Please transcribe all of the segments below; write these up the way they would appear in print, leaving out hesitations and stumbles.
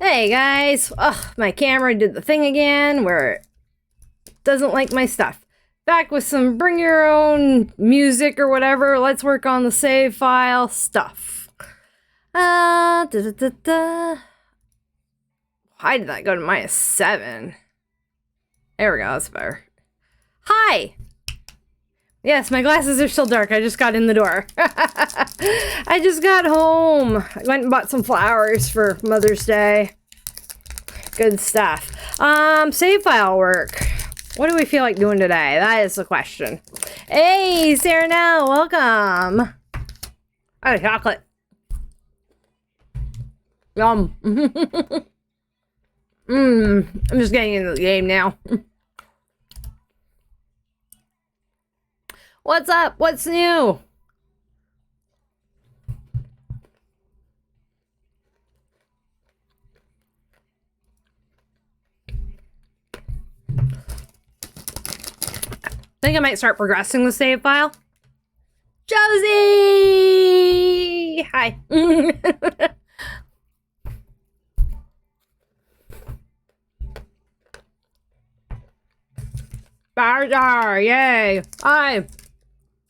Hey guys! Ugh, my camera did the thing again where it doesn't like my stuff. Back with some bring your own music or whatever. Let's work on the save file stuff. Why did that go to -7? There we go, that's better. Hi! Yes, my glasses are still dark. I just got in the door. I just got home. I went and bought some flowers for Mother's Day. Good stuff. Save file work. What do we feel like doing today? That is the question. Hey, Sarah Nell, welcome. Oh, chocolate. Yum. I'm just getting into the game now. What's up? What's new? I think I might start progressing the save file. Josie! Hi. Barzar, yay. Hi.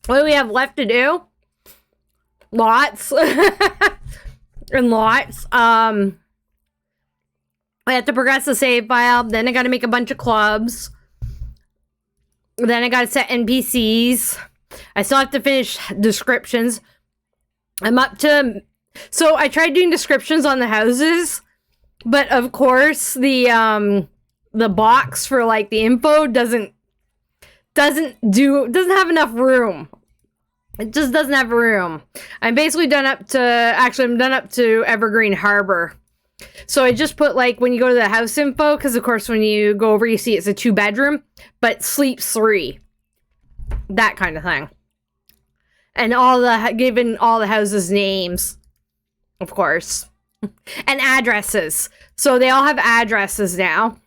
What do we have left to do? Lots. And lots. I have to progress the save file. Then I gotta make a bunch of clubs. Then I gotta set NPCs. I still have to finish descriptions. I'm up to... So I tried doing descriptions on the houses. But of course, the box for like the info doesn't have enough room. It just doesn't have room. I'm basically done up to... Actually, I'm done up to Evergreen Harbor. So I just put, like, when you go to the house info, because, of course, when you go over, you see it's a 2-bedroom, but sleeps 3. That kind of thing. And given all the houses names, of course. And addresses. So they all have addresses now.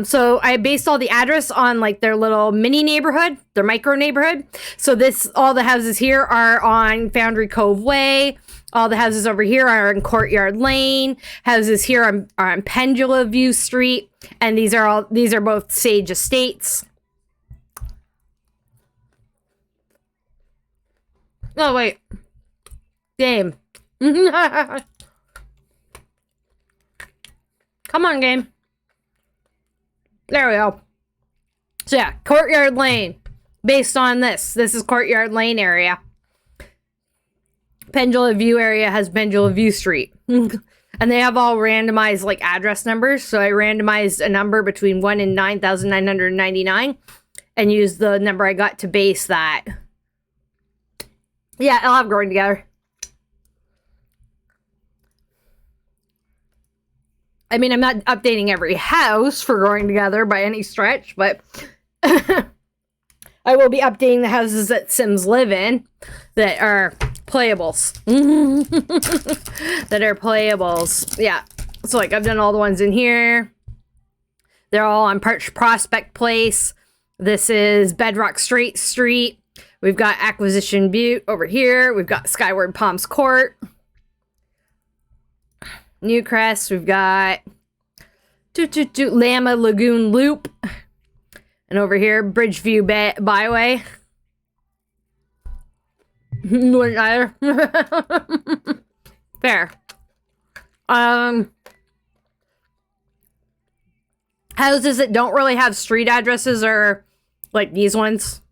So I based all the address on like their little mini neighborhood, their micro neighborhood. So all the houses here are on Foundry Cove Way. All the houses over here are on Courtyard Lane. Houses here are on Pendula View Street. And these are both Sage Estates. Oh, wait. Game. Come on, game. There we go. So yeah, Courtyard Lane. Based on this. This is Courtyard Lane area. Pendula View area has Pendula View Street. And they have all randomized like address numbers. So I randomized a number between 1 and 9,999 and used the number I got to base that. Yeah, I'll have growing together. I mean, I'm not updating every house for growing together by any stretch, but I will be updating the houses that Sims live in that are playables. That are playables. Yeah. So, like, I've done all the ones in here. They're all on Perch Prospect Place. This is Bedrock Street. We've got Acquisition Butte over here. We've got Skyward Palms Court. Newcrest, we've got Lama Lagoon Loop. And over here, Bridgeview Byway. Wouldn't either. Fair. Houses that don't really have street addresses are like these ones.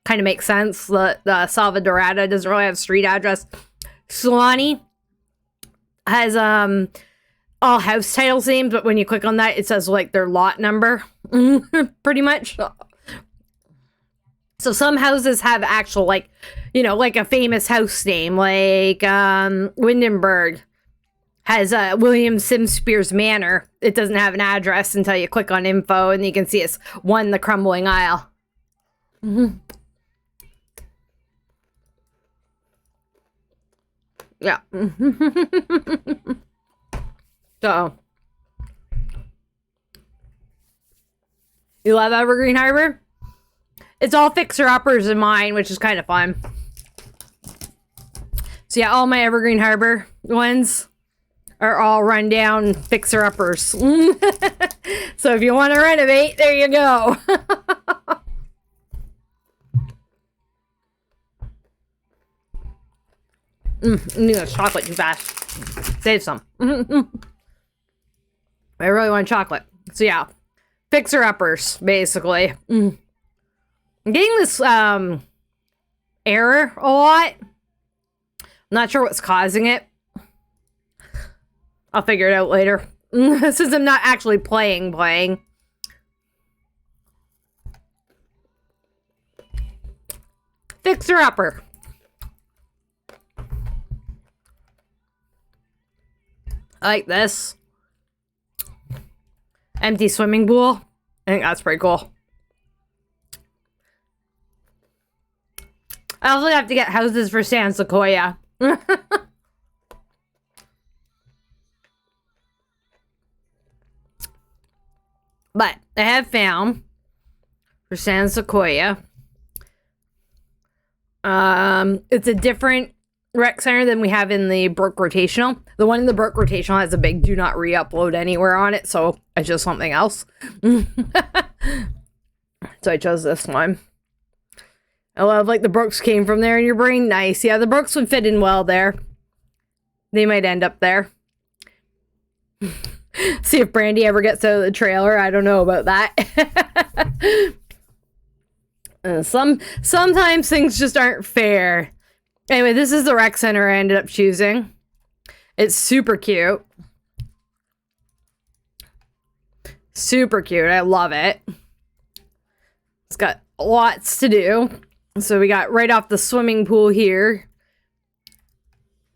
Kind of makes sense. The Salvadorada doesn't really have a street address. Solani has all house titles names, but when you click on that, it says like their lot number, pretty much. So some houses have actual like, you know, like a famous house name, like Windenburg has William Simspears Manor. It doesn't have an address until you click on info, and you can see it's 1 the Crumbling Isle. Yeah. So, you love Evergreen Harbor? It's all fixer-uppers in mine, which is kind of fun. So yeah, all my Evergreen Harbor ones are all rundown fixer-uppers. So if you want to renovate, there you go. I need a chocolate too fast. Save some. I really want chocolate. So yeah, fixer-uppers, basically. I'm getting this error a lot. I'm not sure what's causing it. I'll figure it out later. Since I'm not actually playing. Fixer-upper. I like this. Empty swimming pool. I think that's pretty cool. I also have to get houses for Sims2Squared. But I have found for Sims2Squared. It's a different rec center than we have in the Brook Rotational. The one in the Brook Rotational has a big do not re-upload anywhere on it, so I chose something else. So I chose this one. I love, like, the Brooks came from there in your brain. Nice. Yeah, the Brooks would fit in well there. They might end up there. See if Brandy ever gets out of the trailer. I don't know about that. Sometimes things just aren't fair. Anyway, this is the rec center I ended up choosing. It's super cute. Super cute. I love it. It's got lots to do. So we got right off the swimming pool here.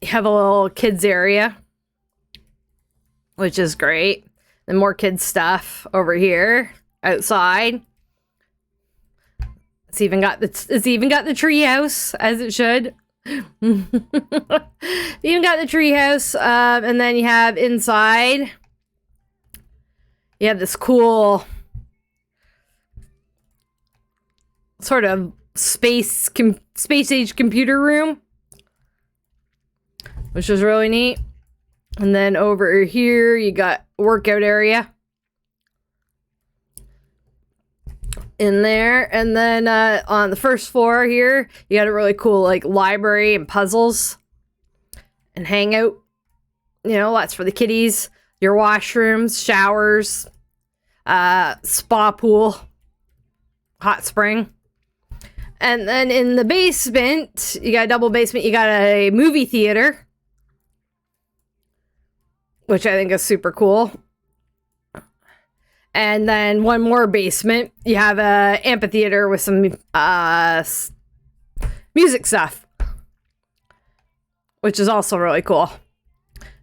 You have a little kids area, which is great. And more kids stuff over here outside. It's even got the tree house, as it should. You even got the tree house, and then you have inside. You have this cool sort of space age computer room, which was really neat. And then over here you got workout area in there, and then on the first floor here you got a really cool, like, library and puzzles and hangout, you know, lots for the kiddies, your washrooms, showers, spa pool, hot spring. And then in the basement you got a double basement, you got a movie theater, which I think is super cool. And then one more basement, you have a amphitheater with some music stuff, which is also really cool.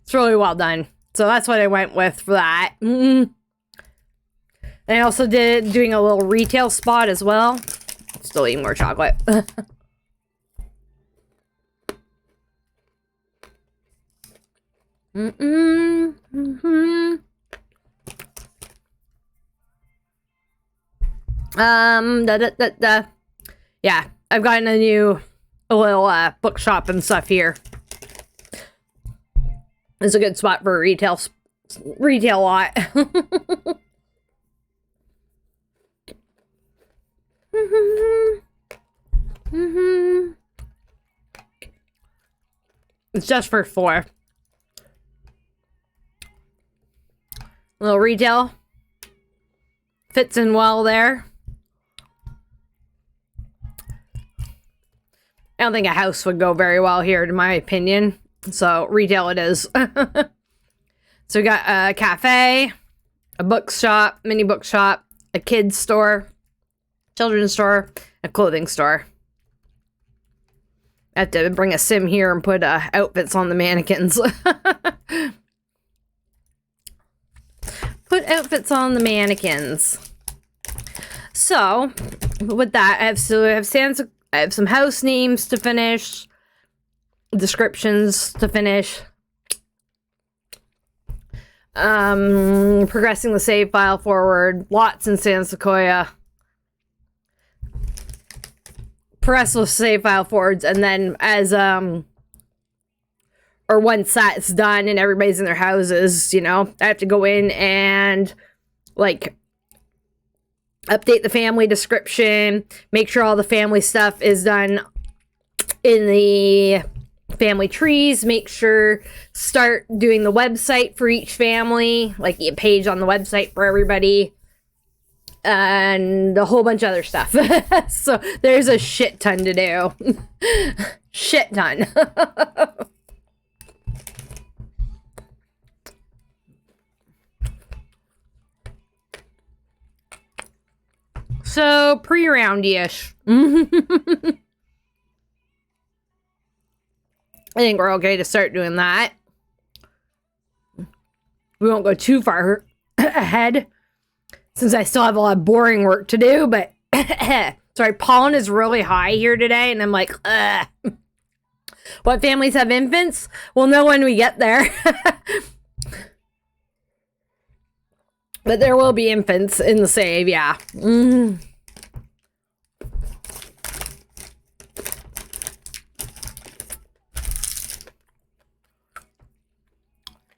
It's really well done. So that's what I went with for that. And I also did doing a little retail spot as well. Still eating more chocolate. Yeah, I've gotten a little bookshop and stuff here. It's a good spot for a retail lot. It's just for 4. Little retail. Fits in well there. I don't think a house would go very well here, in my opinion. So, retail it is. So, we got a cafe, a bookshop, mini bookshop, a kids store, children's store, a clothing store. I have to bring a sim here and put outfits on the mannequins. Put outfits on the mannequins. So, with that, I have some house names to finish, descriptions to finish, progressing the save file forward, lots in Sims2Squared, progress the save file forwards, and then as or once that's done and everybody's in their houses, you know, I have to go in and like update the family description, make sure all the family stuff is done in the family trees, make sure start doing the website for each family, like a page on the website for everybody, and a whole bunch of other stuff. So there's a shit ton to do. Shit ton. So pre-roundy-ish. I think we're okay to start doing that. We won't go too far ahead since I still have a lot of boring work to do, but sorry, pollen is really high here today, and I'm like, ugh. What families have infants? We'll know when we get there. But there will be infants in the save, yeah. Mm.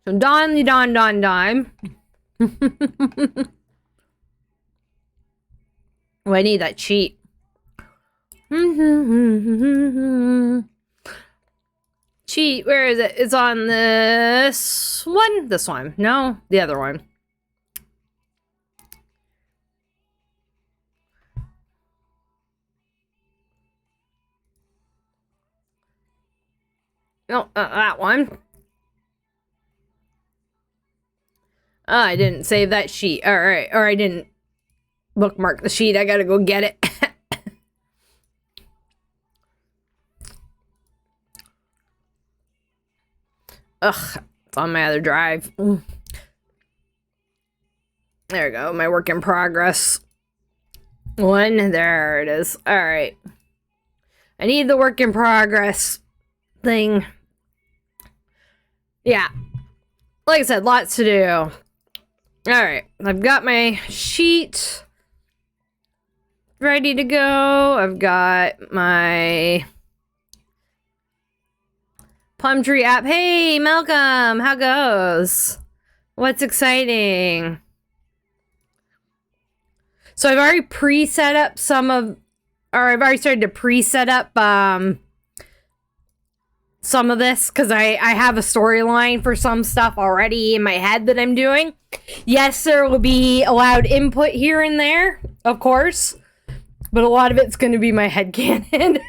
So dime. Oh, I need that cheat. Cheat, where is it? It's on this one? This one. No, the other one. No, that one. Oh, I didn't save that sheet. All right, or I didn't bookmark the sheet. I gotta go get it. Ugh, it's on my other drive. There we go, my work in progress. One, there it is. All right. I need the work in progress thing. Yeah. Like I said, lots to do. All right, I've got my sheet ready to go. I've got my Plum Tree app. Hey, Malcolm, how goes? What's exciting? So I've already pre-set up I've already started to pre-set up some of this because I have a storyline for some stuff already in my head that I'm doing. Yes, there will be allowed input here and there, of course, but a lot of it's going to be my headcanon.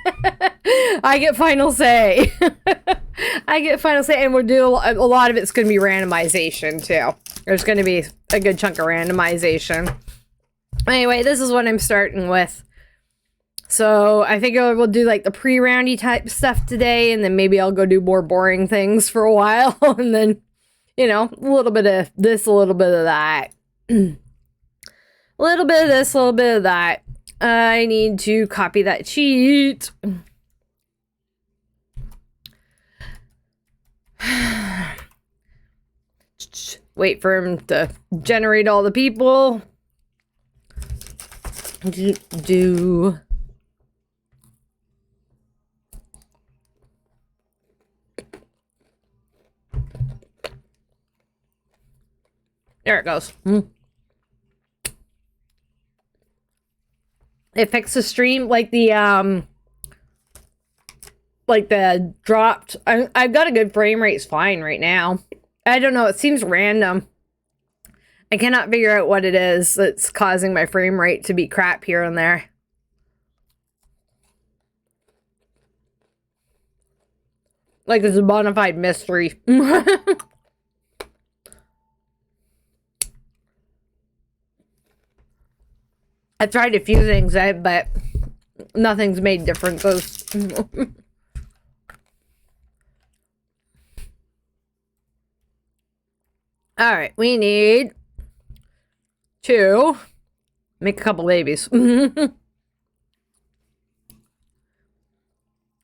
I get final say. I get final say, and we'll do a lot of it's going to be randomization too. There's going to be a good chunk of randomization. Anyway, this is what I'm starting with. So I think we'll do like the pre-roundy type stuff today, and then maybe I'll go do more boring things for a while, and then, you know, a little bit of this, a little bit of that. A little bit of this, a little bit of that. I need to copy that cheat. Wait for him to generate all the people. There it goes. It fixed the stream like the dropped. I've got a good frame rate. It's fine right now. I don't know. It seems random. I cannot figure out what it is that's causing my frame rate to be crap here and there. Like it's a bona fide mystery. I've tried a few things, but nothing's made differences. All right, we need to make a couple babies. And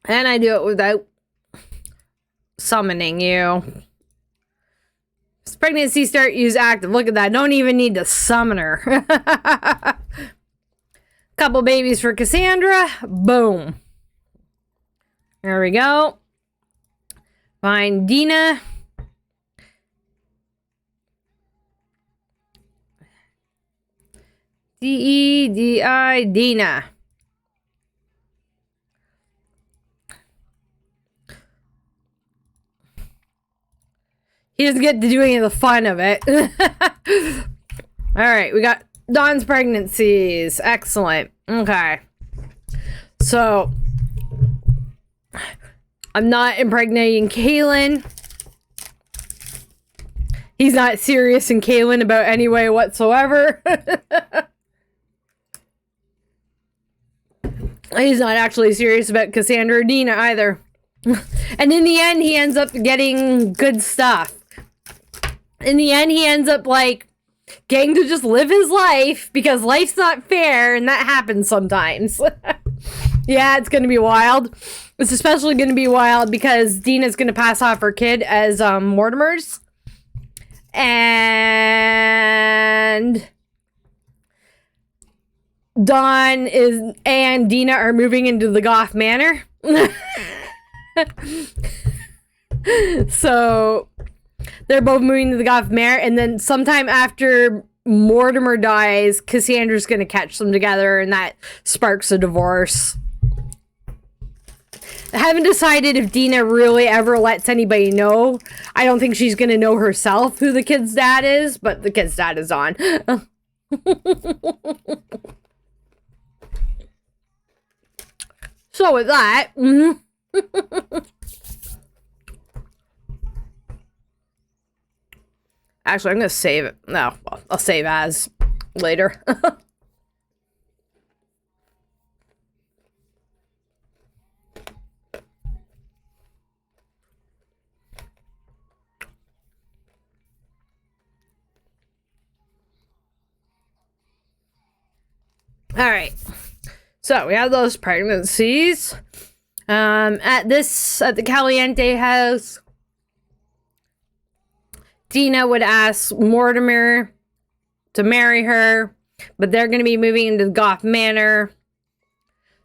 I do it without summoning you. Pregnancy start use active. Look at that. Don't even need to summon her. Couple babies for Cassandra. Boom. There we go. Find Dina. D-E-D-I, Dina. He doesn't get to do any of the fun of it. Alright, we got Dawn's pregnancies. Excellent. Okay. So, I'm not impregnating Kaylin. He's not serious in Kaylin about any way whatsoever. He's not actually serious about Cassandra or Dina either. And in the end, he ends up getting good stuff. In the end, he ends up, like, getting to just live his life because life's not fair, and that happens sometimes. Yeah, it's gonna be wild. It's especially gonna be wild because Dina's gonna pass off her kid as Mortimer's. And Dawn and Dina are moving into the Goth Manor. So they're both moving to the Goth Manor, and then sometime after Mortimer dies, Cassandra's gonna catch them together, and that sparks a divorce. I haven't decided if Dina really ever lets anybody know. I don't think she's gonna know herself who the kid's dad is, but the kid's dad is on. So with that, actually, I'm gonna save it. No, well, I'll save as later. All right. So we have those pregnancies. At the Caliente house, Dina would ask Mortimer to marry her, but they're going to be moving into the Goth Manor.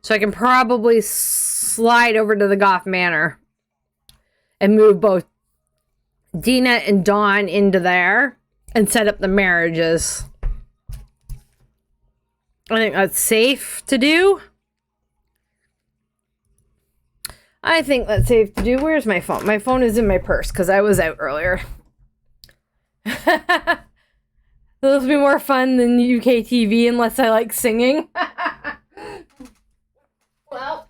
So I can probably slide over to the Goth Manor and move both Dina and Dawn into there and set up the marriages. I think that's safe to do. Where's my phone? My phone is in my purse because I was out earlier. Those will be more fun than UK TV unless I like singing. Well,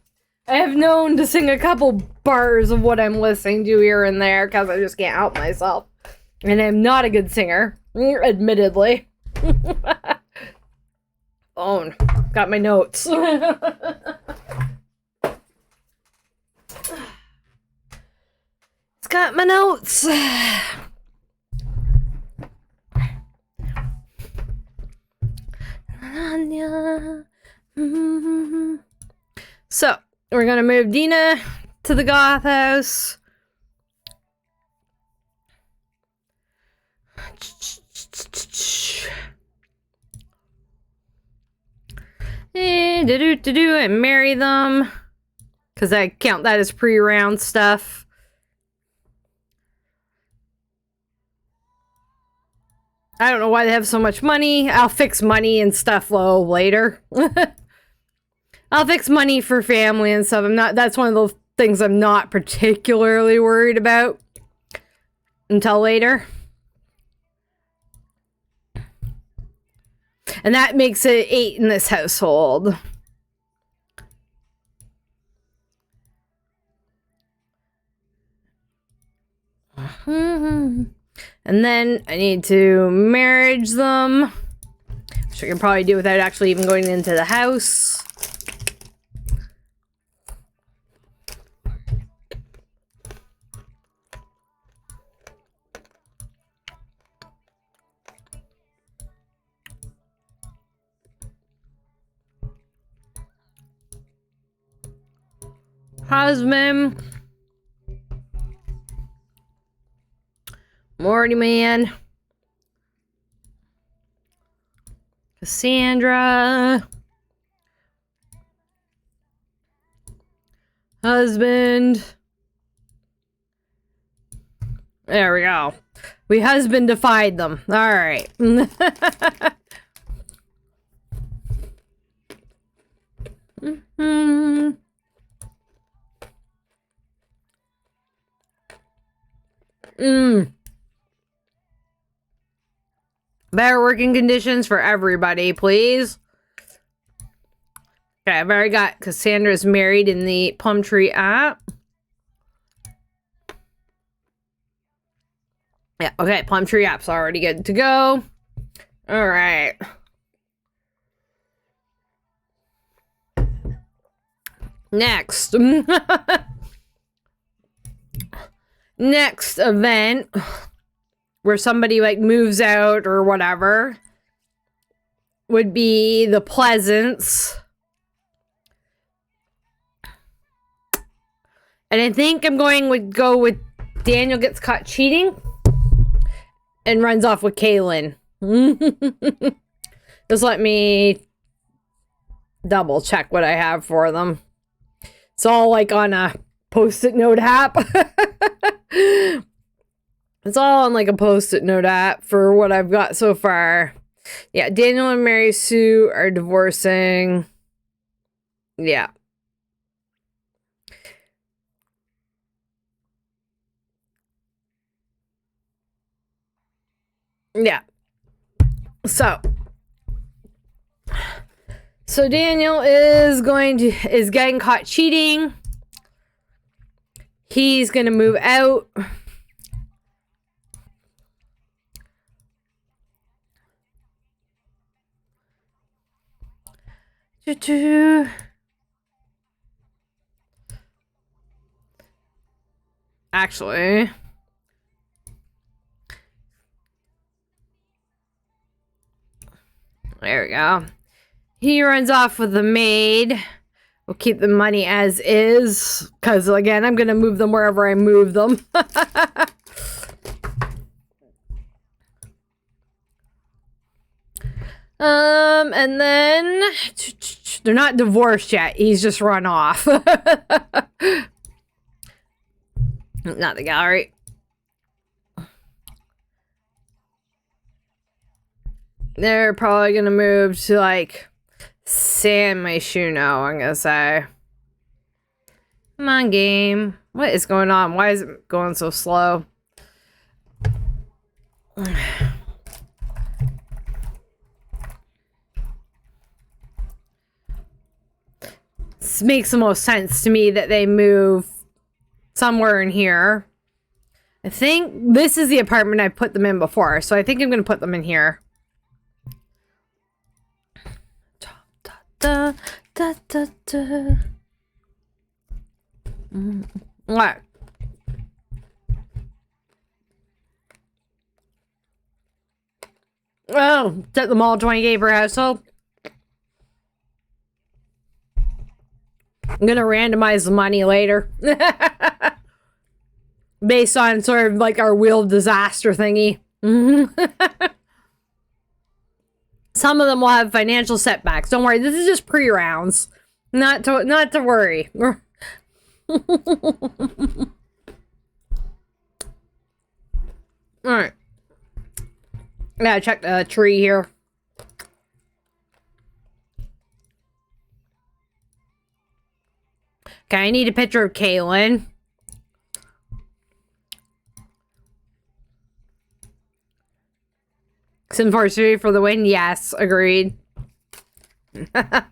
I have known to sing a couple bars of what I'm listening to here and there because I just can't help myself. And I'm not a good singer, admittedly. Phone. Got my notes. It's got my notes. So, we're gonna move Dina to the Goth house. And marry them. Because I count that as pre-round stuff. I don't know why they have so much money. I'll fix money and stuff low later. I'll fix money for family and stuff. That's one of those things I'm not particularly worried about until later. And that makes it 8 in this household. And then I need to marriage them, which I can probably do without actually even going into the house. Husband. Morty Man. Cassandra. Husband. There we go. We husbandified them. All right. Better working conditions for everybody, please. Okay, I've already got Cassandra's married in the Plum Tree app. Yeah, okay, Plum Tree app's already good to go. All right. Next. Next event where somebody like moves out or whatever would be the Pleasance. And I think I'm going to go with Daniel gets caught cheating and runs off with Kaylin. Just let me double check what I have for them. It's all like on a post-it note app. It's all on like a post-it note app for what I've got so far. Yeah, Daniel and Mary Sue are divorcing. Yeah. Yeah. So Daniel is getting caught cheating. He's going to move out. Actually, there we go. He runs off with the maid. We'll keep the money as is, because again, I'm gonna move them wherever I move them. And then they're not divorced yet. He's just run off. Not the gallery. They're probably gonna move to like San Myshuno, I'm gonna say. Come on, game. What is going on? Why is it going so slow? This makes the most sense to me that they move somewhere in here. I think this is the apartment I put them in before, so I think I'm gonna put them in here. Da, da, da, da. What? Oh, set them all 20K per household. I'm gonna randomize the money later. Based on sort of like our wheel of disaster thingy. Some of them will have financial setbacks. Don't worry, this is just pre-rounds. Not to worry. Alright. I gotta check the tree here. Okay, I need a picture of Kaylin. Sims2Squared for the win? Yes, agreed. I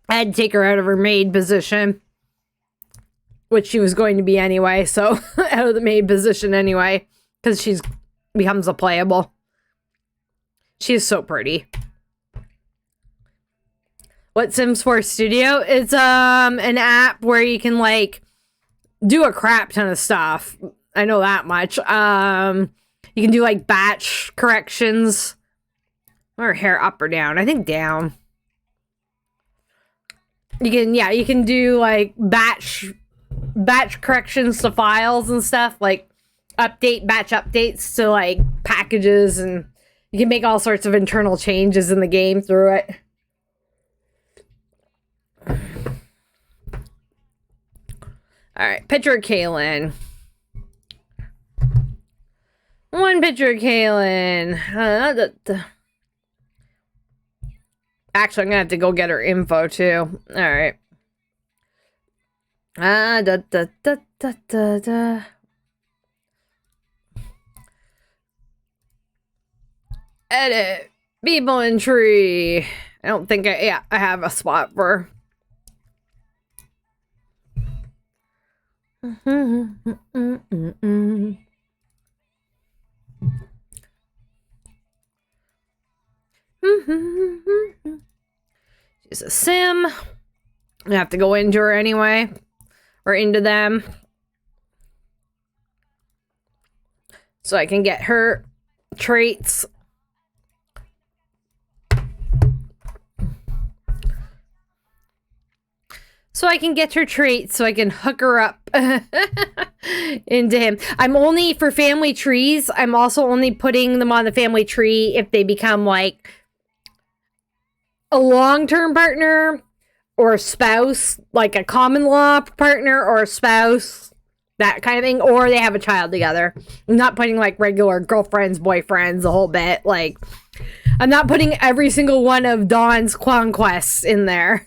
had to take her out of her maid position. Which she was going to be anyway, so out of the maid position anyway. Because she's becomes a playable. She is so pretty. What Sims4 Studio? It's an app where you can like do a crap ton of stuff. I know that much. You can do like batch corrections. Or hair up or down. I think down. You can do like batch corrections to files and stuff, like batch updates to like packages, and You can make all sorts of internal changes in the game through it. Alright, picture of Kaylin. One picture of Kaylin. Actually, I'm gonna have to go get her info too. Alright. Edit. People in tree. I don't think I have a spot for she's a sim. I have to go into her anyway. Or into them. So I can get her traits. So I can get her traits so I can hook her up into him. I'm only, for family trees, I'm also only putting them on the family tree if they become like a long-term partner or a spouse, like a common law partner or a spouse, that kind of thing, or they have a child together. I'm not putting like regular girlfriends, boyfriends, the whole bit. Like, I'm not putting every single one of Dawn's conquests in there.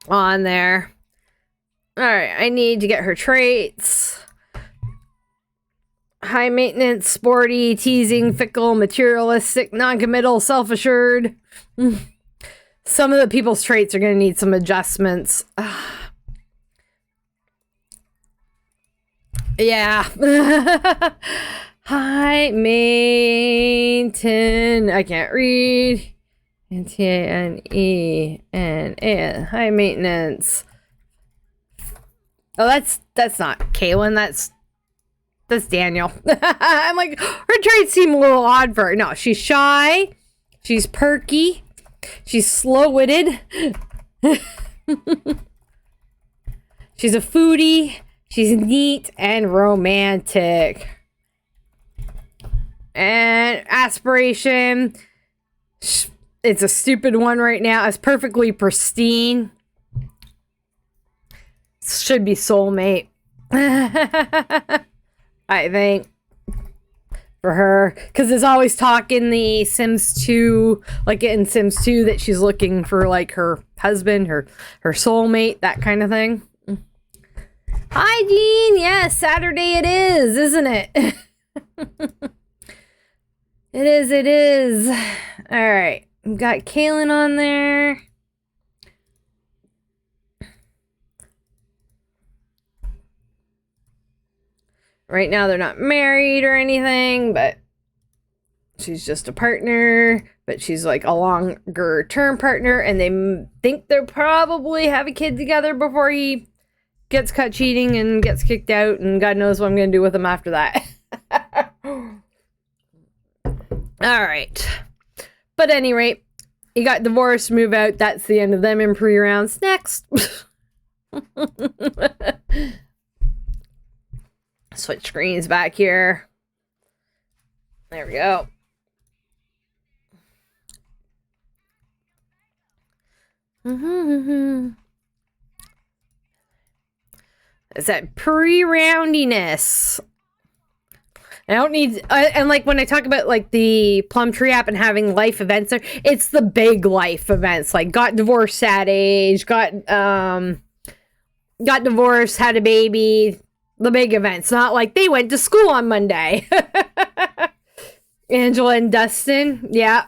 On there. Alright, I need to get her traits. High maintenance, sporty, teasing, fickle, materialistic, non-committal, self-assured. Some of the people's traits are going to need some adjustments. Yeah. High maintenance. I can't read. N-T-A-N-E-N-A. High maintenance. Oh, that's not Kaylin. That's Daniel. I'm like, her traits seem a little odd for her. No, she's shy. She's perky. She's slow-witted. She's a foodie. She's neat and romantic. And aspiration. It's a stupid one right now. It's perfectly pristine. Should be soulmate. I think. For her. Because there's always talk in the Sims 2, like in Sims 2, that she's looking for like her husband, her soulmate, that kind of thing. Hi, Jean. Yes, Saturday it is, isn't it? It is. All right. We've got Kaylin on there. Right now they're not married or anything, but she's just a partner. But she's like a longer term partner, and they think they'll probably have a kid together before he gets caught cheating and gets kicked out, and God knows what I'm going to do with him after that. All right. But at any rate, he got divorced, move out. That's the end of them in pre-rounds. Next. Switch screens back here. There we go. It's that pre-roundiness. I don't need, and like when I talk about like the Plum Tree app and having life events there, it's the big life events, like got divorced at age, got divorced, had a baby, the big events, not like they went to school on Monday. Angela and Dustin, yeah.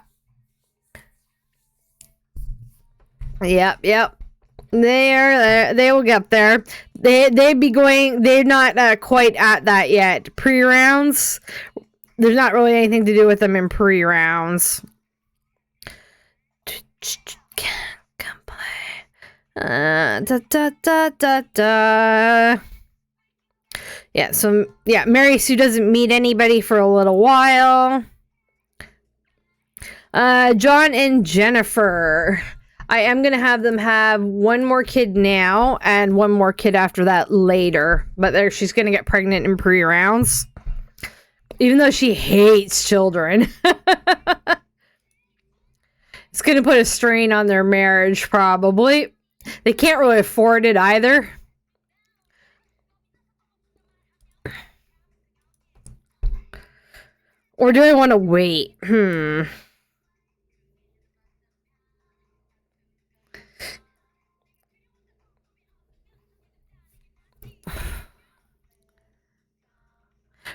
Yep. They will get there. They'd be going, they're not quite at that yet. Pre-rounds, there's not really anything to do with them in pre-rounds. Come play. Yeah, so, yeah, Mary Sue doesn't meet anybody for a little while. John and Jennifer. I am going to have them have one more kid now and one more kid after that later. But she's going to get pregnant in pre-rounds. Even though she hates children. It's going to put a strain on their marriage, probably. They can't really afford it either. Or do I want to wait?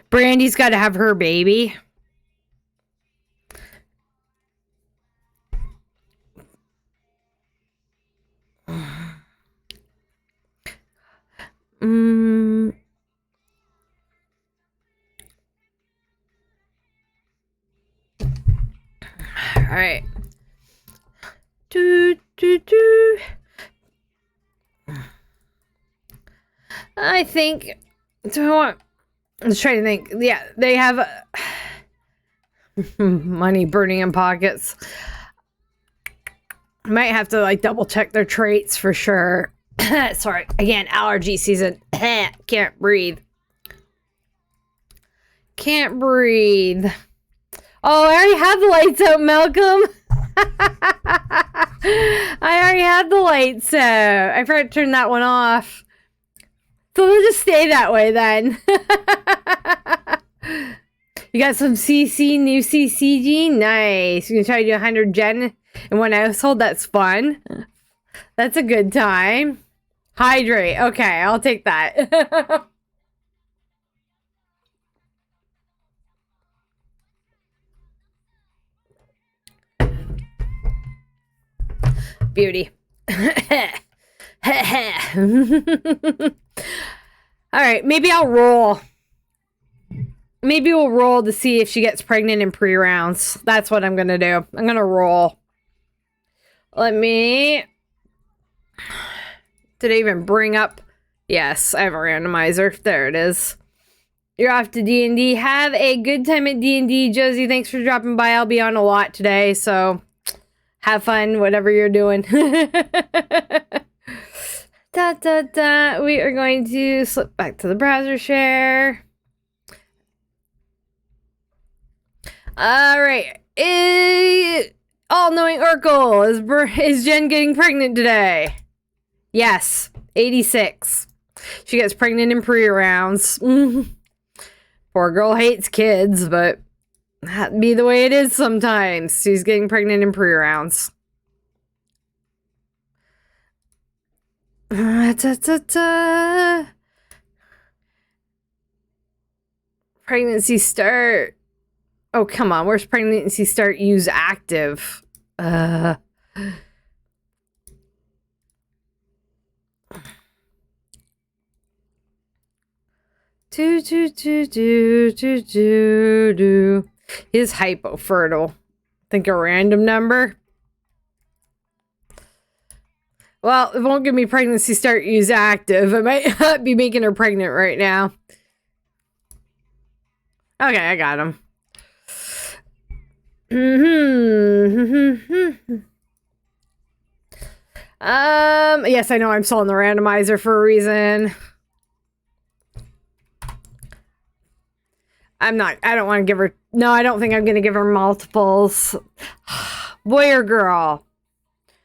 Brandy's got to have her baby. All right. I think. Do I want? I was trying to think. Yeah, they have money burning in pockets. Might have to like double check their traits for sure. Sorry, again, allergy season. Can't breathe. Can't breathe. Oh, I already had the lights out, Malcolm. I already had the lights out. I forgot to turn that one off. So we'll just stay that way then. You got some new CCG? Nice. You're going to try to do 100 gen in one household? That's fun. That's a good time. Hydrate. Okay, I'll take that. Beauty. All right, maybe I'll roll. Maybe we'll roll to see if she gets pregnant in pre-rounds. That's what I'm going to do. I'm going to roll. Let me... Did I even bring up... Yes, I have a randomizer. There it is. You're off to D&D. Have a good time at D&D, Josie. Thanks for dropping by. I'll be on a lot today, so... Have fun, whatever you're doing. Da, da, da. We are going to slip back to the browser share. All right. All-knowing Oracle. Is Jen getting pregnant today? Yes. 86. She gets pregnant in pre-rounds. Poor girl hates kids, but that'd be the way it is sometimes. She's getting pregnant in pre-rounds. Pregnancy start. Oh, come on. Where's pregnancy start? Use active. Is hypofertile. Think a random number. Well, it won't give me pregnancy start use active. I might be making her pregnant right now. Okay, I got him. Yes, I know I'm still in the randomizer for a reason. I don't want to give her... No, I don't think I'm going to give her multiples. Boy or girl?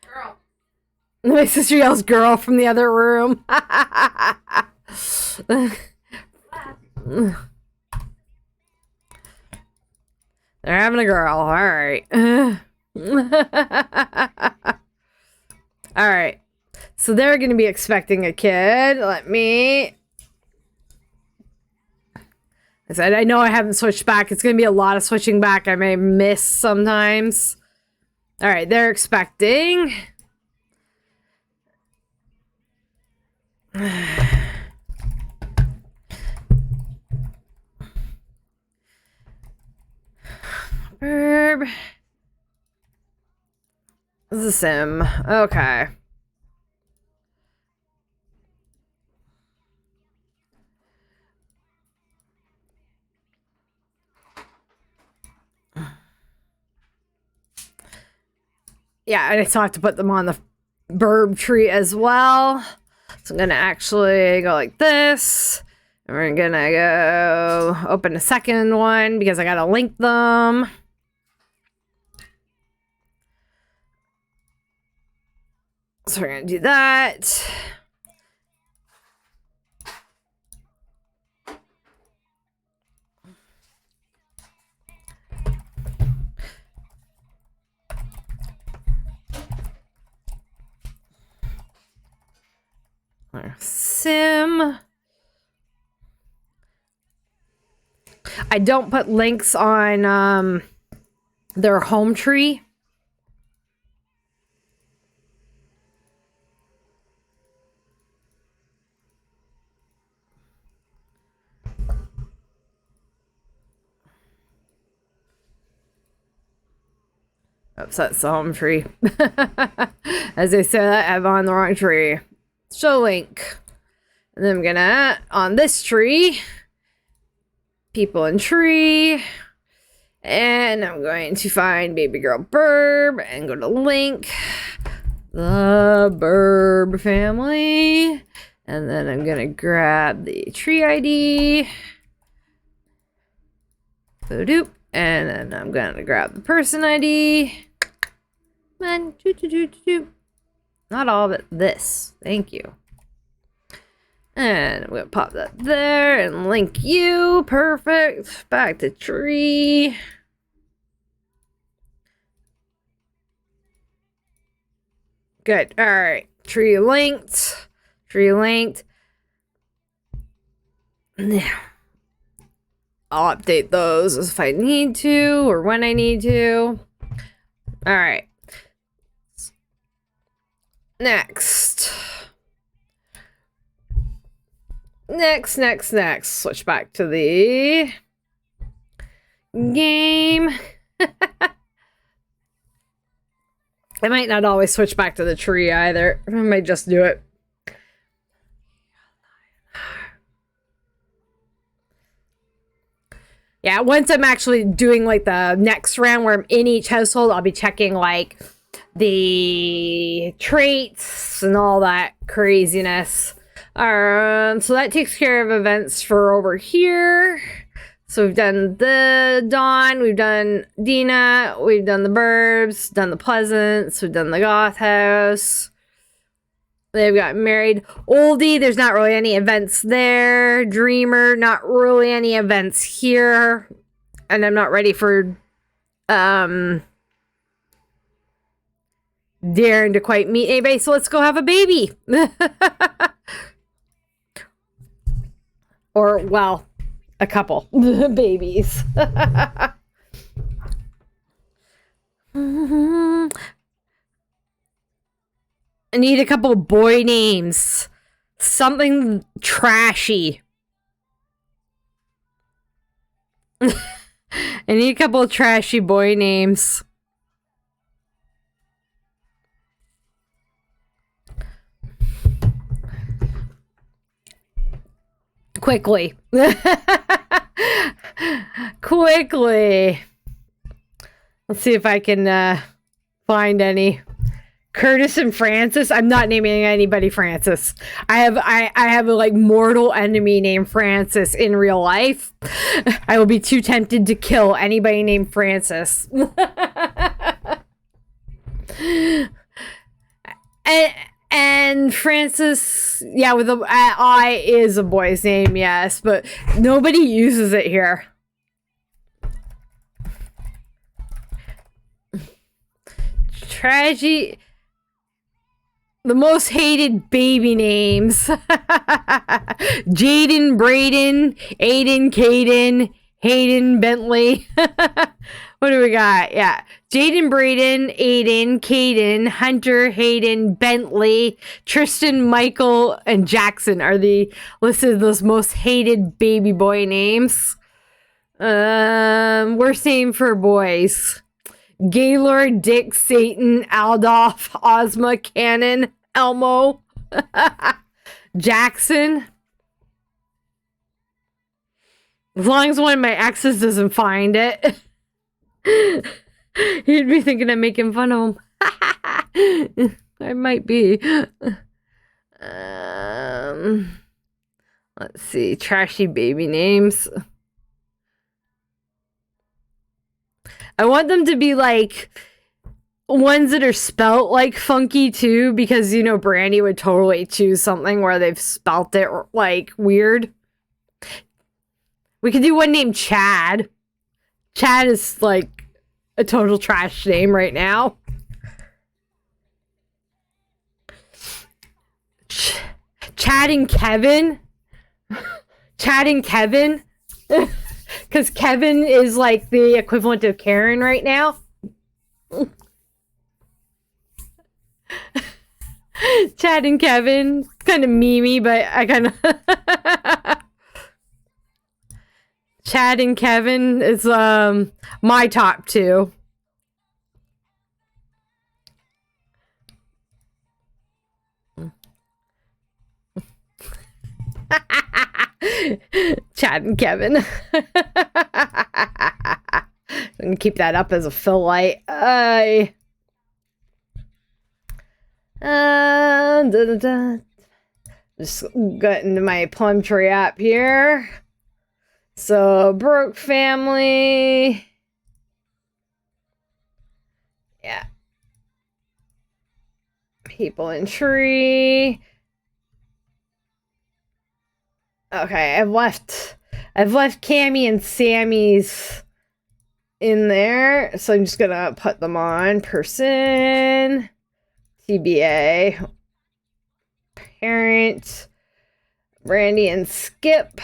Girl. My sister yells girl from the other room. They're having a girl. All right. All right. So they're going to be expecting a kid. Let me... I said, I know I haven't switched back. It's going to be a lot of switching back. I may miss sometimes. All right, they're expecting. Verb. This is a sim. Okay. Yeah, and I still have to put them on the verb tree as well. So I'm going to actually go like this. And we're gonna go open a second one because I gotta link them. So we're gonna do that. Sim. I don't put links on their home tree. Oops, that's the home tree. As I said, I'm on the wrong tree. Show link. And then I'm gonna, on this tree, people in tree. And I'm going to find baby girl Burb and go to link. The Burb family. And then I'm gonna grab the tree ID. Boop. And then I'm gonna grab the person ID. And not all of it. This. Thank you. And I'm gonna pop that there and link you. Perfect. Back to tree. Good. All right. Tree linked. Tree linked. Now, I'll update those if I need to or when I need to. All right. Next. Switch back to the game. I might not always switch back to the tree either. I might just do it. Yeah, once I'm actually doing like the next round where I'm in each household, I'll be checking like the traits and all that craziness. So that takes care of events for over here. So we've done the Dawn, we've done Dina, we've done the Burbs, done the Pleasants, we've done the Goth House. They've got married. Oldie, there's not really any events there. Dreamer, not really any events here. And I'm not ready for Darren to quite meet anybody, so let's go have a baby. Or, well, a couple babies. I need a couple boy names. Something trashy. I need a couple of trashy boy names. Quickly. Quickly. Let's see if I can find any. Curtis and Francis. I'm not naming anybody Francis. I have a like mortal enemy named Francis in real life. I will be too tempted to kill anybody named Francis. And Francis, yeah, with the I is a boy's name, yes, but nobody uses it here. Tragedy. The most hated baby names. Jaden, Braden, Aiden, Caden, Hayden, Bentley. What do we got? Yeah. Jaden, Braden, Aiden, Caden, Hunter, Hayden, Bentley, Tristan, Michael, and Jackson are the listed those most hated baby boy names. Worst name for boys. Gaylord, Dick, Satan, Aldolf, Ozma, Cannon, Elmo, Jackson. As long as one of my exes doesn't find it. He'd be thinking I'm making fun of him. I might be. Let's see, trashy baby names. I want them to be like ones that are spelt like funky too, because you know Brandy would totally choose something where they've spelt it like weird. We could do one named Chad. Chad is like a total trash name right now. Chad and Kevin. Chad and Kevin. Because Kevin is like the equivalent of Karen right now. Chad and Kevin. Kind of memey, but I kind of... Chad and Kevin is my top two. Chad and Kevin. I'm gonna keep that up as a fill light. Just got into my plum tree app here. So broke family. Yeah. People in tree. Okay, I've left Cammy and Sammy's in there, so I'm just gonna put them on person, TBA, parent, Brandy and Skip.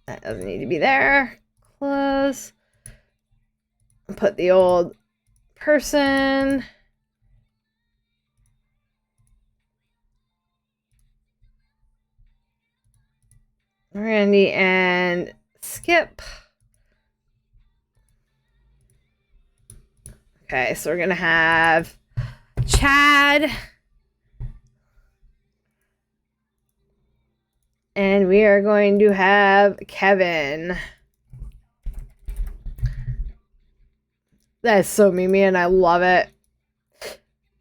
That doesn't need to be there. Close. Put the old person. Randy and Skip. Okay, so we're gonna have Chad. And we are going to have Kevin. That is so memey and I love it.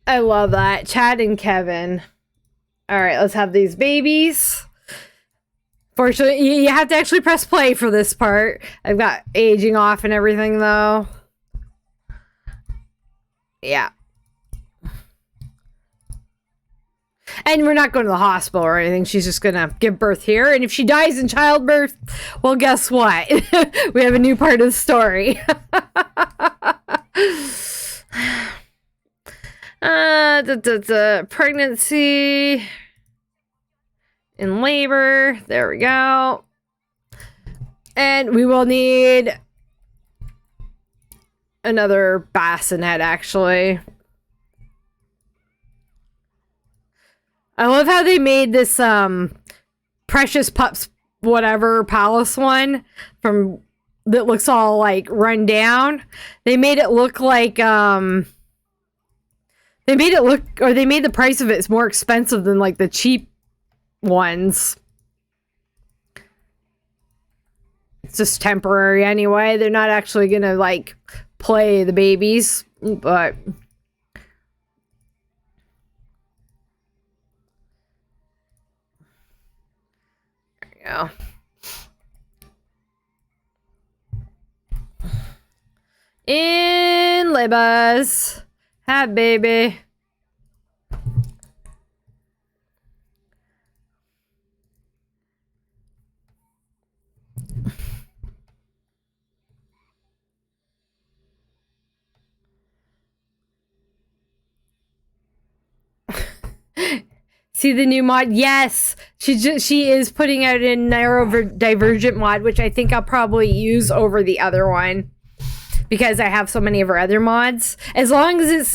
I love that. Chad and Kevin. Alright, let's have these babies. Fortunately, you have to actually press play for this part. I've got aging off and everything, though. Yeah. And we're not going to the hospital or anything. She's just going to give birth here. And if she dies in childbirth, well, guess what? We have a new part of the story. Pregnancy... in labor. There we go. And we will need another bassinet, actually. I love how they made this Precious Pups whatever palace one from that looks all like run down. They made it look like they made the price of it more expensive than like the cheap ones. It's just temporary anyway. They're not actually gonna like play the babies, but there you go. In labors. Hi, baby. See the new mod? Yes, she is putting out a neurodivergent mod, which I think I'll probably use over the other one because I have so many of her other mods. As long as it's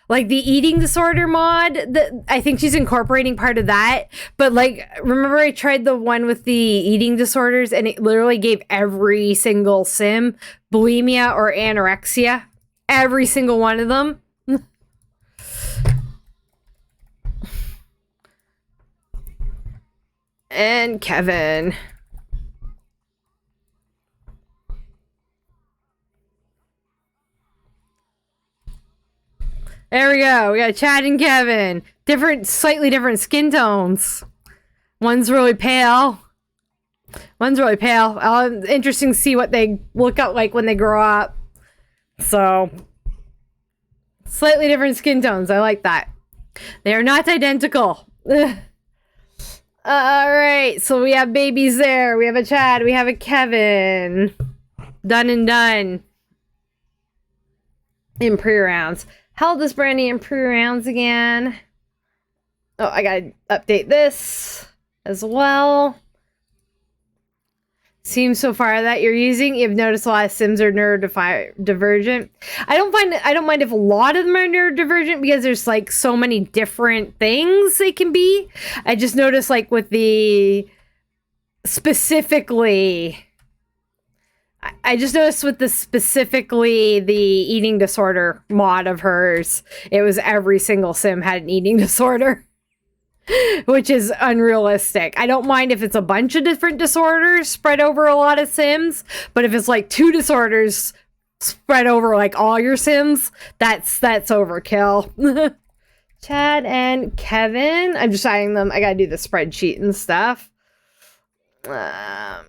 like the eating disorder mod, I think she's incorporating part of that. But like, remember I tried the one with the eating disorders, and it literally gave every single sim bulimia or anorexia, every single one of them. And Kevin. There we go. We got Chad and Kevin. Slightly different skin tones. One's really pale. One's really pale. Interesting to see what they look up like when they grow up. So, slightly different skin tones. I like that. They are not identical. Alright, so we have babies there. We have a Chad. We have a Kevin. Done and done. In pre-rounds. How old is Brandy in pre-rounds again? Oh, I gotta update this as well. Seems so far that you're using, you've noticed a lot of Sims are neurodivergent. I don't mind if a lot of them are neurodivergent because there's like so many different things they can be. I just noticed like with the specifically the eating disorder mod of hers, it was every single Sim had an eating disorder. Which is unrealistic. I don't mind if it's a bunch of different disorders spread over a lot of Sims, but if it's like 2 disorders spread over like all your Sims, that's overkill. Chad and Kevin. I'm just adding them. I gotta do the spreadsheet and stuff. What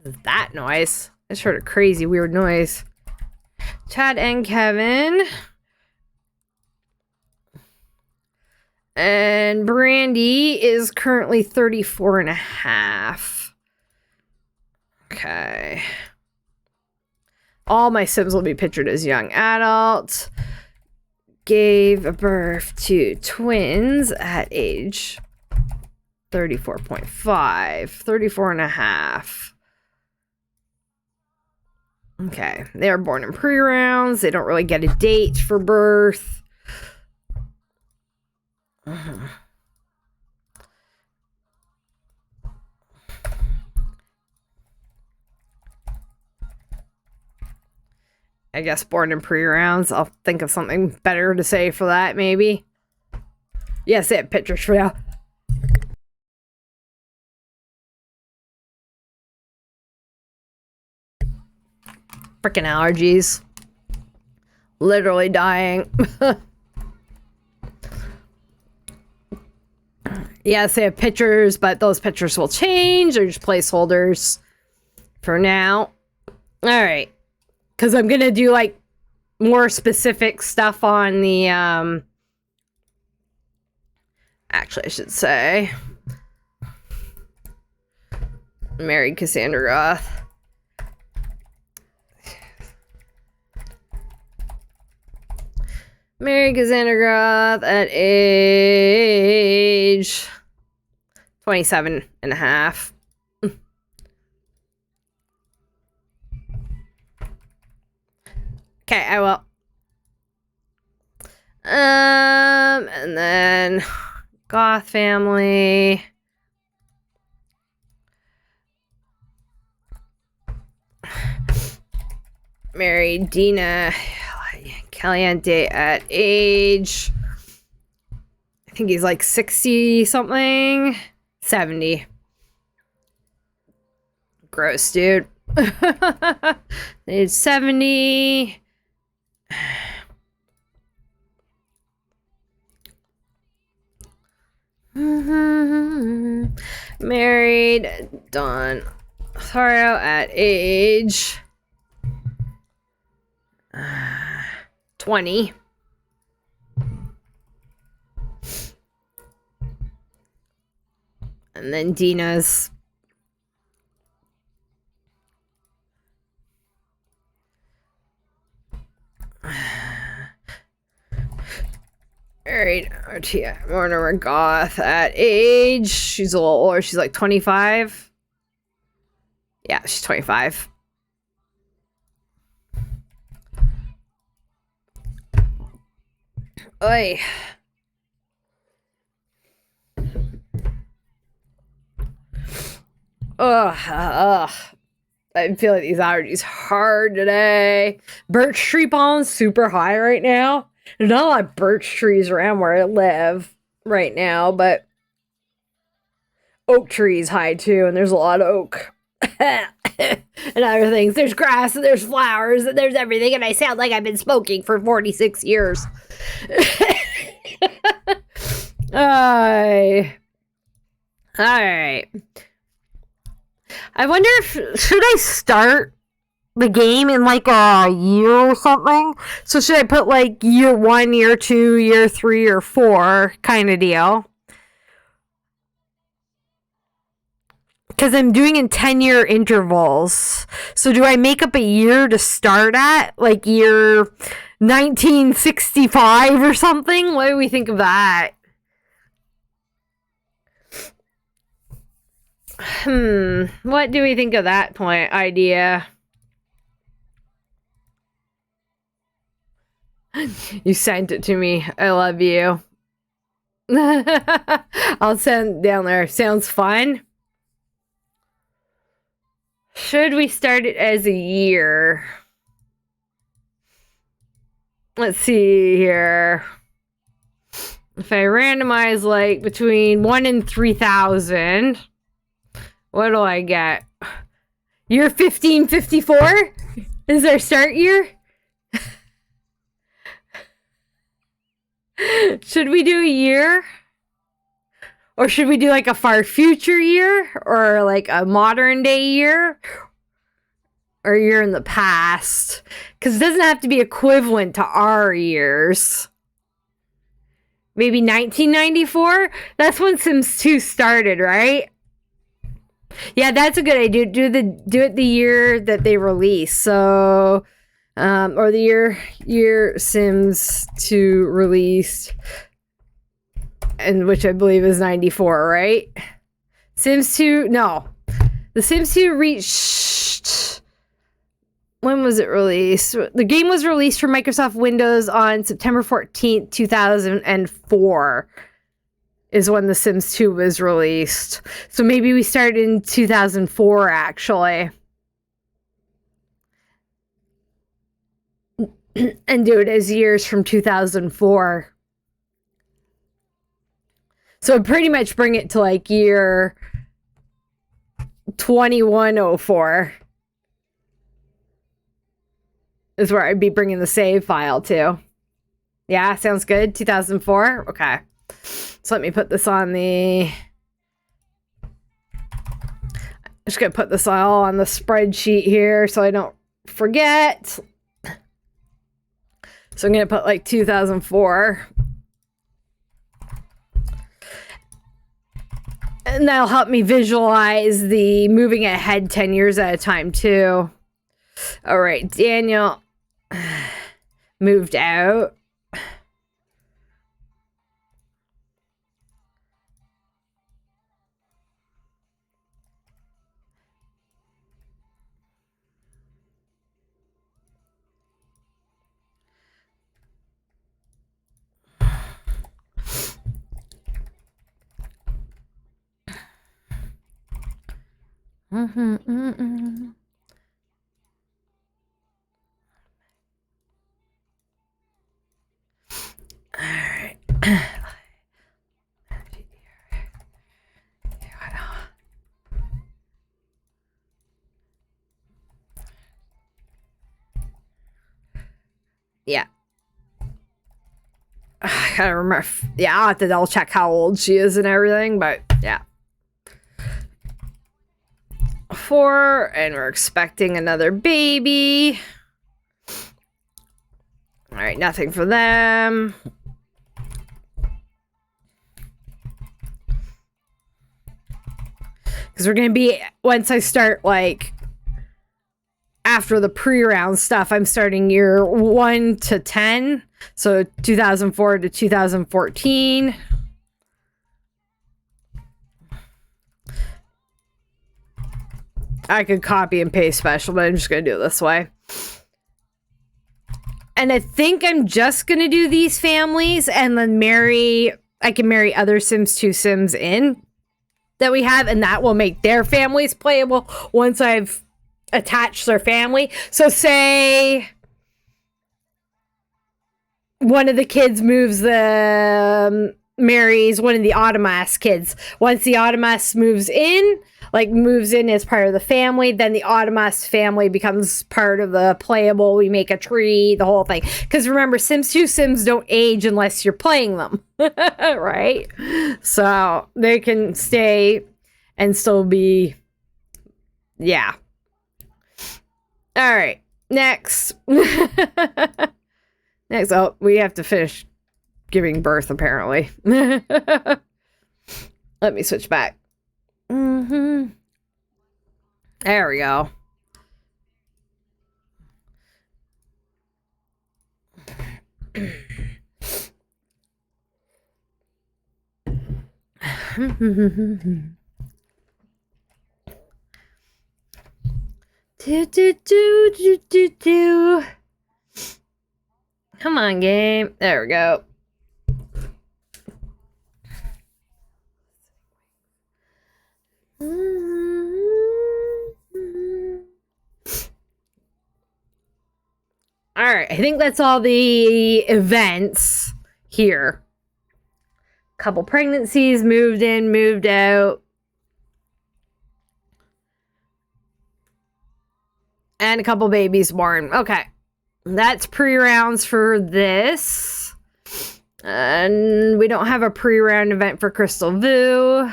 is that noise? I just heard a crazy weird noise. Chad and Kevin. And Brandy is currently 34 and a half. Okay. All my Sims will be pictured as young adults. Gave birth to twins at age 34.5. 34 and a half. Okay. They are born in pre-rounds. They don't really get a date for birth. I guess born in pre-rounds. I'll think of something better to say for that, maybe. Yes, they have pictures for now. Freaking allergies. Literally dying. Yes, they have pictures, but those pictures will change. They're just placeholders for now. All right. Because I'm going to do, like, more specific stuff on the, actually, I should say. Married Cassandra Roth. Married Cassandra Roth at age 27 and a half. Okay, I will. And then Goth family. Married Dina Caliente at age, I think he's like 60 something, 70. Gross, dude. Age 70. Married Dawn Tharo at age 20. And then Dina's married Artia Mortimer Goth at age, she's a little older, she's like 25. Yeah, she's 25. Oy. Ugh. I feel like these allergies hard today. Birch tree pollen's super high right now. There's not a lot of birch trees around where I live right now, but oak trees high too, and there's a lot of oak. and other things. There's grass and there's flowers and there's everything, and I sound like I've been smoking for 46 years. Alright. I wonder if, should I start the game in like a year or something? So should I put like year 1, year 2, year 3, or 4 kind of deal? Because I'm doing in 10-year intervals. So do I make up a year to start at? Like year 1965 or something? What do we think of that? What do we think of that point idea? You sent it to me. I love you. I'll send down there. Sounds fun. Should we start it as a year? Let's see here. If I randomize like between 1 and 3,000, what do I get? Year 1554 is our start year? Should we do a year? Or should we do like a far future year? Or like a modern day year? Or a year in the past? Because it doesn't have to be equivalent to our years. Maybe 1994? That's when Sims 2 started, right? Yeah, that's a good idea. Do it the year that they released. So, or the year Sims 2 released, and which I believe is 94, right? Sims 2, no. The Sims 2 reached, when was it released? The game was released for Microsoft Windows on September 14th, 2004. Is when The Sims 2 was released. So maybe we started in 2004, actually. And do it as years from 2004. So I'd pretty much bring it to like year 2104. Is where I'd be bringing the save file to. Yeah, sounds good. 2004? Okay. So let me put this on the... I'm just going to put this all on the spreadsheet here so I don't forget. So I'm going to put like 2004. And that'll help me visualize the moving ahead 10 years at a time too. All right, Daniel moved out. All right. Yeah. I gotta remember. Yeah, I'll have to double check how old she is and everything, but yeah. 4, and we're expecting another baby. All right, nothing for them. Because we're going to be, once I start, like, after the pre-round stuff, I'm starting year 1 to 10. So 2004 to 2014. I could copy and paste special, but I'm just going to do it this way. And I think I'm just going to do these families and then I can marry other Sims 2 Sims in that we have, and that will make their families playable once I've attached their family. So say one of the kids moves the marries one of the Automas kids. Once the Automas moves in as part of the family, then the Automas family becomes part of the playable. We make a tree, the whole thing. Because remember, Sims 2 Sims don't age unless you're playing them. Right? So they can stay and still be... Yeah. All right. Next. Next. Oh, we have to finish giving birth, apparently. Let me switch back. There we go. Do. Come on, game. There we go. All right, I think that's all the events here. Couple pregnancies, moved in, moved out. And a couple babies born. Okay. That's pre-rounds for this. And we don't have a pre-round event for Crystal Vu.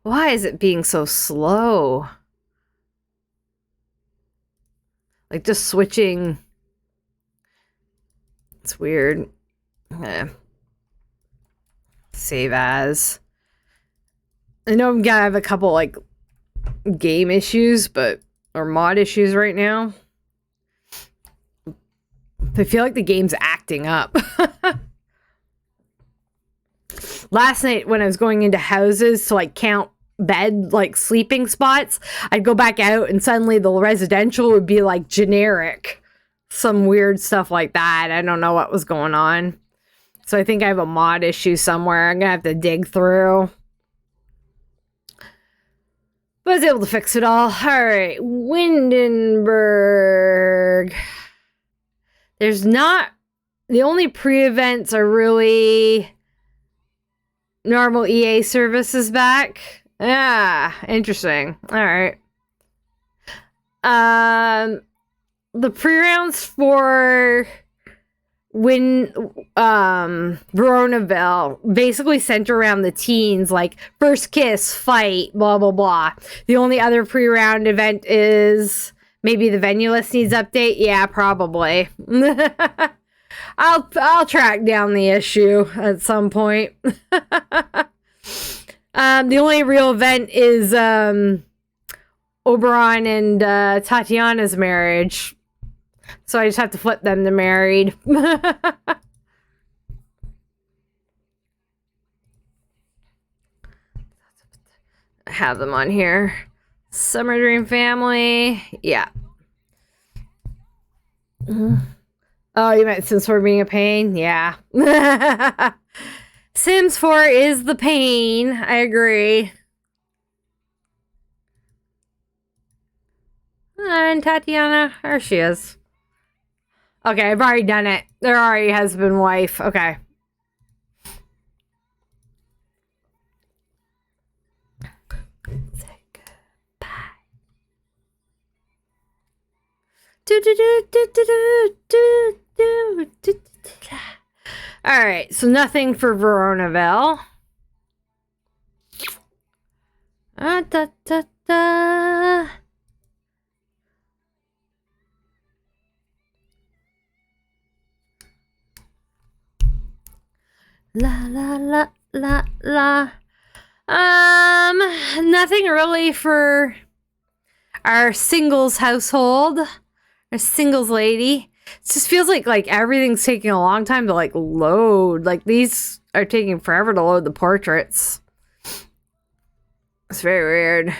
Why is it being so slow? Like, just switching. It's weird. Save as. I know I'm gonna have a couple, like, game issues, or mod issues right now. I feel like the game's acting up. Last night when I was going into houses to like count bed, like sleeping spots, I'd go back out and suddenly the residential would be like generic. Some weird stuff like that. I don't know what was going on. So I think I have a mod issue somewhere. I'm gonna have to dig through. But I was able to fix it all. Alright, Windenburg. There's not... The only pre-events are really... normal EA services back. Ah, interesting. Alright. The pre-rounds for... Veronaville basically center around the teens, like first kiss, fight, blah blah blah. The only other pre-round event is maybe the venue list needs update. Yeah, probably. I'll track down the issue at some point. The only real event is Oberon and Tatiana's marriage. So I just have to flip them to married. Have them on here. Summer Dream Family. Yeah. Oh, you meant Sims4 being a pain? Yeah. Sims4 is the pain. I agree. And Tatiana, there she is. Okay, I've already done it. They're already husband, wife. Okay. Say goodbye. Alright, so nothing for Veronaville. La la la la la. Nothing really for our singles household. Our singles lady. It just feels like everything's taking a long time to like load. Like these are taking forever to load the portraits. It's very weird.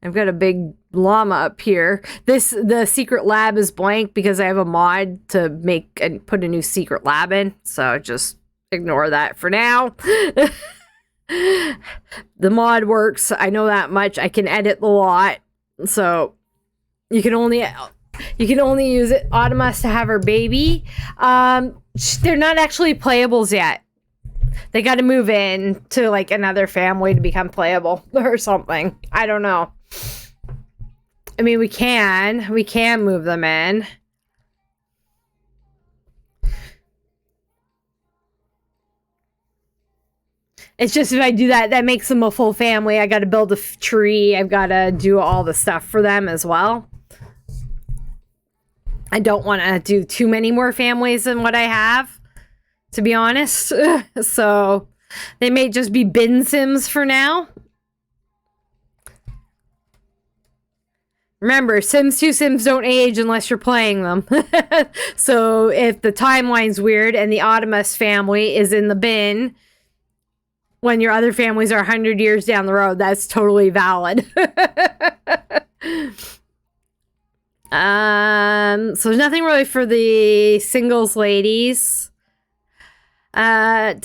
I've got a big llama up here. The secret lab is blank because I have a mod to make and put a new secret lab in. So just ignore that for now. The mod works. I know that much. I can edit the lot. So you can only use it Automas to have her baby. They're not actually playables yet. They got to move in to like another family to become playable or something. I don't know. I mean, we can move them in. It's just if I do that, that makes them a full family. I got to build a tree. I've got to do all the stuff for them as well. I don't want to do too many more families than what I have, to be honest. So they may just be bin Sims for now. Remember, Sims 2 Sims don't age unless you're playing them. So if the timeline's weird and the Optimus family is in the bin when your other families are 100 years down the road, that's totally valid. So there's nothing really for the singles ladies. Curious,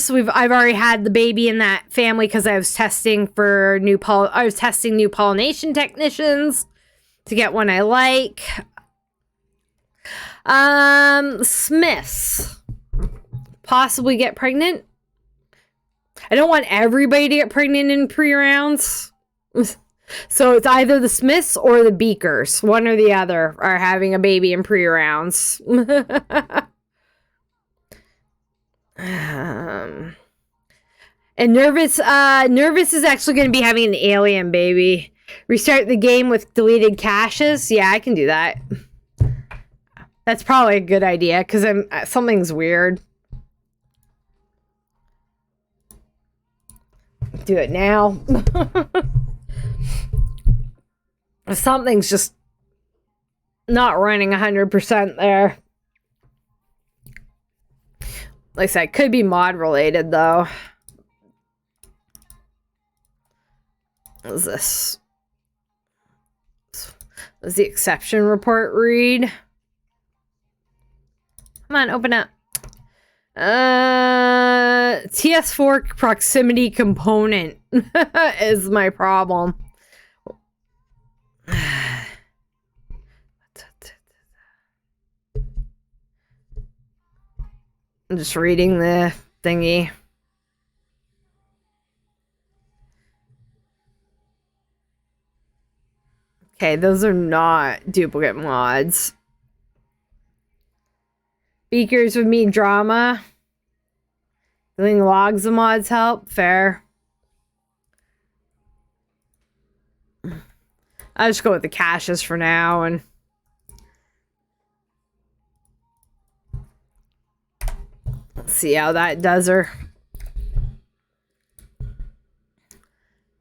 I've already had the baby in that family because I was testing for new pollination technicians to get one I like. Smiths possibly get pregnant. I don't want everybody to get pregnant in pre-rounds. So it's either the Smiths or the Beakers. One or the other are having a baby in pre-rounds. And Nervous is actually going to be having an alien baby. Restart the game with deleted caches. Yeah, I can do that. That's probably a good idea because something's weird. Do it now. Something's just not running 100% there. Like I said, could be mod related though. What is this? Does the exception report read? Come on, open up. TS4 proximity component is my problem. I'm just reading the thingy. Okay, those are not duplicate mods. Beakers would mean drama. Doing logs of mods help. Fair. I'll just go with the caches for now and let's see how that does her.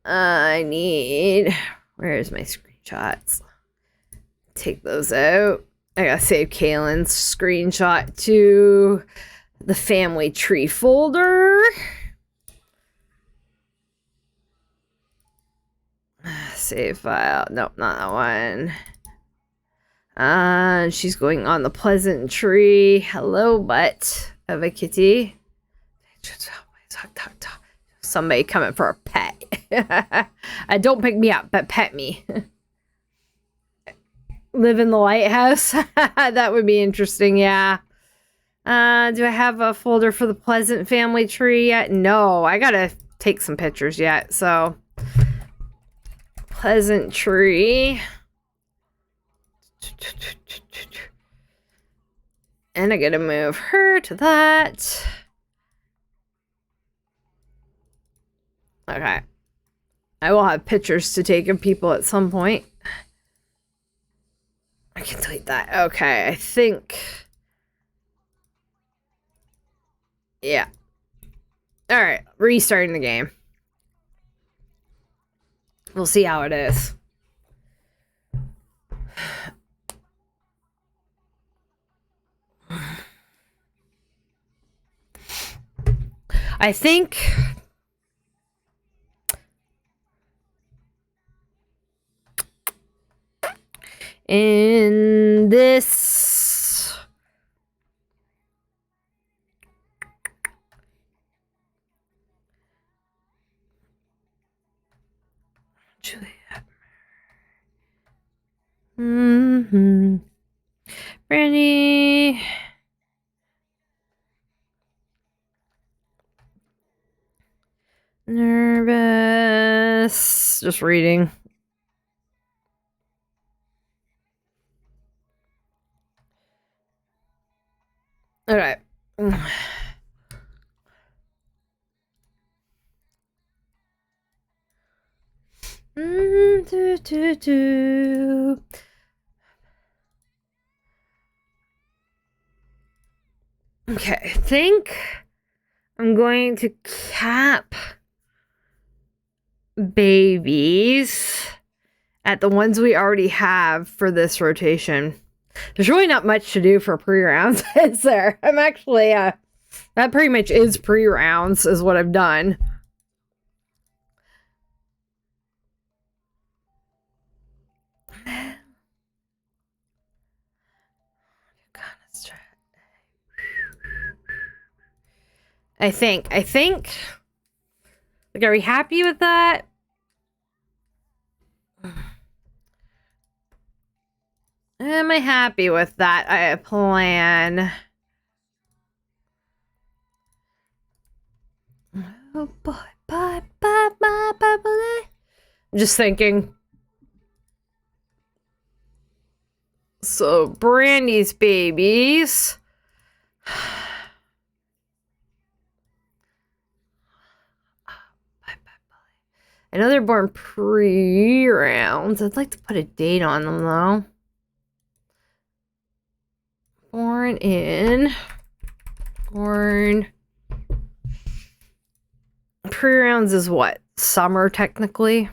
I need... Where's my screenshots? Take those out. I gotta save Kaylin's screenshot to the family tree folder. Save file. Nope, not that one. She's going on the pleasant tree. Hello, butt of a kitty. Somebody coming for a pet. Don't pick me up, but pet me. Live in the lighthouse. That would be interesting, yeah. Do I have a folder for the pleasant family tree yet? No, I gotta take some pictures yet, so... Pleasant tree. And I gotta move her to that. Okay. I will have pictures to take of people at some point. I can delete that. Okay, I think... Yeah. Alright, restarting the game. We'll see how it is. I think... in this... Juliet. Brandy. Nervous. Just reading. Okay. Okay, I think I'm going to cap babies at the ones we already have for this rotation. There's really not much to do for pre-rounds, is there? I'm actually, that pretty much is pre-rounds, is what I've done. I think. Like, are we happy with that? Am I happy with that plan? Oh boy, bye. I'm just thinking. So, Brandy's babies. I know they're born pre-rounds. I'd like to put a date on them, though. Born. Pre-rounds is what? Summer, technically?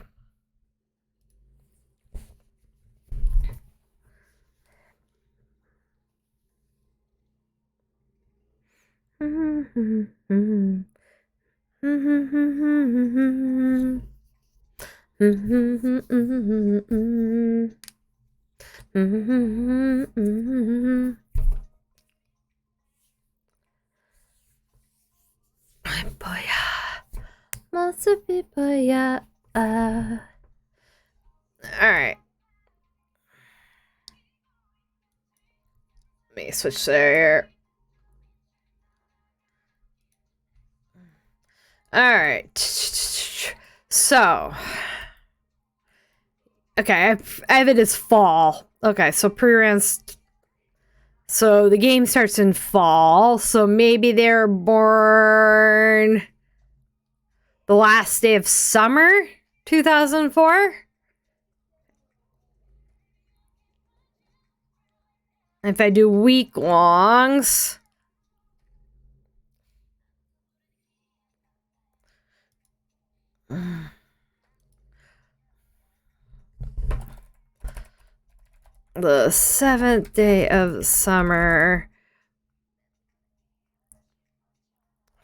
Alright. Let me switch there. Alright. So. Okay, I have it as fall. Okay, so pre-rounds. So the game starts in fall. So maybe they're born the last day of summer, 2004. If I do week longs. The 7th day of summer.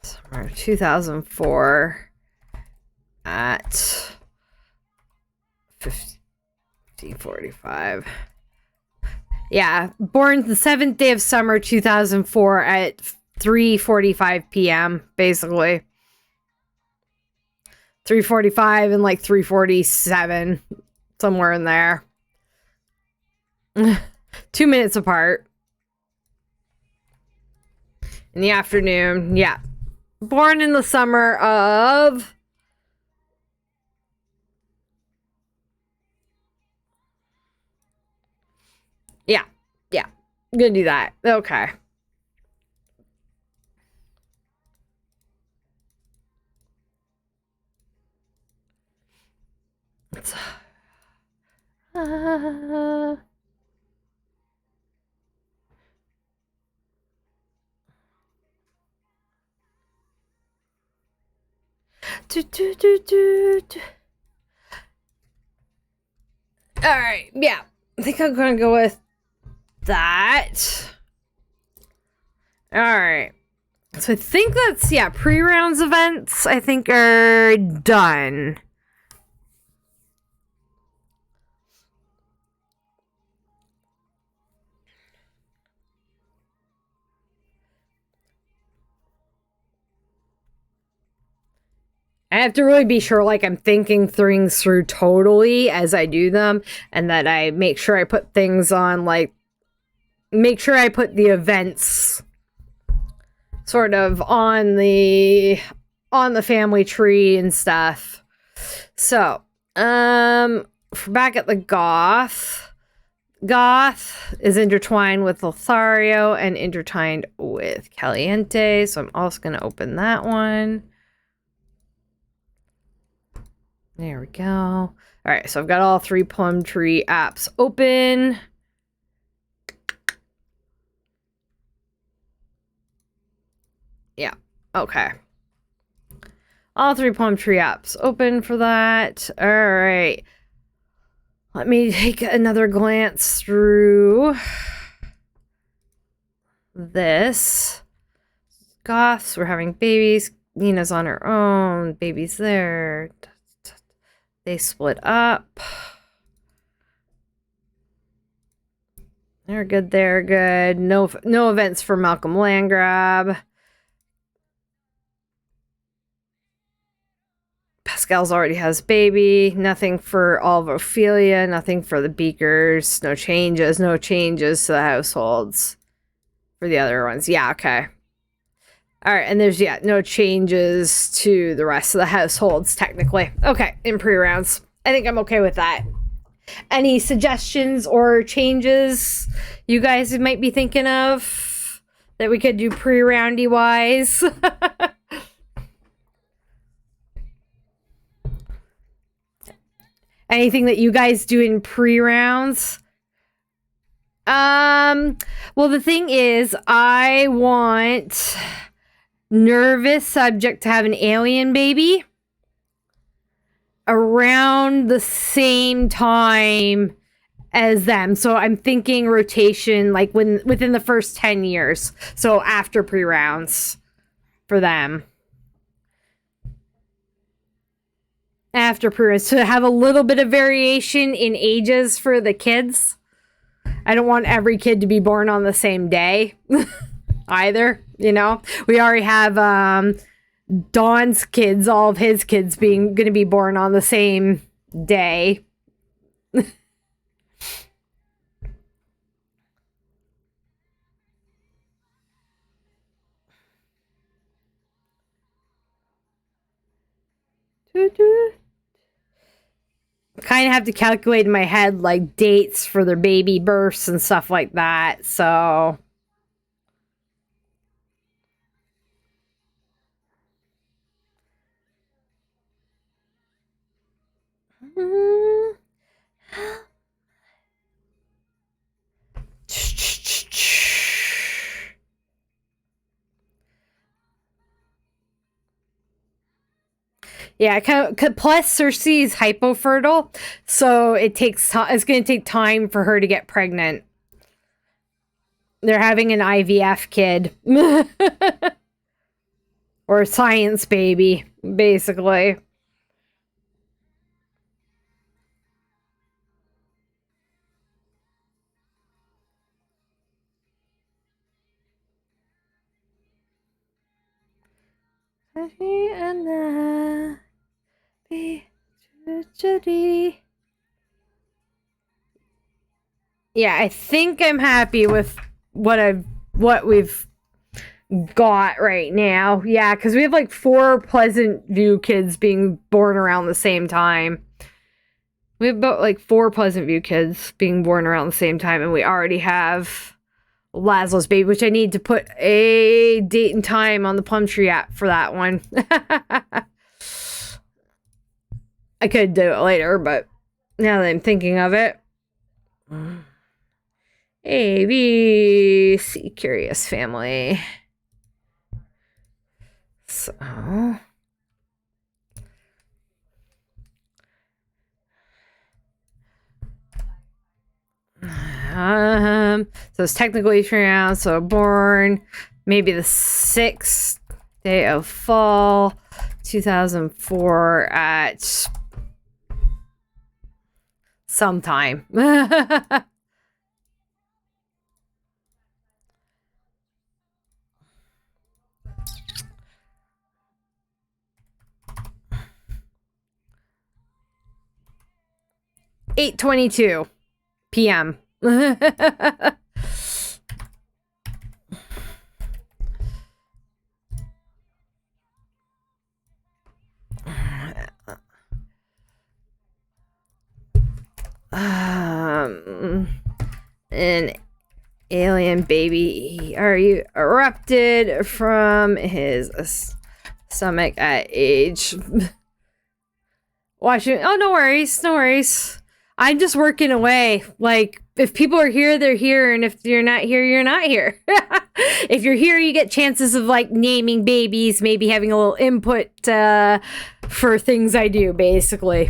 Summer 2004 at 15:45. Yeah, born the 7th day of summer 2004 at 3:45 p.m. basically. 3:45 and like 3:47, somewhere in there. 2 minutes apart. In the afternoon, yeah. Born in the summer of... Yeah. I'm gonna do that. Okay. Alright, yeah. I think I'm gonna go with that. Alright. So I think that's, yeah, pre-rounds events, I think, are done. I have to really be sure, like, I'm thinking things through totally as I do them, and that I make sure I put things on, like, make sure I put the events sort of on the on the family tree and stuff. So, back at the Goth. Goth is intertwined with Lothario and intertwined with Caliente. So I'm also going to open that one. There we go. All right, so I've got all 3 Plum Tree apps open. Yeah, okay. All 3 Plum Tree apps open for that. All right. Let me take another glance through this. Goths, we're having babies. Nina's on her own. Baby's there. They split up. They're good. They're good. No events for Malcolm Landgrab. Pascal's already has baby. Nothing for all of Ophelia. Nothing for the Beakers. No changes. No changes to the households for the other ones. Yeah, okay. All right, and there's, yeah, no changes to the rest of the households, technically. Okay, in pre-rounds. I think I'm okay with that. Any suggestions or changes you guys might be thinking of that we could do pre-roundy-wise? Anything that you guys do in pre-rounds? Well, the thing is, I want nervous subject to have an alien baby around the same time as them. So I'm thinking rotation, like within the first 10 years. So after pre-rounds for them. After pre-rounds, to have a little bit of variation in ages for the kids. I don't want every kid to be born on the same day either, you know. We already have Don's kids, all of his kids going to be born on the same day. Kind of have to calculate in my head like dates for their baby births and stuff like that. So yeah, plus Cersei's hypofertile, so it's going to take time for her to get pregnant. They're having an IVF kid. Or a science baby, basically. Yeah, I think I'm happy with what we've got right now. Yeah, because we have like 4 Pleasant View kids being born around the same time. We have about like 4 Pleasant View kids being born around the same time, and we already have Laszlo's baby, which I need to put a date and time on the Plum Tree app for that one. I could do it later, but now that I'm thinking of it. A, B, C, Curious Family. So it's technically 3 rounds, so born maybe the 6th day of fall, 2004 at sometime. (8:22 p.m.) An alien baby. Are you erupted from his stomach at age? Watching. Oh, no worries. No worries. I'm just working away. Like, if people are here, they're here. And if you're not here, you're not here. If you're here, you get chances of, like, naming babies, maybe having a little input for things I do, basically.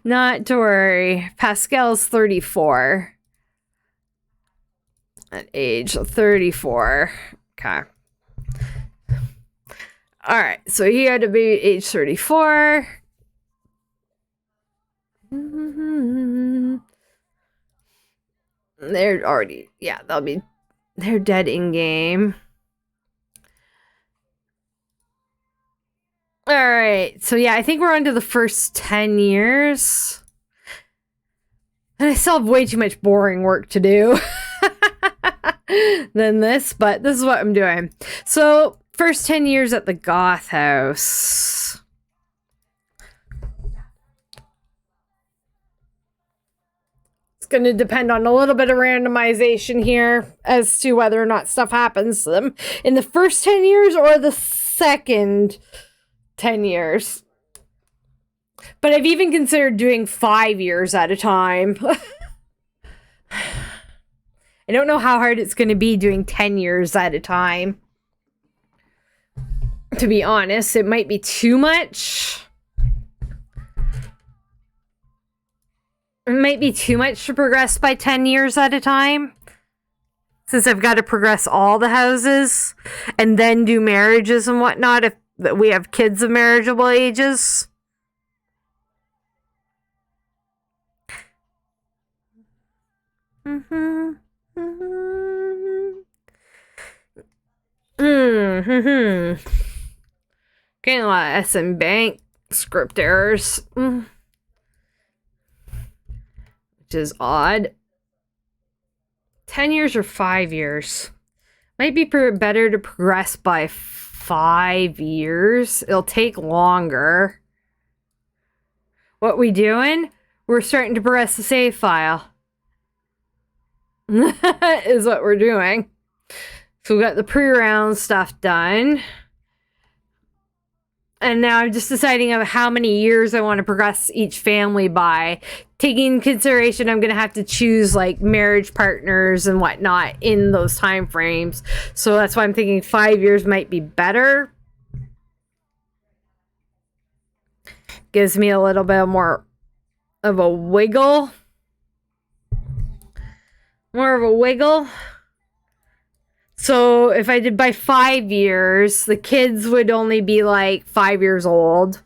Not to worry. Pascal's 34. At age 34. Okay. Alright, so he had to be age 34. They're already, yeah, they're dead in game. Alright, so yeah, I think we're on to the first 10 years. And I still have way too much boring work to do than this, but this is what I'm doing. So, first 10 years at the Goth house. Going to depend on a little bit of randomization here as to whether or not stuff happens to them in the first 10 years or the second 10 years. But I've even considered doing 5 years at a time. I don't know how hard it's going to be doing 10 years at a time. To be honest, it might be too much. It might be too much to progress by 10 years at a time. Since I've got to progress all the houses and then do marriages and whatnot if we have kids of marriageable ages. Getting a lot of SM Bank script errors. Which is odd. 10 years or 5 years? Might be better to progress by 5 years. It'll take longer. What we doing? We're starting to progress the save file. Is what we're doing. So we got the pre-round stuff done. And now I'm just deciding on how many years I want to progress each family by. Taking into consideration, I'm going to have to choose like marriage partners and whatnot in those time frames. So that's why I'm thinking 5 years might be better. Gives me a little bit more of a wiggle. More of a wiggle. So if I did by 5 years, the kids would only be like 5 years old.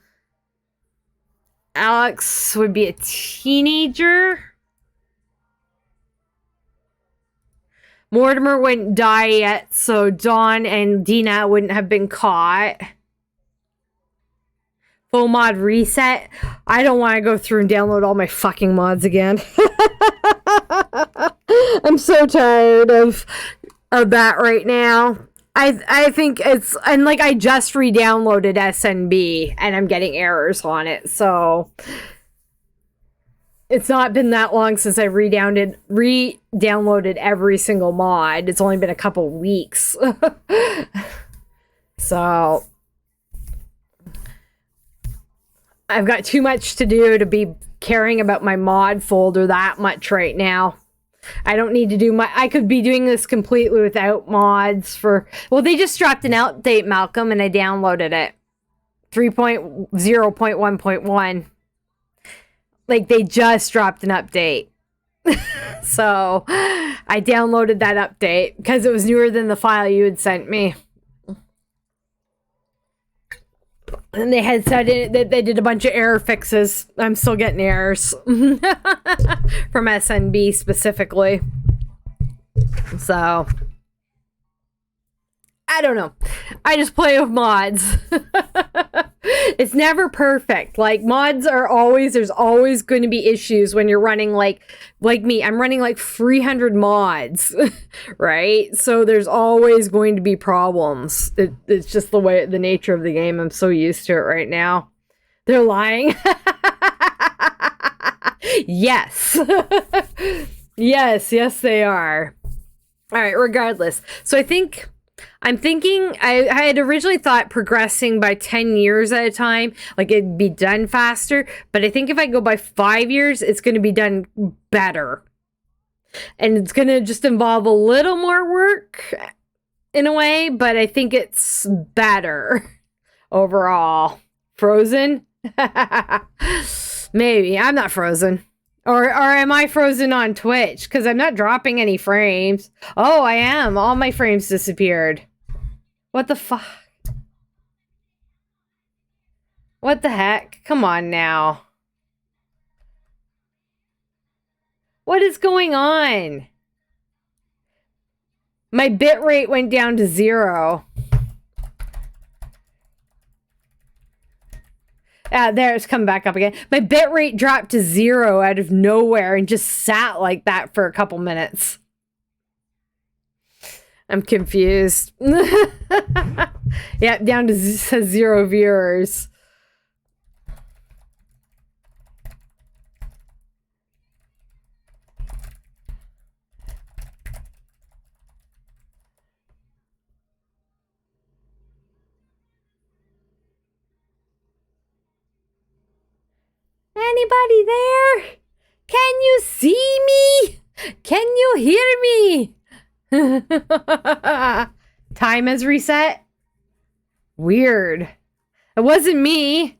Alex would be a teenager. Mortimer wouldn't die yet, so Dawn and Dina wouldn't have been caught. Full mod reset. I don't want to go through and download all my fucking mods again. I'm so tired of that right now. I think it's, and like I just re-downloaded SNB and I'm getting errors on it, so it's not been that long since I re-downloaded every single mod. It's only been a couple weeks. So I've got too much to do to be caring about my mod folder that much right now. I don't need to do I could be doing this completely without mods for, well, they just dropped an update, Malcolm, and I downloaded it. 3.0.1.1. Like, they just dropped an update. So, I downloaded that update because it was newer than the file you had sent me. And they had said that they did a bunch of error fixes. I'm still getting errors from SNB specifically. So, I don't know. I just play with mods. It's never perfect. Like, mods are always, there's always going to be issues when you're running like me. I'm running like 300 mods, right? So there's always going to be problems. It's just the nature of the game. I'm so used to it right now. They're lying. Yes. Yes, they are. All right, regardless. So I'm thinking, I had originally thought progressing by 10 years at a time, like it'd be done faster. But I think if I go by 5 years, it's going to be done better. And it's going to just involve a little more work in a way, but I think it's better overall. Frozen? Maybe. I'm not frozen. Or am I frozen on Twitch? Because I'm not dropping any frames. Oh, I am. All my frames disappeared. What the fuck? What the heck? Come on now. What is going on? My bitrate went down to 0. There, it's come back up again. My bitrate dropped to 0 out of nowhere and just sat like that for a couple minutes. I'm confused. Yeah, down to 0 viewers. Anybody there? Can you see me? Can you hear me? Time has reset? Weird. It wasn't me.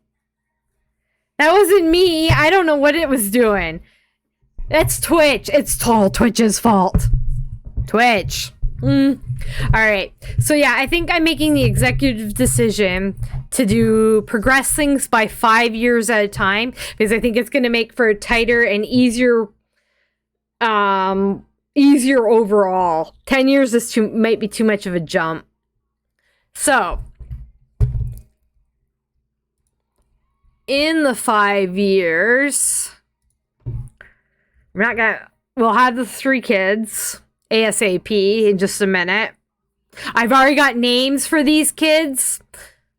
That wasn't me. I don't know what it was doing. That's Twitch. It's all Twitch's fault. Twitch. All right. So yeah, I think I'm making the executive decision to progress things by 5 years at a time, because I think it's going to make for a tighter and easier overall. 10 years might be too much of a jump. So in the 5 years, we'll have the 3 kids ASAP in just a minute. I've already got names for these kids.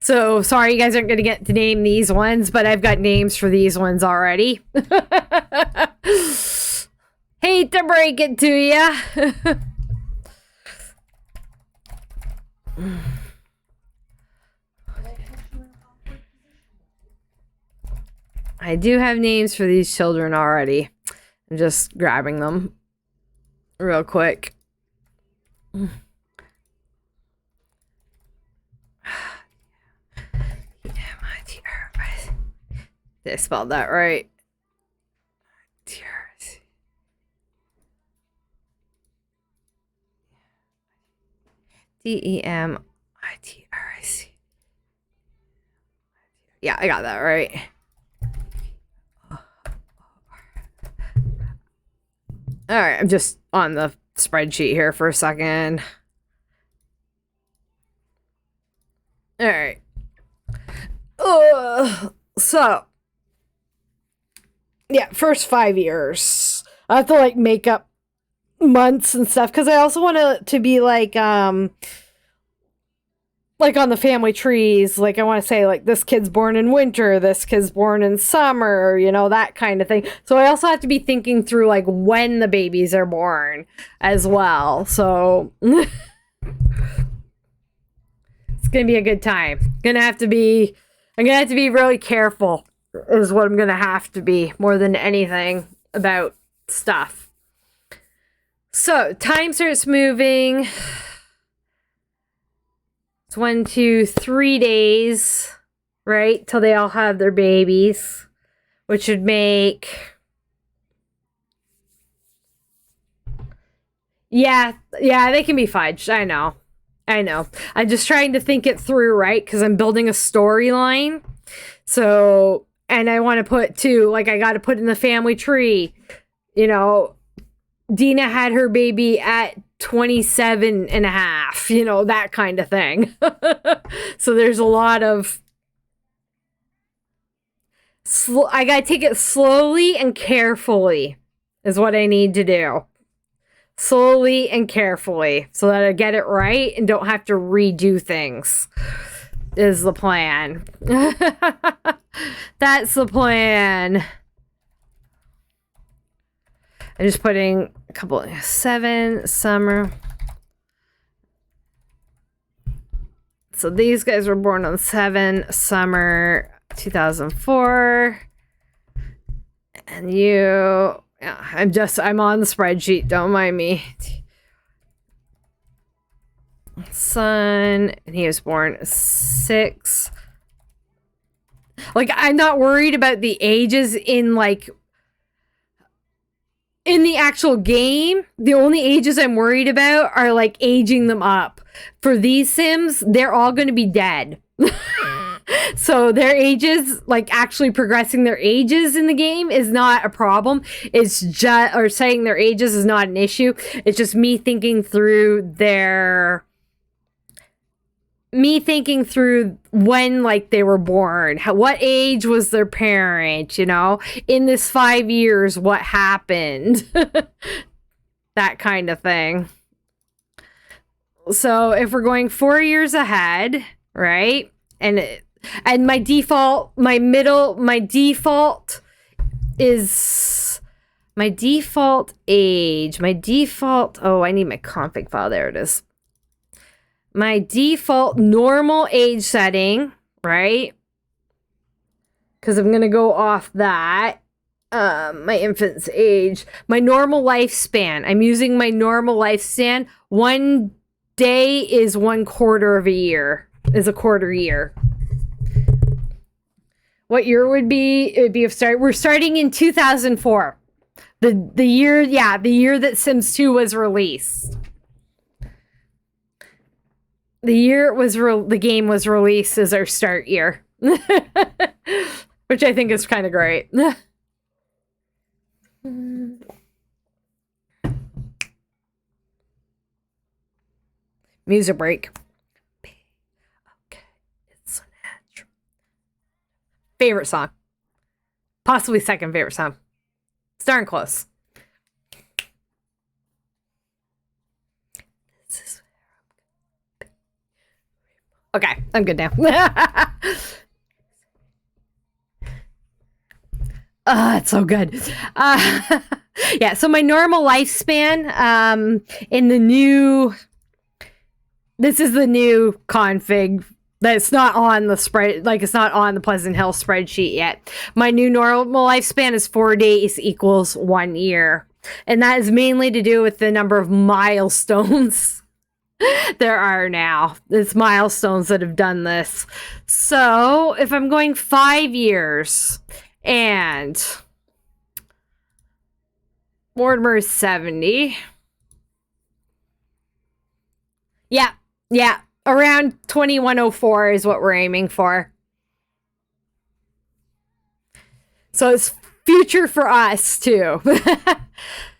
So, sorry you guys aren't going to get to name these ones, but I've got names for these ones already. Hate to break it to you. I do have names for these children already. I'm just grabbing them real quick. Did I spelled that right? DEMITRIC. Yeah, I got that right. All right, I'm just on the spreadsheet here for a second. All right. So, yeah, first 5 years. I have to like make up months and stuff, because I also want it to be like on the family trees. Like I want to say like this kid's born in winter, this kid's born in summer, you know, that kind of thing. So I also have to be thinking through like when the babies are born as well. So it's gonna be a good time. I'm gonna have to be really careful is what I'm gonna have to be more than anything about stuff. So time starts moving. It's 1, 2, 3 days, right? Till they all have their babies, which would make... Yeah, they can be fudged. I know. I'm just trying to think it through, right? Because I'm building a storyline. So, and I want to put too, like I got to put in the family tree, you know, Dina had her baby at 27 and a half, you know, that kind of thing. So there's a lot of... I got to take it slowly and carefully is what I need to do. Slowly and carefully so that I get it right and don't have to redo things is the plan. That's the plan. I'm just putting a couple, 7 summer. So these guys were born on 7 summer 2004. And you, yeah, I'm on the spreadsheet. Don't mind me. Son, and he was born 6. Like, I'm not worried about the ages in, like, in the actual game. The only ages I'm worried about are, like, aging them up. For these Sims, they're all going to be dead. So their ages, like, actually progressing their ages in the game is not a problem. It's just, or saying their ages is not an issue. It's just me thinking through when, like, they were born. What age was their parent, you know? In this 5 years, what happened? That kind of thing. So if we're going 4 years ahead, right? And my default age, my default, oh, I need my config file. There it is. My default normal age setting, right? Because I'm going to go off that. My infant's age. My normal lifespan. I'm using my normal lifespan. 1 day is 1/4 of a year. Is a quarter year. What year would be? It would be we're starting in 2004. The year, yeah, the year that Sims 2 was released. The year the game was released as our start year. Which I think is kind of great. Music break. Okay, it's so natural. Favorite song. Possibly second favorite song. It's darn close. Okay, I'm good now. It's so good. Yeah, so my normal lifespan in the new... This is the new config that's not on the spread, like it's not on the Pleasant Hill spreadsheet yet. My new normal lifespan is 4 days equals 1 year. And that is mainly to do with the number of milestones there are now. It's milestones that have done this. So if I'm going 5 years and Mortimer is 70. Yeah, around 2104 is what we're aiming for. So it's future for us too.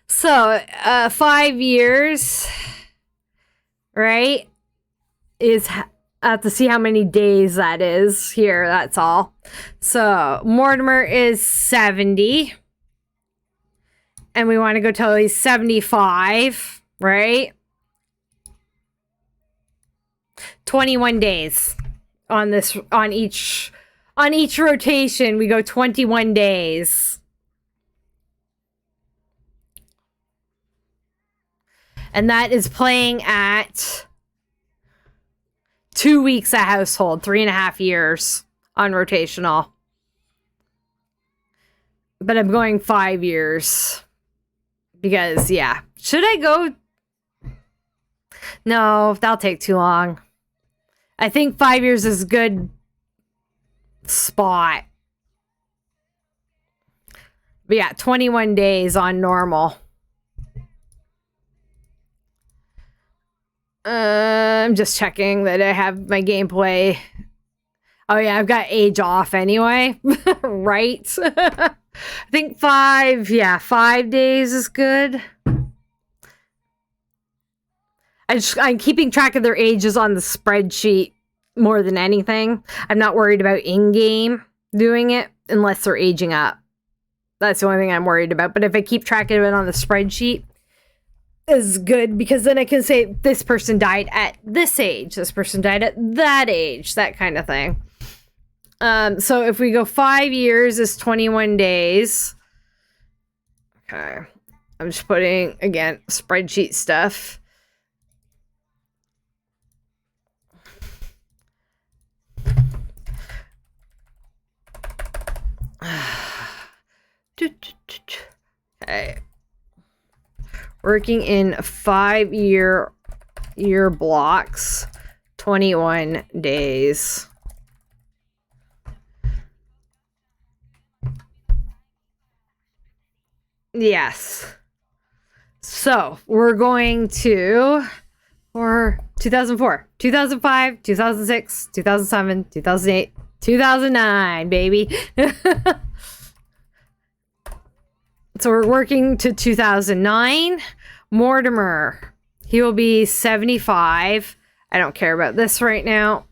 So 5 years, right, is I have to see how many days that is here. That's all. So Mortimer is 70. And we want to go till he's 75, right? 21 days on this, on each rotation. We go 21 days. And that is playing at 2 weeks a household, 3.5 years on rotational. But I'm going 5 years. Because, yeah. Should I go? No, that'll take too long. I think 5 years is a good spot. But yeah, 21 days on normal. I'm just checking that I have my gameplay. Oh yeah, I've got age off anyway. Right? I think 5 days is good. I'm keeping track of their ages on the spreadsheet more than anything. I'm not worried about in-game doing it unless they're aging up. That's the only thing I'm worried about. But if I keep track of it on the spreadsheet, is good, because then I can say this person died at this age, this person died at that age, that kind of thing. So if we go 5 years is 21 days. Okay. I'm just putting, again, spreadsheet stuff. Okay. Working in 5-year blocks, 21 days. Yes. So we're going to for 2004, 2005, 2006, 2007, 2008, 2009, baby. So we're working to 2009. Mortimer, he will be 75. I don't care about this right now.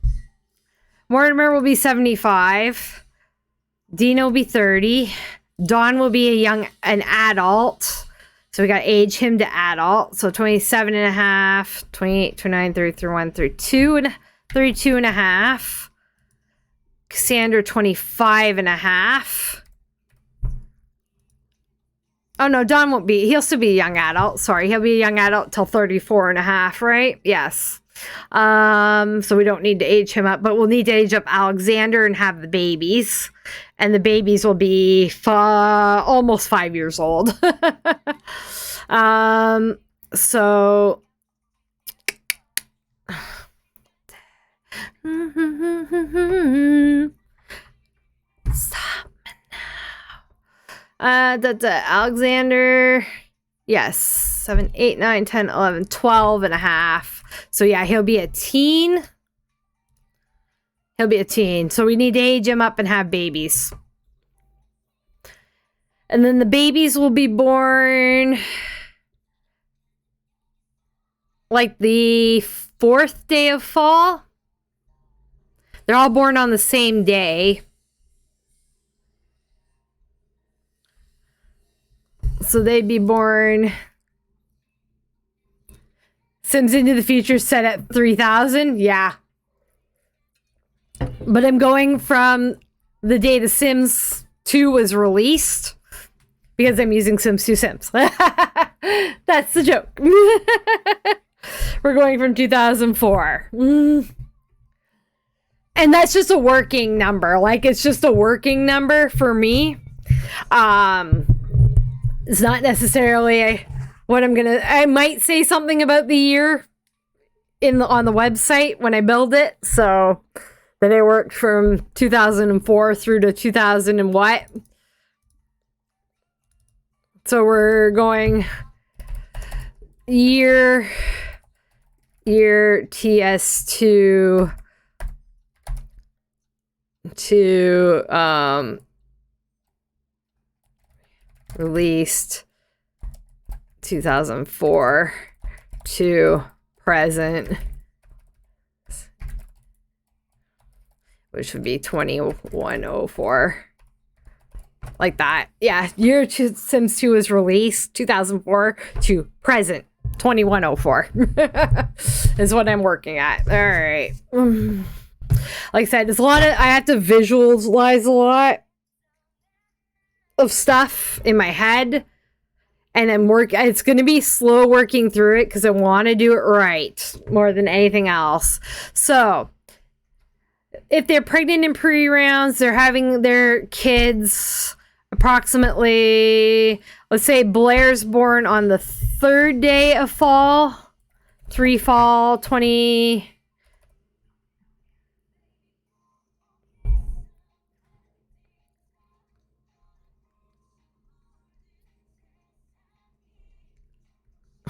Mortimer will be 75. Dina will be 30. Dawn will be an adult. So we got to age him to adult. So 27 and a half, 28, 29, 30, 31, 32, and 32 and a half. Cassandra, 25 and a half. Oh, no, Don won't be. He'll still be a young adult. Sorry, he'll be a young adult till 34 and a half, right? Yes. So we don't need to age him up, but we'll need to age up Alexander and have the babies. And the babies will be almost 5 years old. So... Stop. Alexander, yes, 7, 8, 9, 10, 11, 12 and a half. So yeah, he'll be a teen. He'll be a teen. So we need to age him up and have babies. And then the babies will be born like the 4th day of fall. They're all born on the same day. So they'd be born. Sims Into the Future set at 3,000. Yeah. But I'm going from the day the Sims 2 was released because I'm using Sims 2 Sims. That's the joke. We're going from 2004. And that's just a working number. Like, it's just a working number for me. It's not necessarily what I'm gonna... I might say something about the year on the website when I build it. So that I worked from 2004 through to 2000 and what. So we're going year TS2 to released 2004 to present, which would be 2104. Like that. Yeah, year Sims 2 was released 2004 to present 2104 is what I'm working at. All right. Like I said, there's a lot of, I have to visualize a lot of stuff in my head, and it's going to be slow working through it because I want to do it right more than anything else. So if they're pregnant in pre-rounds, they're having their kids approximately, let's say Blair's born on the 3rd day of fall, 3 fall, 20...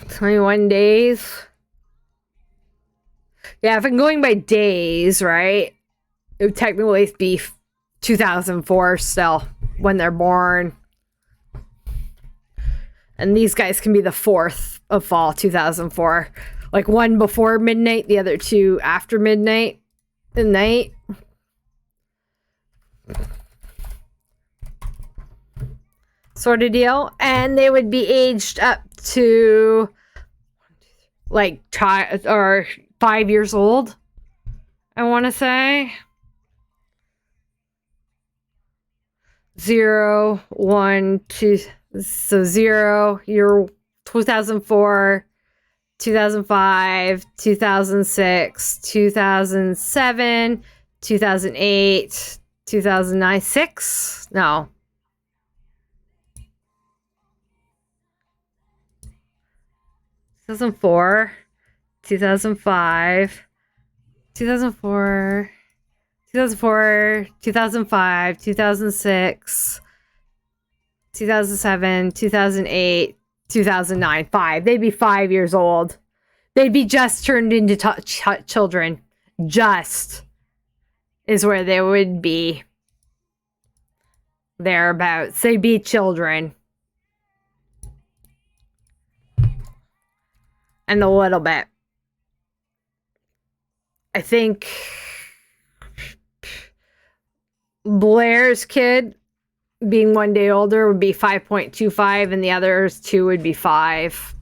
$21 days. Yeah, if I'm going by days, right, it would technically be 2004 still when they're born. And these guys can be the 4th of fall, 2004. Like one before midnight, the other 2 after midnight, the night. Sort of deal. And they would be aged up to like 5 years old, I want to say. 0, 1, 2, So 0, you're 2004, 2005, 2006, 2007, 2008, 2009, 6? No. 2004, 2005, 2004, 2004, 2005, 2006, 2007, 2008, 2009, 5. They'd be 5 years old. They'd be just turned into children. Just is where they would be. Thereabouts. They'd be children. And a little bit. I think Blair's kid, being 1 day older, would be 5.25, and the others 2 would be 5.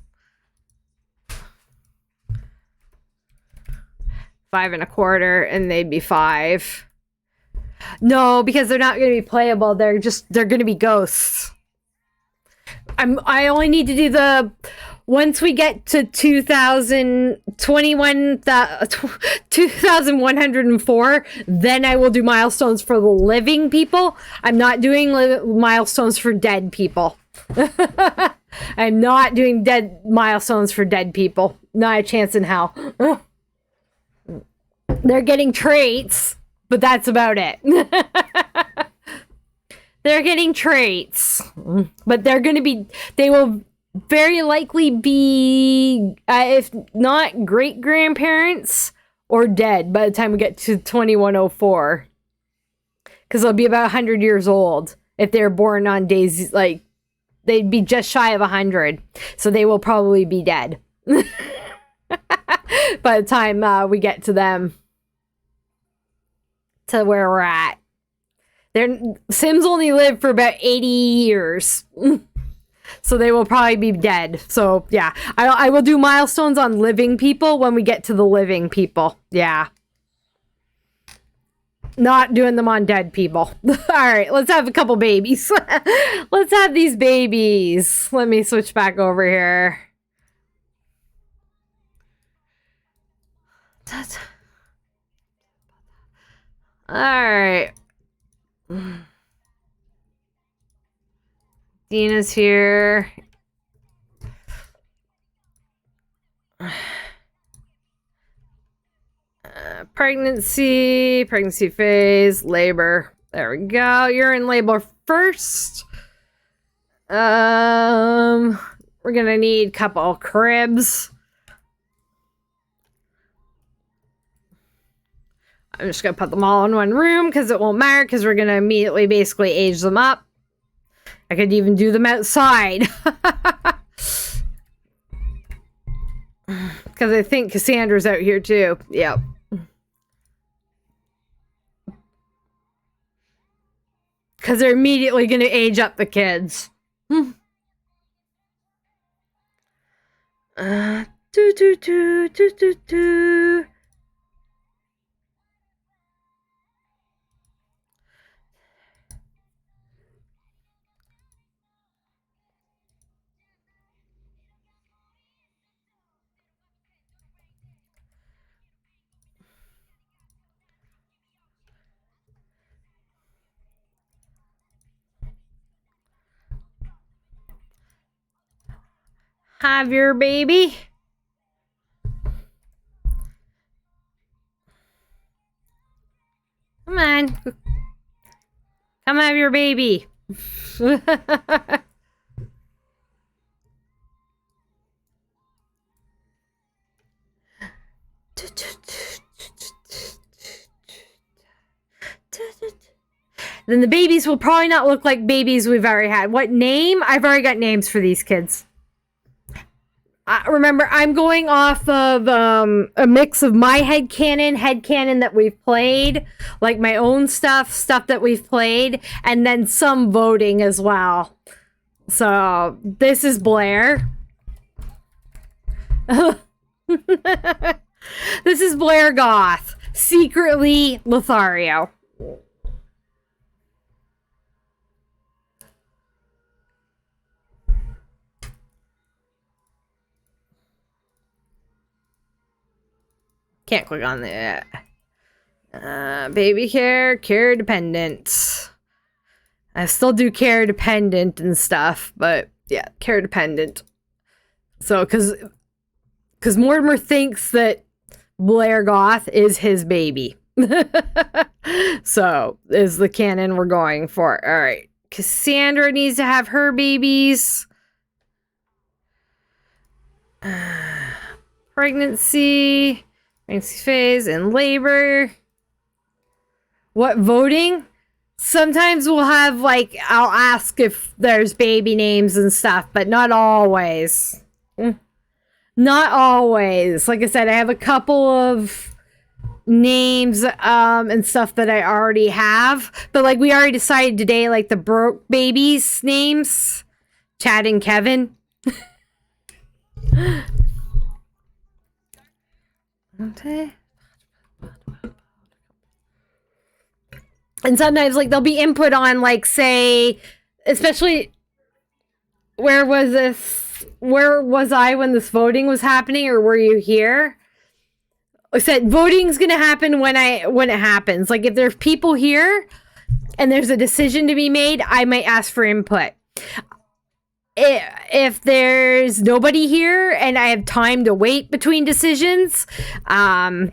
5.25, and they'd be 5. No, because they're not going to be playable. They're going to be ghosts. I only need to do the... Once we get to 2104, then I will do milestones for the living people. I'm not doing milestones for dead people. I'm not doing milestones for dead people. Not a chance in hell. They're getting traits, but that's about it. They're getting traits, but they will very likely be, if not great-grandparents, or dead by the time we get to 2104. Because they'll be about 100 years old if they're born on days, like, they'd be just shy of 100. So they will probably be dead by the time we get to them, to where we're at. Sims only live for about 80 years. So they will probably be dead. So, yeah. I will do milestones on living people when we get to the living people. Yeah. Not doing them on dead people. All right, let's have a couple babies. Let's have these babies. Let me switch back over here. All right. Dina's here. Pregnancy phase, labor. There we go. You're in labor first. We're gonna need a couple cribs. I'm just gonna put them all in one room because it won't matter, because we're gonna immediately basically age them up. I could even do them outside. Because I think Cassandra's out here too. Yep. Because they're immediately going to age up the kids. Have your baby. Come on. Come have your baby. Then the babies will probably not look like babies we've already had. What name? I've already got names for these kids. Remember, I'm going off of a mix of my headcanon that we've played, like my own stuff that we've played, and then some voting as well. So, this is Blair. This is Blair Goth. Secretly Lothario. Can't click on that. Baby care dependent. I still do care dependent and stuff, but yeah, care dependent. So, because Mortimer thinks that Blair Goth is his baby. So, is the canon we're going for. All right. Cassandra needs to have her babies. Pregnancy phase, and labor. What, voting? Sometimes we'll have, like, I'll ask if there's baby names and stuff, but not always. Not always. Like I said, I have a couple of names and stuff that I already have. But, like, we already decided today, like, the broke babies' names. Chad and Kevin. Okay. And sometimes, like, there'll be input on, like, say, especially, where was I when this voting was happening, or were you here? I said voting's gonna happen when it happens. Like, if there's people here and there's a decision to be made, I might ask for input. If there's nobody here and I have time to wait between decisions, I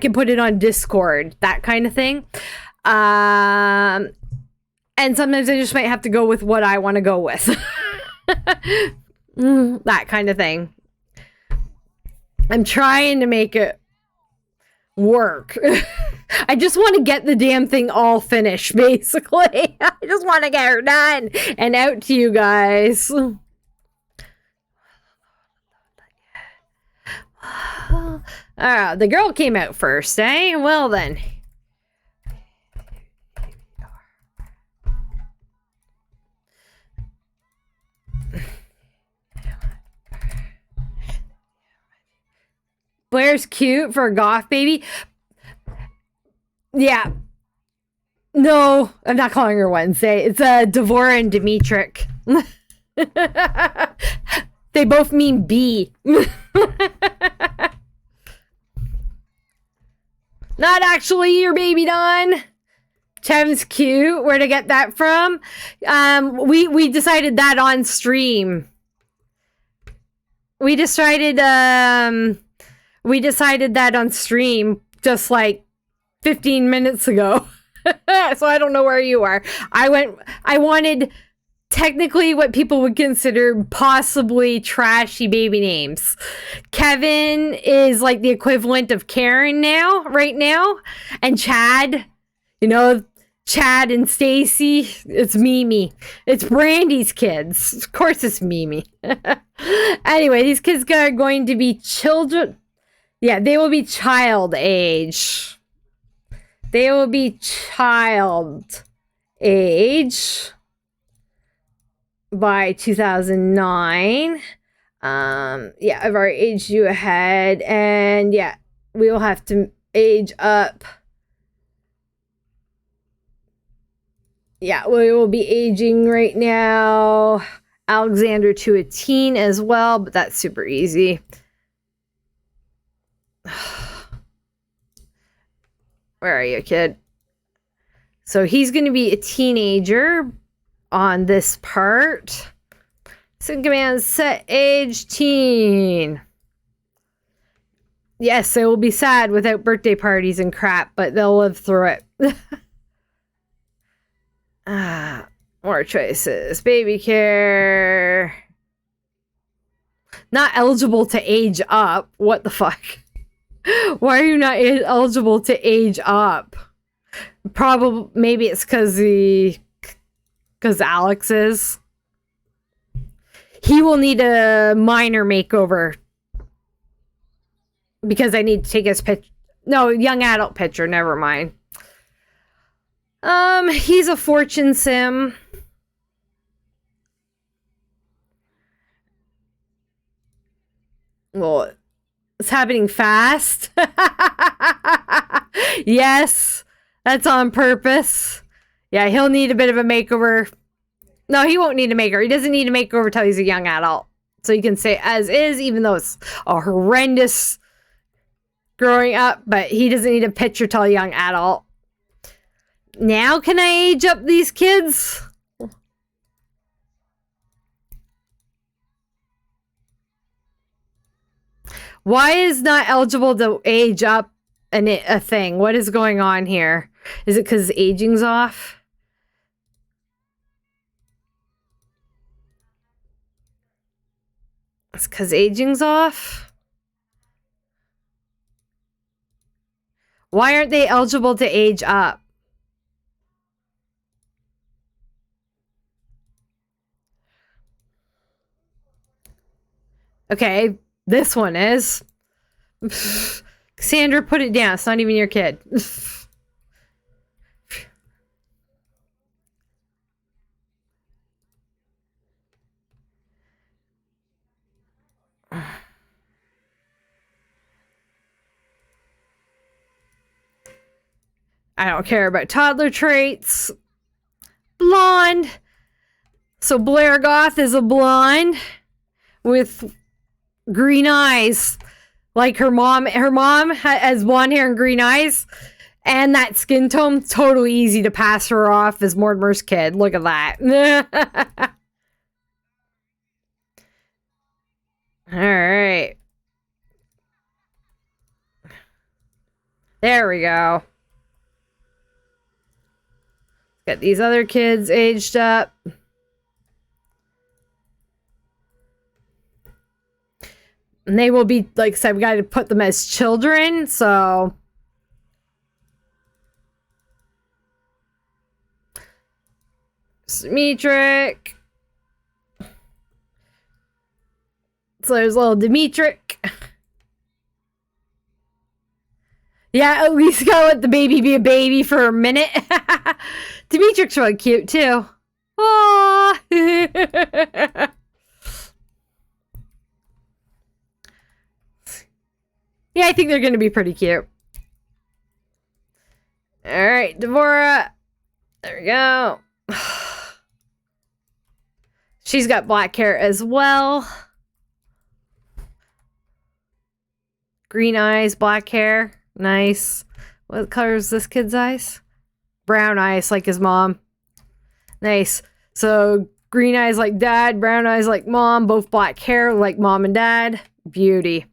can put it on Discord, that kind of thing. And sometimes I just might have to go with what I want to go with. That kind of thing. I'm trying to make it work. I just want to get the damn thing all finished, basically. I just want to get her done and out to you guys. The girl came out first, eh? Well then. Blair's cute for a goth baby. Yeah. No, I'm not calling her Wednesday. It's Devora and Dimitrik. They both mean bee. Not actually your baby, Don. Chev's cute. Where'd I get that from? We decided that on stream. We decided that on stream just like 15 minutes ago. So I don't know where you are. I wanted technically what people would consider possibly trashy baby names. Kevin is like the equivalent of Karen right now. And Chad, Chad and Stacy, it's Mimi. It's Brandy's kids. Of course it's Mimi. Anyway, these kids are going to be children. Yeah, they will be child age. They will be child age by 2009. Yeah, I've already aged you ahead. And yeah, we will have to age up. Yeah, we will be aging right now Alexander to a teen as well, but that's super easy. Where are you, kid? So he's going to be a teenager on this part. So command set age teen. Yes, they will be sad without birthday parties and crap, but they'll live through it. More choices. Baby care. Not eligible to age up. What the fuck? Why are you not eligible to age up? Probably, maybe it's because Alex is. He will need a minor makeover because I need to take his picture. No, young adult picture. Never mind. He's a fortune sim. Well, it's happening fast. Yes, that's on purpose. Yeah, he'll need a bit of a makeover. No, he won't need a makeover. He doesn't need a makeover till he's a young adult. So you can say as is, even though it's a horrendous growing up, but he doesn't need a picture till young adult. Now can I age up these kids? Why is not eligible to age up a thing? What is going on here? Is it because aging's off? It's because aging's off? Why aren't they eligible to age up? Okay, this one is. Cassandra, put it down. It's not even your kid. I don't care about toddler traits. Blonde. So Blair Goth is a blonde with green eyes. Like her mom. Her mom has blonde hair and green eyes. And that skin tone, totally easy to pass her off as Mortimer's kid. Look at that. Alright. There we go. Got these other kids aged up. And they will be, like I said, we got to put them as children, so. Dimitrik. So there's little Dimitrik. Yeah, at least gotta let the baby be a baby for a minute. Dimitrik's really cute, too. Aww. Yeah, I think they're going to be pretty cute. Alright, Devora. There we go. She's got black hair as well. Green eyes, black hair. Nice. What color is this kid's eyes? Brown eyes, like his mom. Nice. So, green eyes like dad, brown eyes like mom, both black hair like mom and dad. Beauty.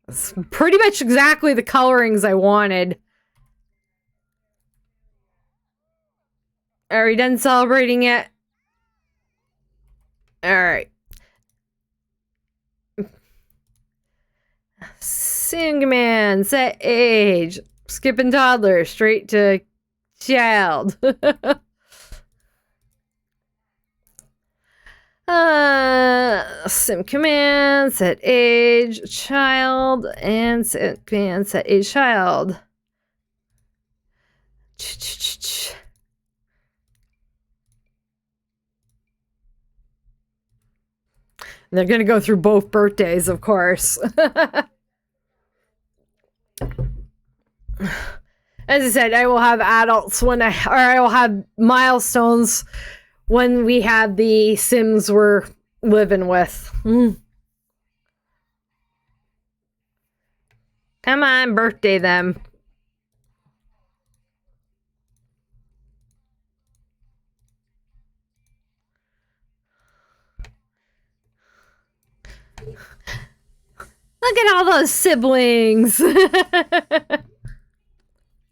It's pretty much exactly the colorings I wanted. Are we done celebrating yet? Alright. Singman, set age. Skipping toddler, straight to child. Sim command, set age, child, and sim command, set age, child. And they're gonna go through both birthdays, of course. As I said, I will have adults I will have milestones when we have the Sims we're living with. Come on, birthday them. Look at all those siblings.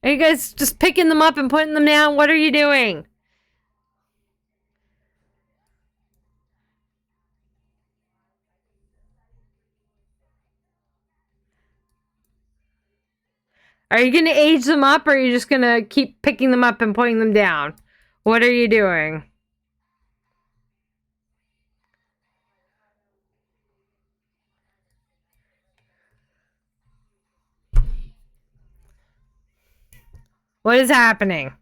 Are you guys just picking them up and putting them down? What are you doing? Are you going to age them up, or are you just going to keep picking them up and putting them down? What are you doing? What is happening?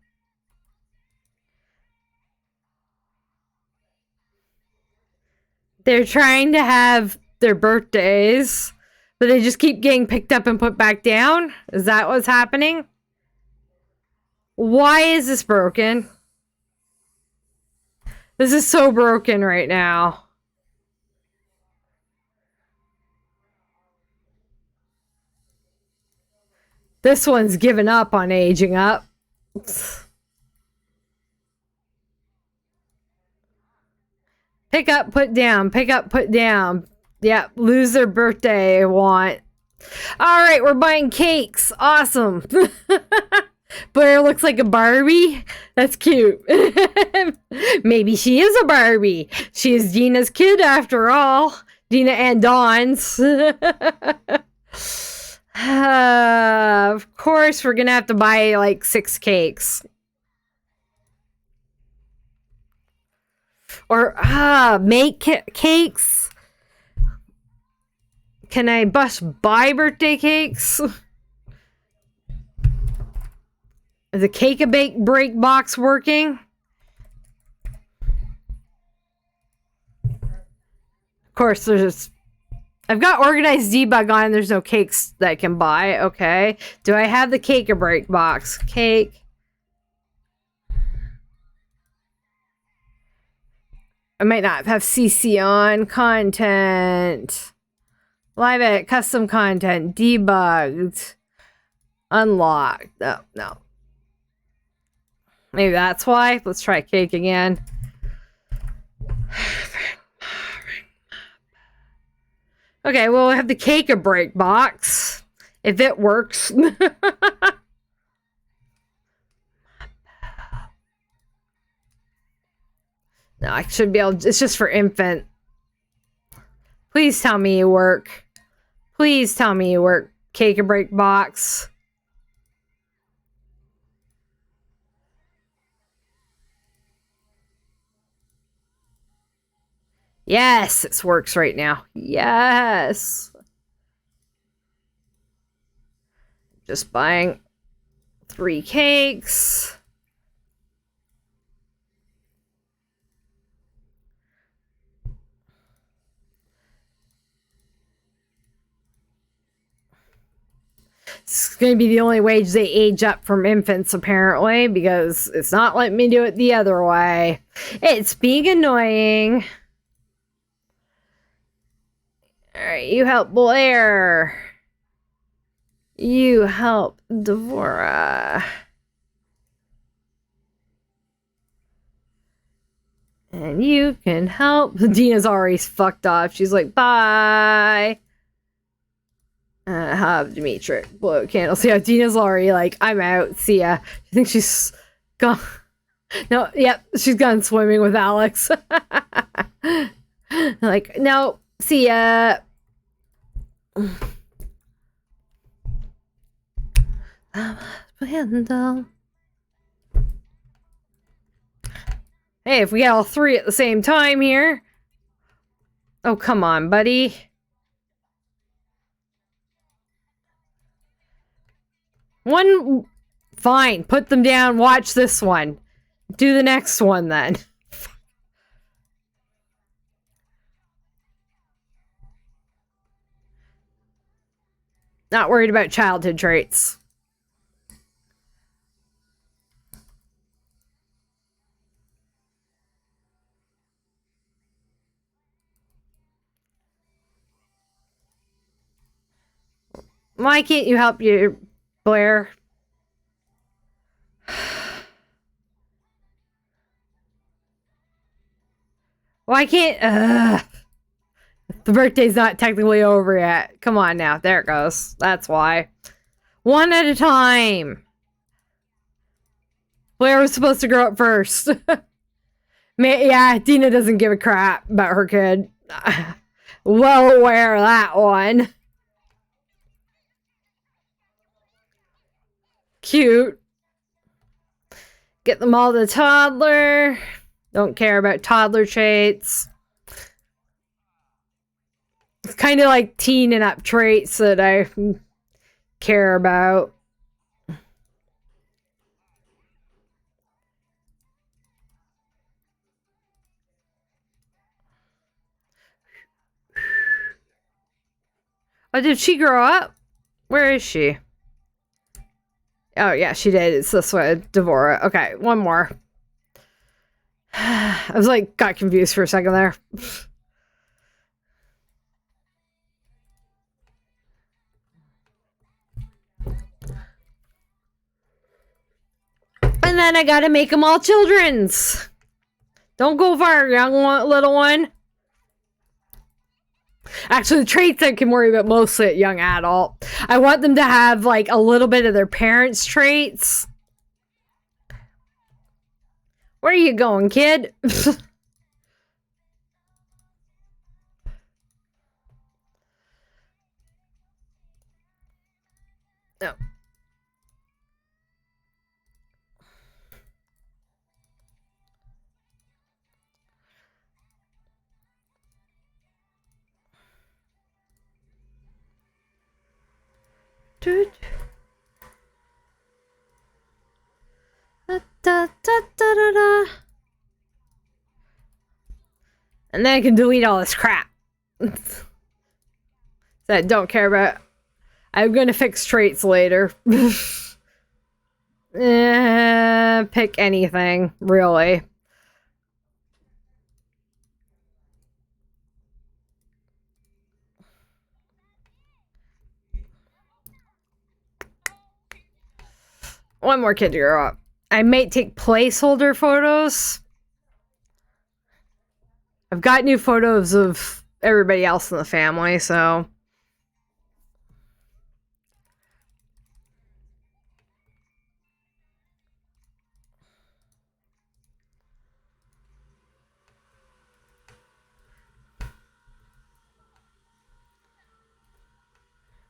They're trying to have their birthdays, but they just keep getting picked up and put back down? Is that what's happening? Why is this broken? This is so broken right now. This one's given up on aging up. Pick up, put down. Pick up, put down. Yep, lose their birthday want. All right, we're buying cakes. Awesome. Blair looks like a Barbie. That's cute. Maybe she is a Barbie. She is Dina's kid after all. Dina and Dawn's. Of course, we're gonna have to buy like 6 cakes. Or make cakes. Can I buy birthday cakes? Is the cake a bake break box working? Of course, there's. I've got organized debug on. There's no cakes that I can buy. Okay. Do I have the cake a break box? Cake. I might not have CC on. Content. Live edit. Custom content. Debugged. Unlocked. No, no. Maybe that's why. Let's try cake again. Okay, well, I have the cake a break box. If it works. No, I should be able to, it's just for infant. Please tell me you work. Please tell me you work. Cake a break box. Yes, this works right now. Yes. Just buying 3 cakes. It's going to be the only way they age up from infants, apparently, because it's not letting me do it the other way. It's being annoying. Alright, you help Blair. You help Devora. And you can help. Dina's already fucked off. She's like, bye. Have Dimitri blow candles. Yeah, Dina's already like, I'm out. See ya. I think she's gone. No, yep, she's gone swimming with Alex. Like, no, see ya. Hey, if we get all 3 at the same time here. Oh, come on, buddy. One, fine. Put them down. Watch this one. Do the next one then. Not worried about childhood traits. Why can't you help your Blair? Why can't... The birthday's not technically over yet. Come on now. There it goes. That's why. One at a time. Blair was supposed to grow up first. Yeah, Dina doesn't give a crap about her kid. Well aware of that one. Cute. Get them all to toddler. Don't care about toddler traits. It's kind of like teen and up traits that I care about. Oh, did she grow up? Where is she? Oh, yeah, she did. It's this way, Devora. Okay, one more. I was like, got confused for a second there. And then I gotta make them all children's. Don't go far, young one, little one. Actually, the traits I can worry about mostly at young adult. I want them to have, like, a little bit of their parents' traits. Where are you going, kid? No. Dude. Da, da, da, da, da, da. And then I can delete all this crap that I don't care about. I'm gonna fix traits later. Pick anything, really. One more kid to grow up. I may take placeholder photos. I've got new photos of everybody else in the family, so.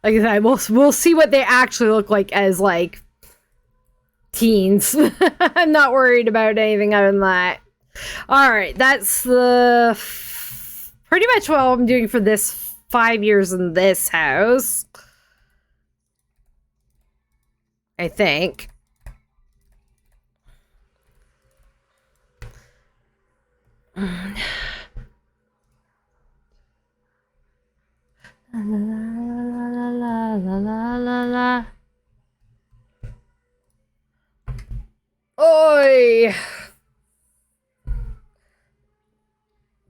Like I said, we'll see what they actually look like as, like, teens. I'm not worried about anything other than that. Alright, that's the... pretty much what I'm doing for this 5 years in this house. I think. La, la, la, la, la, la, la. Oi!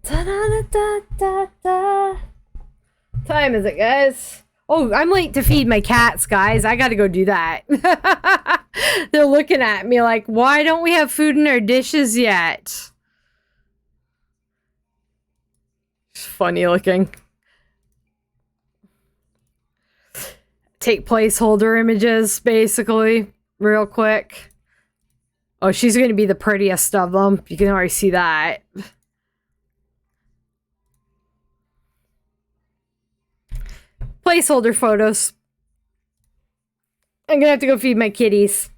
Da, da, da, da, da. Time is it, guys? Oh, I'm late to feed my cats, guys. I gotta go do that. They're looking at me like, why don't we have food in our dishes yet? It's funny looking. Take placeholder images, basically, real quick. Oh, she's gonna be the prettiest of them. You can already see that. Placeholder photos. I'm gonna have to go feed my kitties.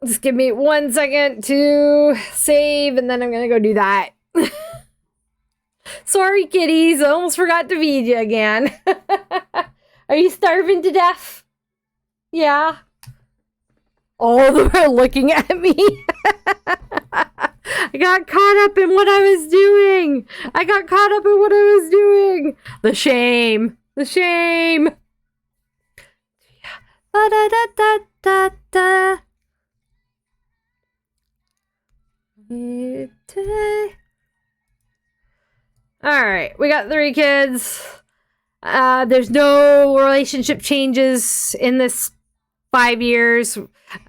Just give me 1 second to save, and then I'm gonna go do that. Sorry, kitties. I almost forgot to feed you again. Are you starving to death? Yeah. All of them are looking at me. I got caught up in what I was doing. I got caught up in what I was doing. The shame. The shame. Da da da da da da. Alright, we got 3 kids. There's no relationship changes in this 5 years.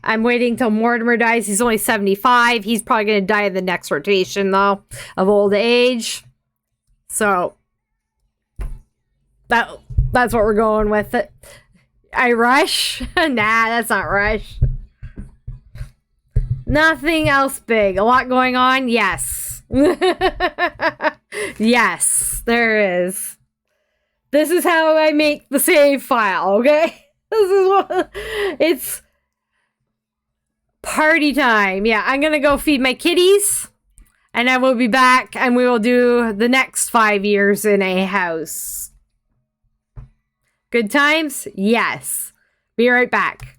I'm waiting till Mortimer dies. He's only 75. He's probably going to die in the next rotation, though, of old age. So, that's what we're going with. It. I rush? Nah, that's not rush. Nothing else big. A lot going on? Yes. Yes, there is. This is how I make the save file, okay? This is what... It's... party time. Yeah, I'm gonna go feed my kitties. And I will be back and we will do the next 5 years in a house. Good times? Yes. Be right back.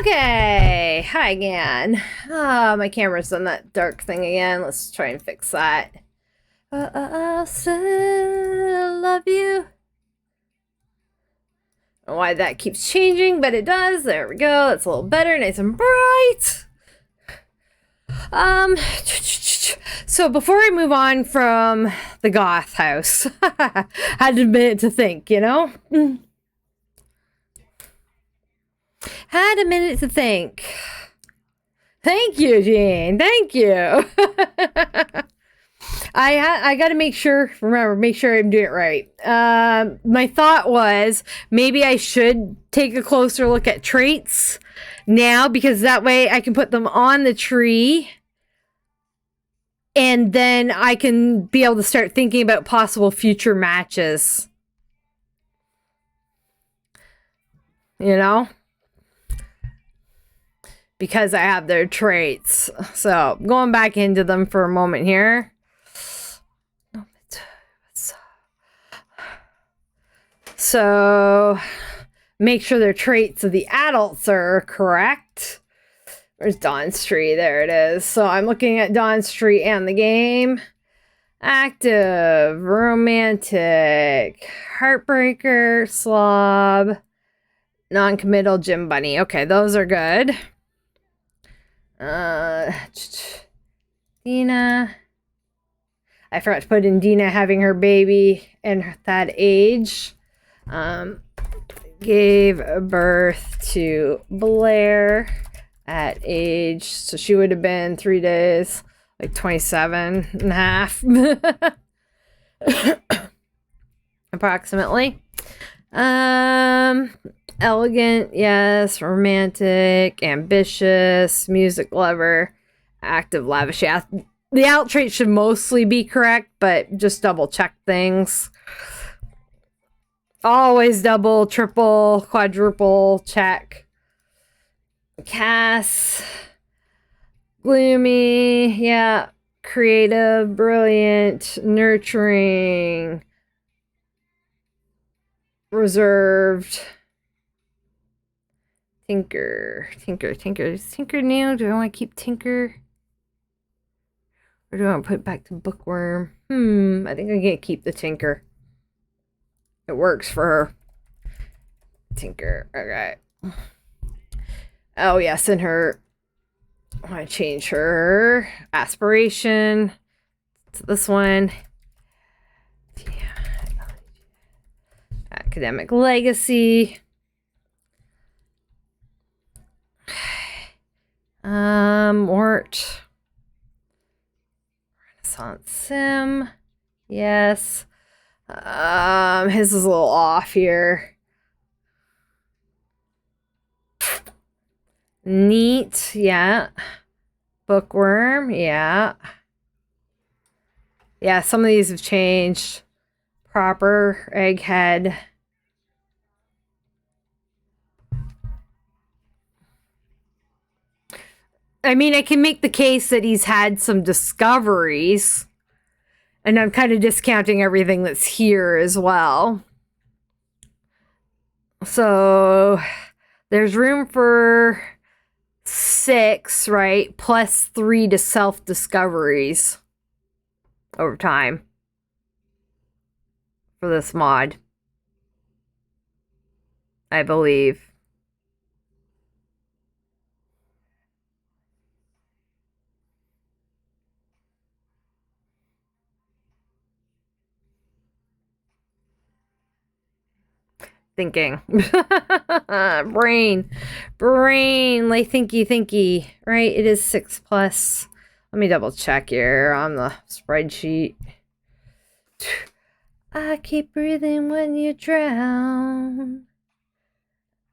Okay, hi again. My camera's done that dark thing again. Let's try and fix that. I'll still love you. I don't know why that keeps changing, but it does. There we go. That's a little better, nice and bright. So before I move on from the goth house, I had a minute to think, you know? Had a minute to think. Thank you, Jean. Thank you. I got to make sure I'm doing it right. My thought was maybe I should take a closer look at traits now, because that way I can put them on the tree and then I can be able to start thinking about possible future matches. You know? Because I have their traits. So, going back into them for a moment here. So, make sure their traits of the adults are correct. Where's Dawn's tree? There it is. So, I'm looking at Dawn's tree and the game. Active, romantic, heartbreaker, slob, non-committal, gym bunny. Okay, those are good. Dina. I forgot to put in Dina having her baby and that age. Gave birth to Blair at age, so she would have been 3 days, like 27 and a half. Approximately. Elegant, yes. Romantic, ambitious, music lover, active, lavish. Yeah, the alt traits should mostly be correct, but just double check things. Always double, triple, quadruple check. Cass, gloomy, yeah. Creative, brilliant, nurturing, reserved. Tinker. Is Tinker new? Do I want to keep Tinker? Or do I want to put it back to Bookworm? I think I'm going to keep the Tinker. It works for her. Tinker. Okay. Oh, yes, and her... I want to change her aspiration to this one. Academic legacy. Mort. Renaissance sim. Yes. His is a little off here. Neat, yeah. Bookworm, yeah. Yeah, some of these have changed. Proper, egghead. I mean, I can make the case that he's had some discoveries. And I'm kind of discounting everything that's here as well. So there's room for 6, right? Plus 3 to self-discoveries over time for this mod, I believe. Thinking. brain, like thinky, right? It is 6 plus. Let me double check here on the spreadsheet. I keep breathing when you drown.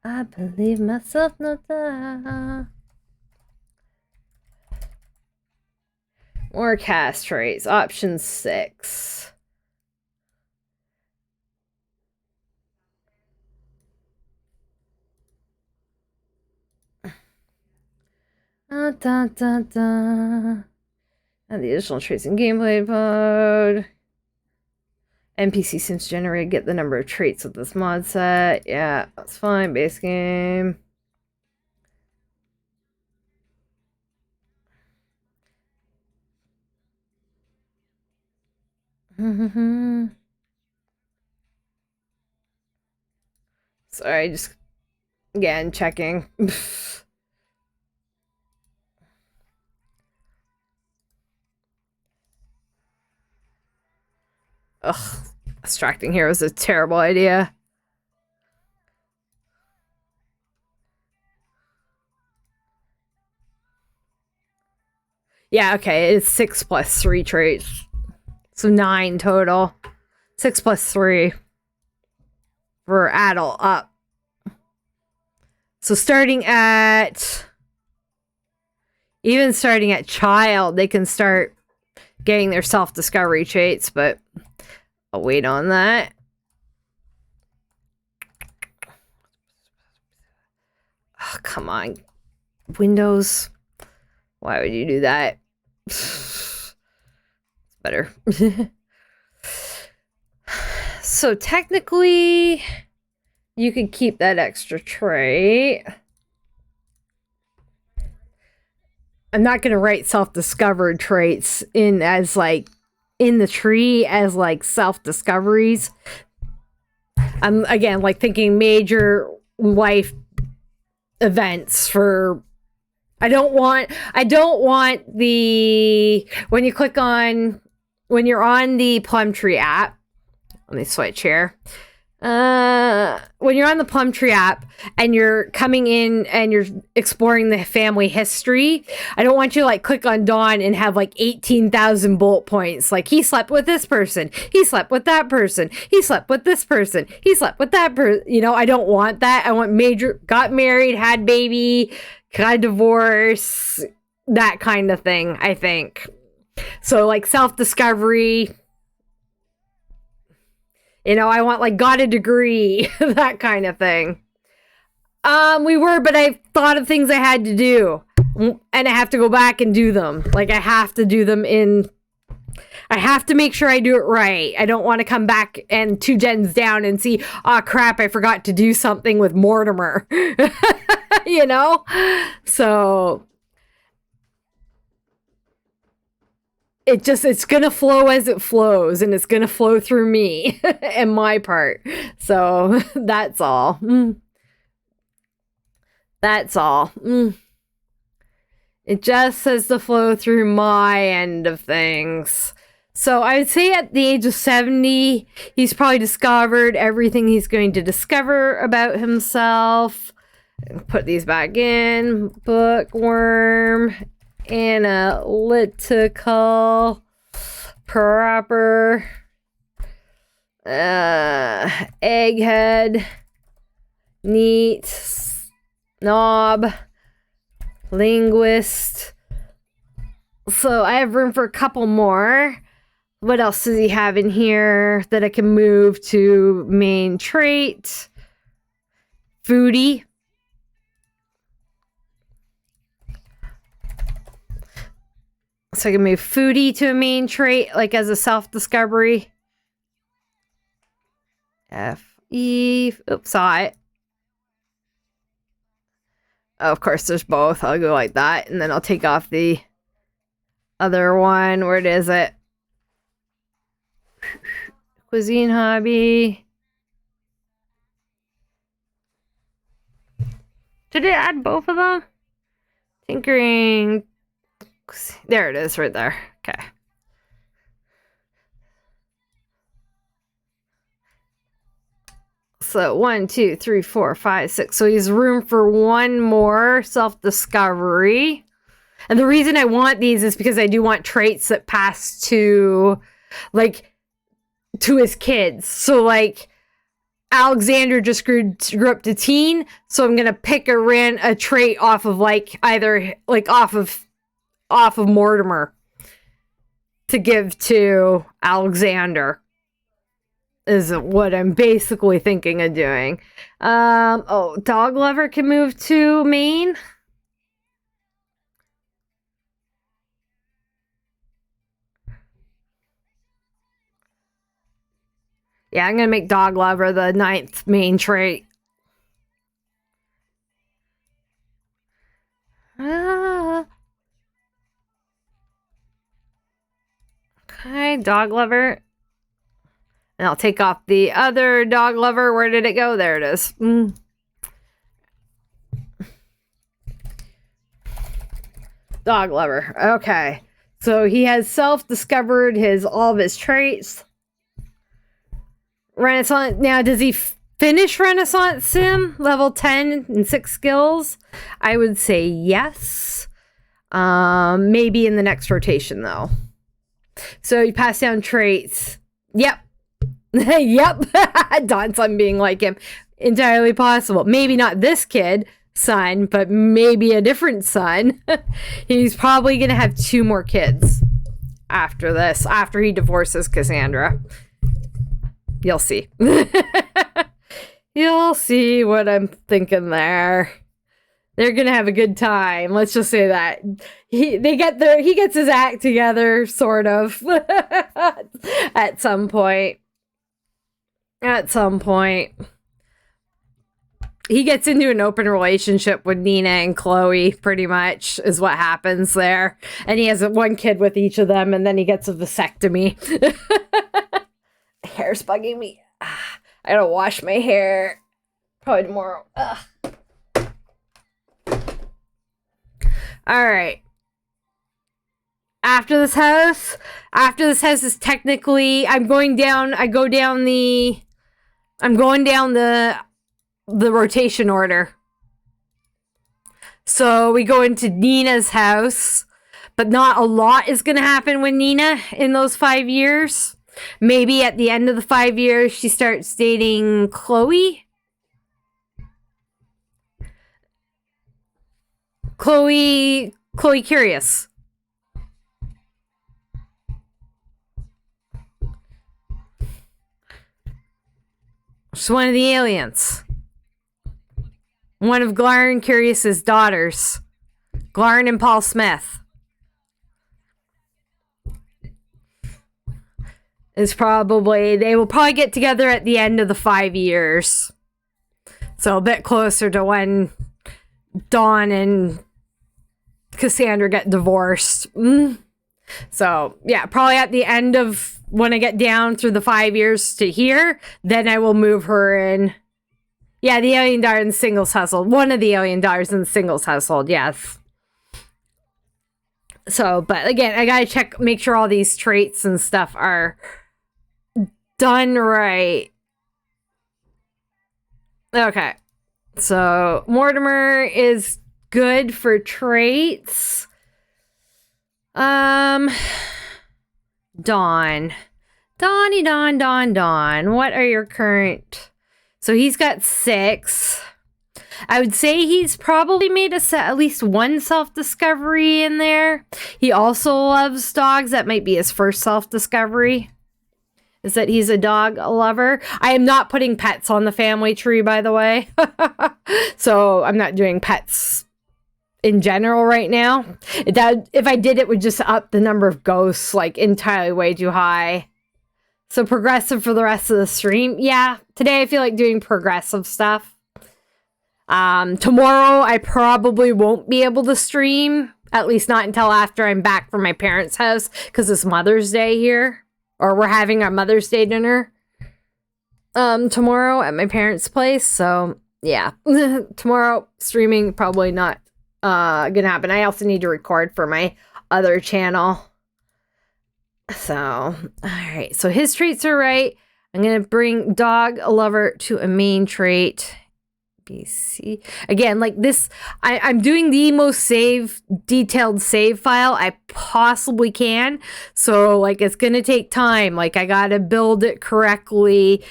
I believe myself, no doubt. More cast traits. Option 6. And the additional traits in gameplay mode. NPC Sims generated. Get the number of traits with this mod set. Yeah, that's fine. Base game. Sorry, just again checking. Ugh, extracting here was a terrible idea. Yeah, okay, it's 6 plus 3 traits. So 9 total. 6 plus 3 for adult up. So starting at... Even starting at child, they can start getting their self-discovery traits, but I'll wait on that. Oh, come on. Windows. Why would you do that? It's better. So technically, you could keep that extra trait. I'm not going to write self-discovered traits in as like in the tree as like self-discoveries. I'm again like thinking major life events for I don't want the when you're on the Plumtree app. Let me switch here. When you're on the Plumtree app and you're coming in and you're exploring the family history, I don't want you to like click on Dawn and have like 18,000 bullet points. Like he slept with this person, he slept with that person, he slept with this person, he slept with that person. You know, I don't want that. I want major, got married, had baby, got divorce, that kind of thing, I think. So like self-discovery, you know, I want like got a degree, that kind of thing. We were, but I thought of things I had to do and I have to go back and do them. Like I have to do them I have to make sure I do it right. I don't want to come back and 2 gens down and see, oh crap, I forgot to do something with Mortimer. You know? So it's gonna flow as it flows, and it's gonna flow through me and my part. So that's all. That's all. It just says to flow through my end of things. So I would say at the age of 70, he's probably discovered everything he's going to discover about himself. Put these back in. Bookworm. Analytical. Proper. Egghead. Neat. Knob. Linguist. So I have room for a couple more. What else does he have in here that I can move to main trait? Foodie. So I can move foodie to a main trait, like as a self-discovery. F-E. Oops, saw it. Oh, of course, there's both. I'll go like that, and then I'll take off the other one. Where is it? Cuisine hobby. Did it add both of them? Tinkering. There it is, right there. Okay. So 1, 2, 3, 4, 5, 6. So he has room for one more self-discovery. And the reason I want these is because I do want traits that pass to, like, to his kids. So, like, Alexander just grew up to teen. So I'm gonna pick a trait off of like either like off of Mortimer to give to Alexander. Is what I'm basically thinking of doing. Oh, dog lover can move to main. Yeah, I'm gonna make dog lover the 9th main trait. Okay, dog lover. And I'll take off the other dog lover. Where did it go? There it is. Dog lover. Okay. So he has self-discovered all of his traits. Renaissance. Now, does he finish Renaissance Sim? Level 10 and 6 skills? I would say yes. Maybe in the next rotation, though. So you pass down traits. Yep. Yep. Don's son being like him. Entirely possible. Maybe not this kid. Son, but maybe a different son. He's probably gonna have 2 more kids after this, after he divorces Cassandra. You'll see. You'll see what I'm thinking there. They're gonna have a good time. Let's just say that. He gets his act together, sort of. At some point. He gets into an open relationship with Nina and Chloe, pretty much, is what happens there. And he has 1 kid with each of them, and then he gets a vasectomy. Hair's bugging me. I gotta wash my hair. Probably tomorrow. Alright. After this house is technically, I'm going down the rotation order. So we go into Nina's house, but not a lot is going to happen with Nina in those 5 years. Maybe at the end of the 5 years, she starts dating Chloe. Chloe Curious. She's one of the aliens. One of Glarn Curious's daughters. Glarn and Paul Smith. They will probably get together at the end of the 5 years. So a bit closer to when Dawn and Cassandra get divorced. So, yeah, probably at the end of when I get down through the 5 years to here, then I will move her in. Yeah, the alien daughter in the singles household. One of the alien daughters in the singles household, yes. So, but again, I gotta make sure all these traits and stuff are done right. Okay. So, Mortimer is good for traits. Dawn. Donnie, Dawn. What are your current... So he's got 6. I would say he's probably made at least 1 self-discovery in there. He also loves dogs. That might be his first self-discovery. Is that he's a dog lover. I am not putting pets on the family tree, by the way. So I'm not doing pets in general right now. If I did, it would just up the number of ghosts like entirely way too high. So progressive for the rest of the stream. Yeah, today I feel like doing progressive stuff. Tomorrow I probably won't be able to stream. At least not until after I'm back from my parents' house. Because it's Mother's Day here. Or we're having our Mother's Day dinner. Tomorrow at my parents' place. So, yeah. Tomorrow streaming probably not gonna happen. I also need to record for my other channel. So, alright. So his traits are right. I'm going to bring dog lover to a main trait. BC. Again, like this, I'm doing the most detailed save file I possibly can. So, like, it's going to take time. Like, I got to build it correctly,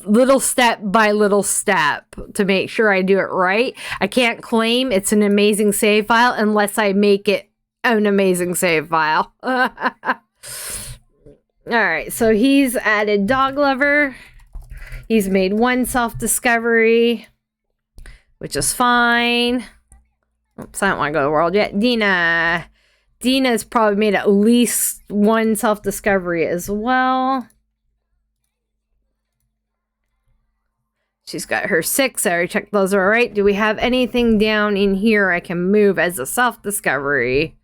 little step by little step to make sure I do it right. I can't claim it's an amazing save file unless I make it an amazing save file. Alright, so he's added dog lover. He's made 1 self-discovery, which is fine. Oops, I don't want to go to the world yet. Dina's probably made at least 1 self-discovery as well. She's got her 6. I already checked those are all right. Do we have anything down in here I can move as a self-discovery?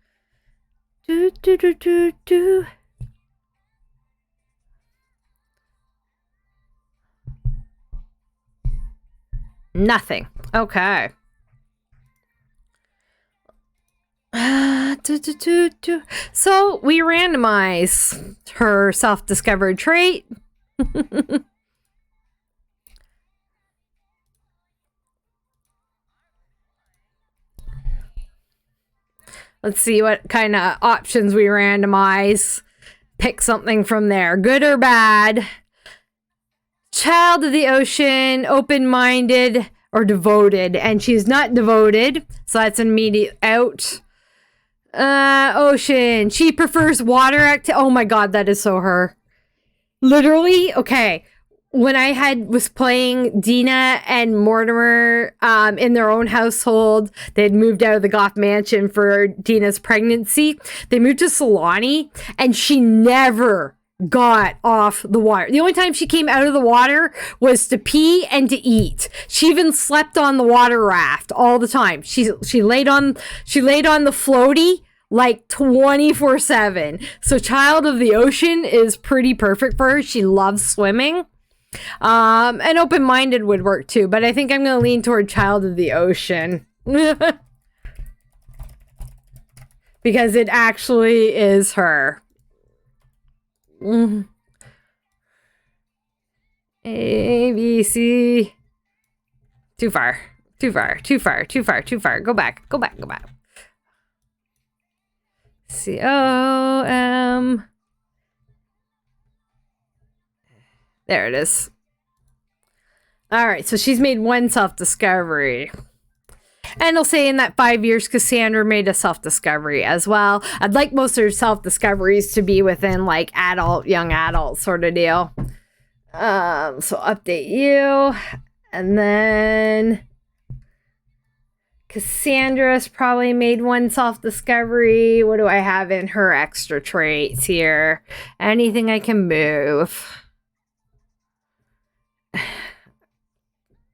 Nothing. Okay. So we randomize her self-discovered trait. Let's see what kind of options we randomize. Pick something from there. Good or bad. Child of the ocean, open-minded, or devoted. And she's not devoted, so that's an immediate out. Ocean. She prefers water oh my god, that is so her. Literally, okay. When I was playing Dina and Mortimer in their own household, they had moved out of the Goth mansion for Dina's pregnancy. They moved to Solani, and she never got off the water. The only time she came out of the water was to pee and to eat. She even slept on the water raft all the time. She laid on the floaty like 24/7. So Child of the Ocean is pretty perfect for her. She loves swimming. And open-minded would work too, but I think I'm going to lean toward Child of the Ocean. Because it actually is her. A, B, C. Too far. Too far. Too far. Too far. Too far. Go back. Go back. Go back. C, O, M. There it is. All right, so she's made one self-discovery. And I'll say in that 5 years, Cassandra made a self-discovery as well. I'd like most of her self-discoveries to be within like adult, young adult sort of deal. So update you. And then Cassandra's probably made one self-discovery. What do I have in her extra traits here? Anything I can move.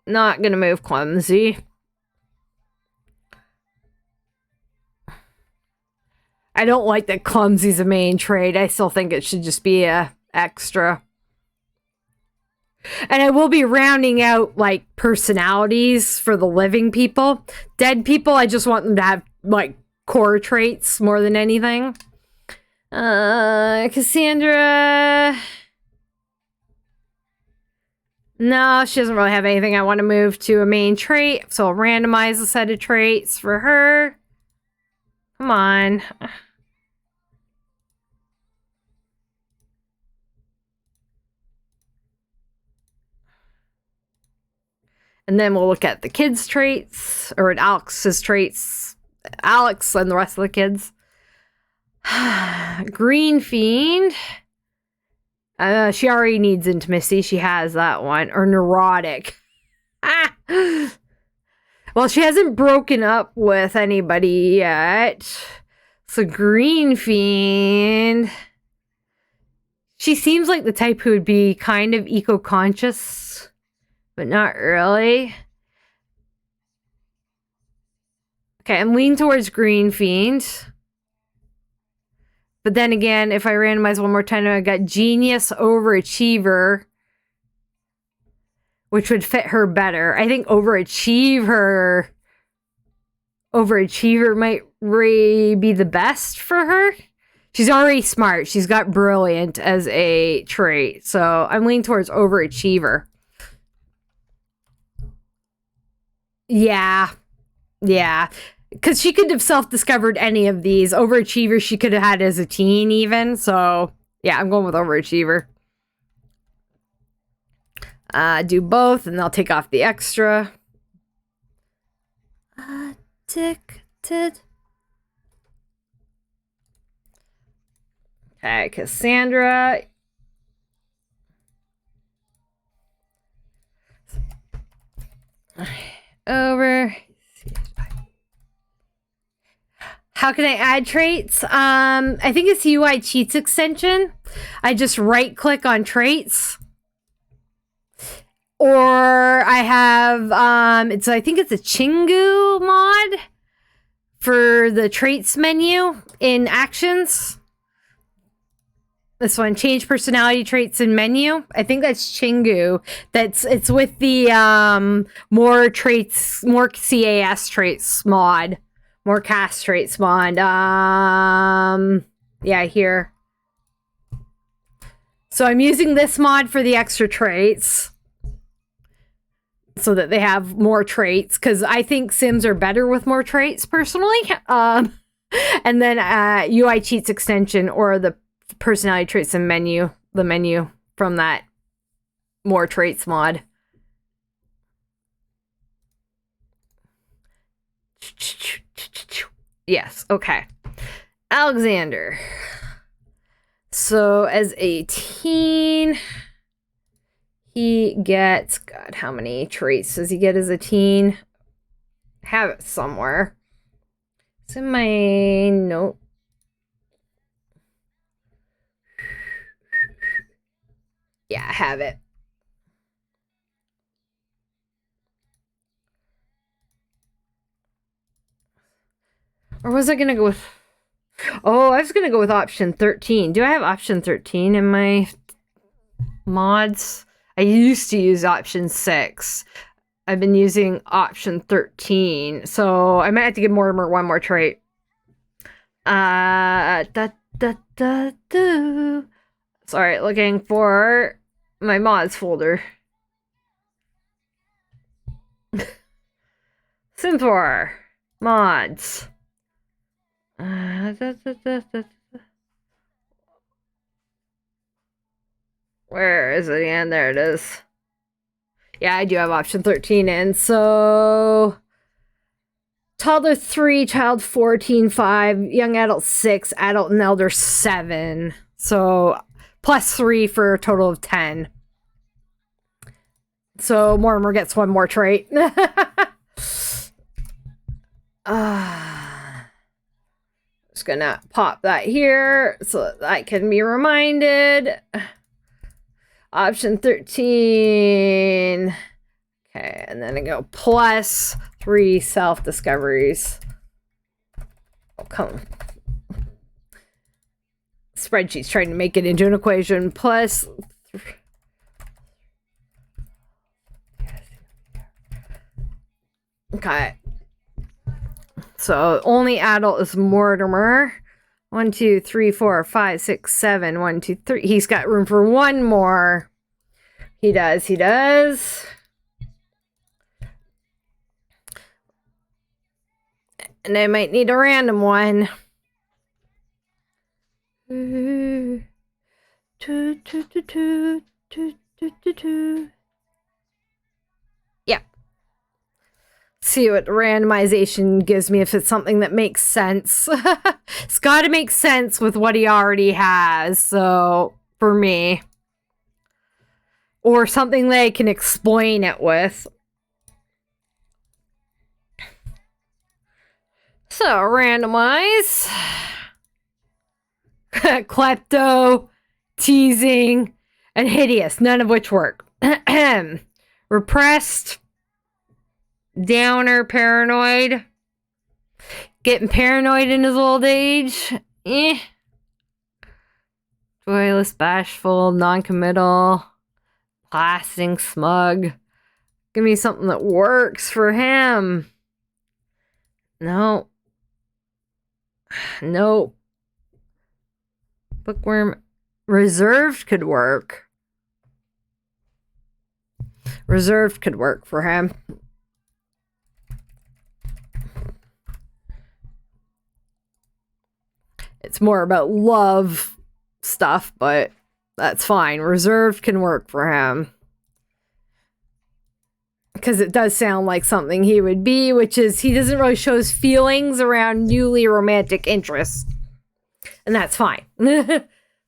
Not gonna move clumsy. I don't like that clumsy's a main trait. I still think it should just be a extra. And I will be rounding out like personalities for the living people. Dead people, I just want them to have like core traits more than anything. Cassandra. No, she doesn't really have anything I want to move to a main trait. So I'll randomize a set of traits for her. Come on. And then we'll look at the kids' traits, or at Alex's traits. Alex and the rest of the kids. Green Fiend. She already needs intimacy. She has that one. Or neurotic. Well, she hasn't broken up with anybody yet. So Green Fiend. She seems like the type who would be kind of eco-conscious, but not really. Okay, I'm leaning towards Green Fiend. But then again, if I randomize one more time, I got Genius Overachiever, which would fit her better. I think Overachiever might be the best for her. She's already smart. She's got Brilliant as a trait. So I'm leaning towards Overachiever. Yeah. Yeah. Because she could have self-discovered any of these. Overachiever she could have had as a teen even. So, yeah, I'm going with Overachiever. Do both, and I'll take off the extra. Addicted. Okay, Cassandra. Over. How can I add traits? I think it's UI Cheats extension. I just right click on traits. Or I have, I think it's a Chingu mod for the traits menu in actions. This one, change personality traits in menu. I think that's Chingu. It's with the more traits, more CAS traits mod, more cast traits mod. Yeah, here. So I'm using this mod for the extra traits, so that they have more traits, because I think Sims are better with more traits personally. And then UI cheats extension, or the personality traits and menu, the menu from that more traits mod. Yes, okay. Alexander. So as a teen, he gets, God, how many traits does he get as a teen? Have it somewhere. It's in my note. Yeah, I have it. Or was I going to go with... Oh, I was going to go with option 13. Do I have option 13 in my mods? I used to use option 6. I've been using option 13. So I might have to give Mortimer one more trait. Sorry, looking for my mods folder. Sims4 mods. Where is it again? There it is. Yeah, I do have option 13 in. So toddler 3, child 4, teen 5, young adult 6, adult and elder 7. So plus 3 for a total of 10. So Mortimer gets one more trait. Just gonna pop that here so that I can be reminded. Option 13. Okay, and then I go plus 3 self-discoveries. Oh, come. Spreadsheet's trying to make it into an equation. Plus... Okay. So only adult is Mortimer. 1, 2, 3, 4, 5, 6, 7. 1, 2, 3. He's got room for one more. He does. He does. And I might need a random one. Yeah. See what randomization gives me, if it's something that makes sense. It's got to make sense with what he already has. So for me, or something that I can explain it with. So randomize. Klepto, teasing, and hideous, none of which work. Repressed, downer, paranoid, getting paranoid in his old age. Joyless, bashful, non-committal, blasting, smug. Give me something that works for him. No. Nope. Bookworm. Reserved could work. Reserved could work for him. It's more about love stuff, but that's fine. Reserved can work for him. Because it does sound like something he would be, which is he doesn't really show his feelings around newly romantic interests. And that's fine.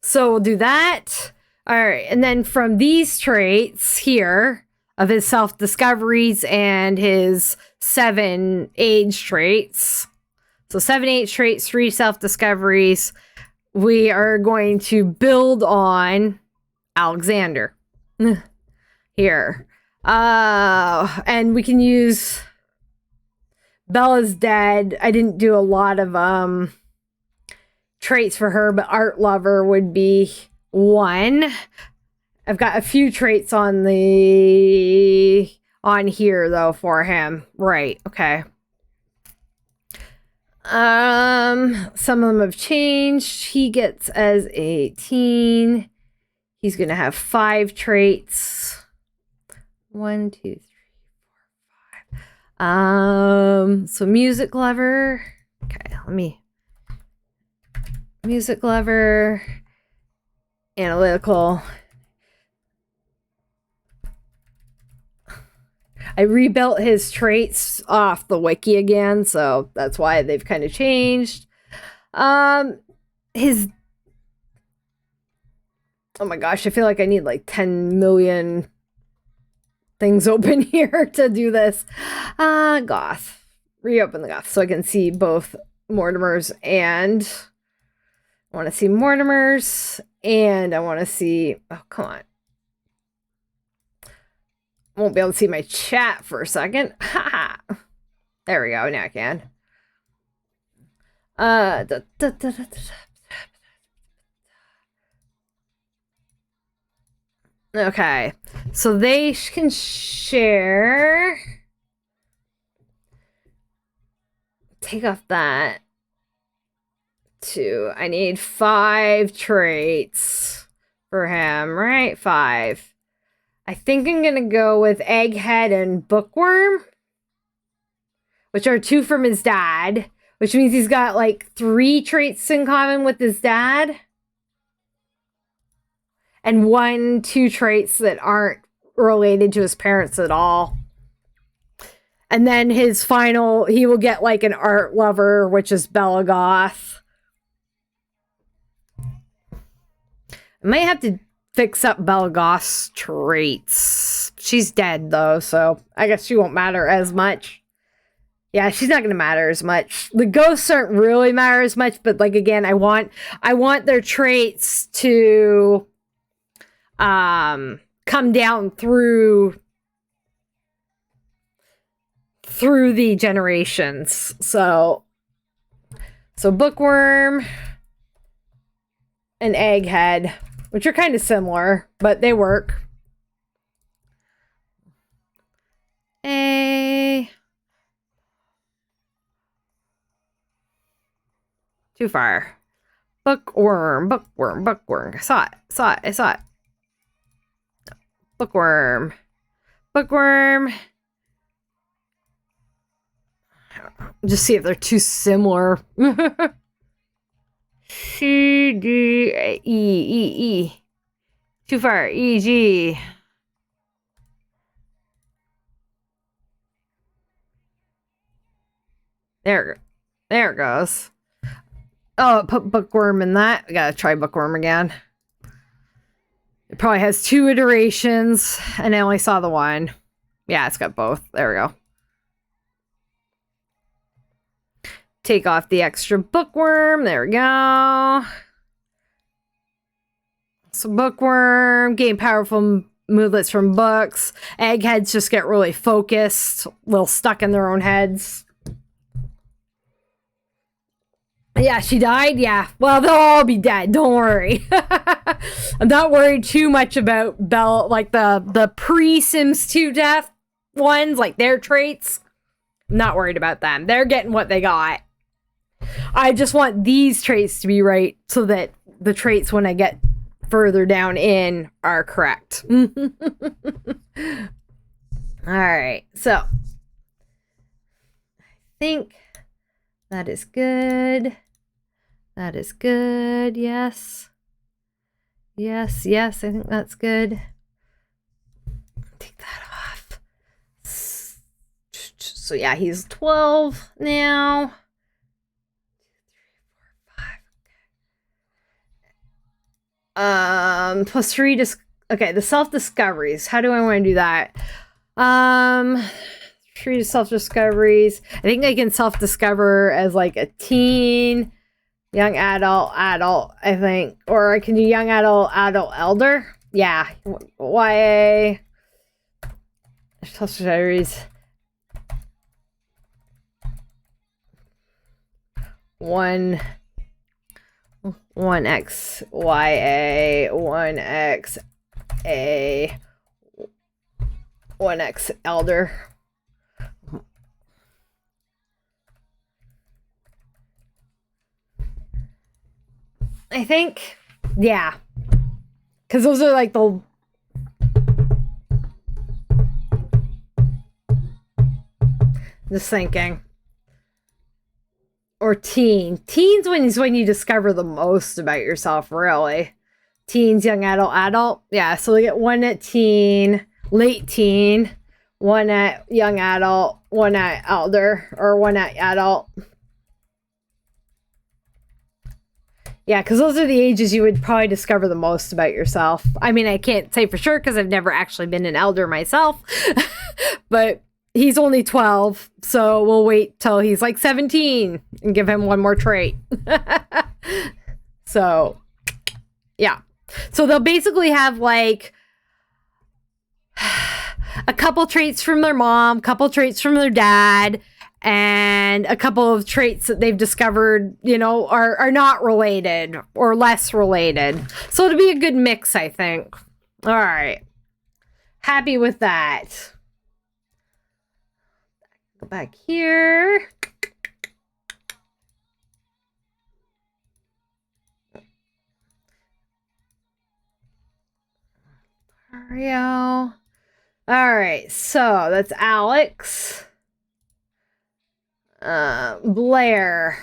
So we'll do that. All right. And then from these traits here of his self-discoveries and his 7 age traits. So 7 age traits, 3 self-discoveries. We are going to build on Alexander here. And we can use Bella's dead. I didn't do a lot of traits for her, but art lover would be 1. I've got a few traits on the here though for him. Right, okay. Some of them have changed. He gets as a teen. He's gonna have 5 traits. 1, 2, 3, 4, 5. So music lover. Okay, let me. Music lover. Analytical. I rebuilt his traits off the wiki again, so that's why they've kind of changed. His... Oh my gosh, I feel like I need like 10 million things open here to do this. Goth. Reopen the Goth so I can see both Mortimer's and... I want to see Mortimer's and I want to see... Oh, come on. Won't be able to see my chat for a second. There we go. Now I can. Okay. So they can share. Take off that. 2. I need 5 traits for him, right? 5. I think I'm going to go with Egghead and Bookworm, which are 2 from his dad, which means he's got like 3 traits in common with his dad. And 1, 2 traits that aren't related to his parents at all. And then his final, he will get like an art lover, which is Bella Goth. I might have to fix up Bella Goth's traits. She's dead though, so I guess she won't matter as much. Yeah, she's not gonna matter as much. The ghosts aren't really matter as much, but like again, I want their traits to come down through the generations. So Bookworm and Egghead, which are kind of similar, but they work. Too far. Bookworm. I saw it. Bookworm. Just see if they're too similar. C, D, E. Too far. E, G. There it goes. Oh, put Bookworm in that. I gotta try Bookworm again. It probably has 2 iterations, and I only saw the 1. Yeah, it's got both. There we go. Take off the extra Bookworm. There we go. So Bookworm, gain powerful moodlets from books. Eggheads just get really focused, a little stuck in their own heads. Yeah, she died? Yeah. Well, they'll all be dead. Don't worry. I'm not worried too much about Belle, like the pre-Sims 2 death ones, like their traits. I'm not worried about them. They're getting what they got. I just want these traits to be right so that the traits when I get further down in are correct. Alright, so I think that is good. That is good. Yes. Yes, I think that's good. Take that off. So yeah, he's 12 now. 2, 3, 4, 5. Okay. Plus 3 okay, the self-discoveries. How do I want to do that? 3 self-discoveries. I think I can self-discover as like a teen, young adult, I think. Or I can do young adult, elder. Yeah. YA. Self-discoveries. 1 1X, YA, 1X, A, 1X, Elder. I think, yeah. Because those are like the... Just thinking. Or teen. Teens is when you discover the most about yourself, really. Teens, young adult, adult. Yeah, so we get 1 at teen, late teen, 1 at young adult, 1 at elder, or 1 at adult. Yeah, because those are the ages you would probably discover the most about yourself. I mean, I can't say for sure because I've never actually been an elder myself. But he's only 12, so we'll wait till he's like 17 and give him one more trait. So, yeah. So they'll basically have like a couple traits from their mom, couple traits from their dad, and a couple of traits that they've discovered, you know, are not related or less related. So it'll be a good mix, I think. All right. Happy with that. Go back here. Mario. All right, so that's Alex. Blair.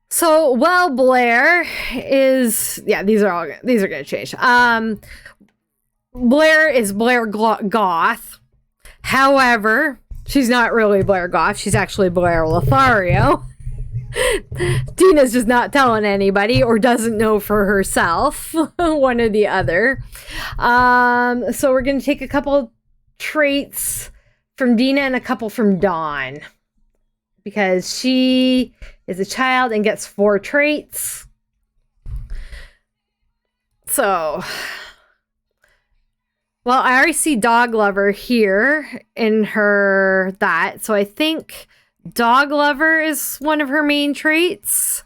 So, well, Blair is, yeah, these are going to change. Blair is Blair Goth. However, she's not really Blair Goth. She's actually Blair Lothario. Dina's just not telling anybody or doesn't know for herself. One or the other. So we're going to take a couple traits from Dina and a couple from Dawn. Because she is a child and gets 4 traits. So, well, I already see Dog Lover here in her that. So I think Dog Lover is one of her main traits.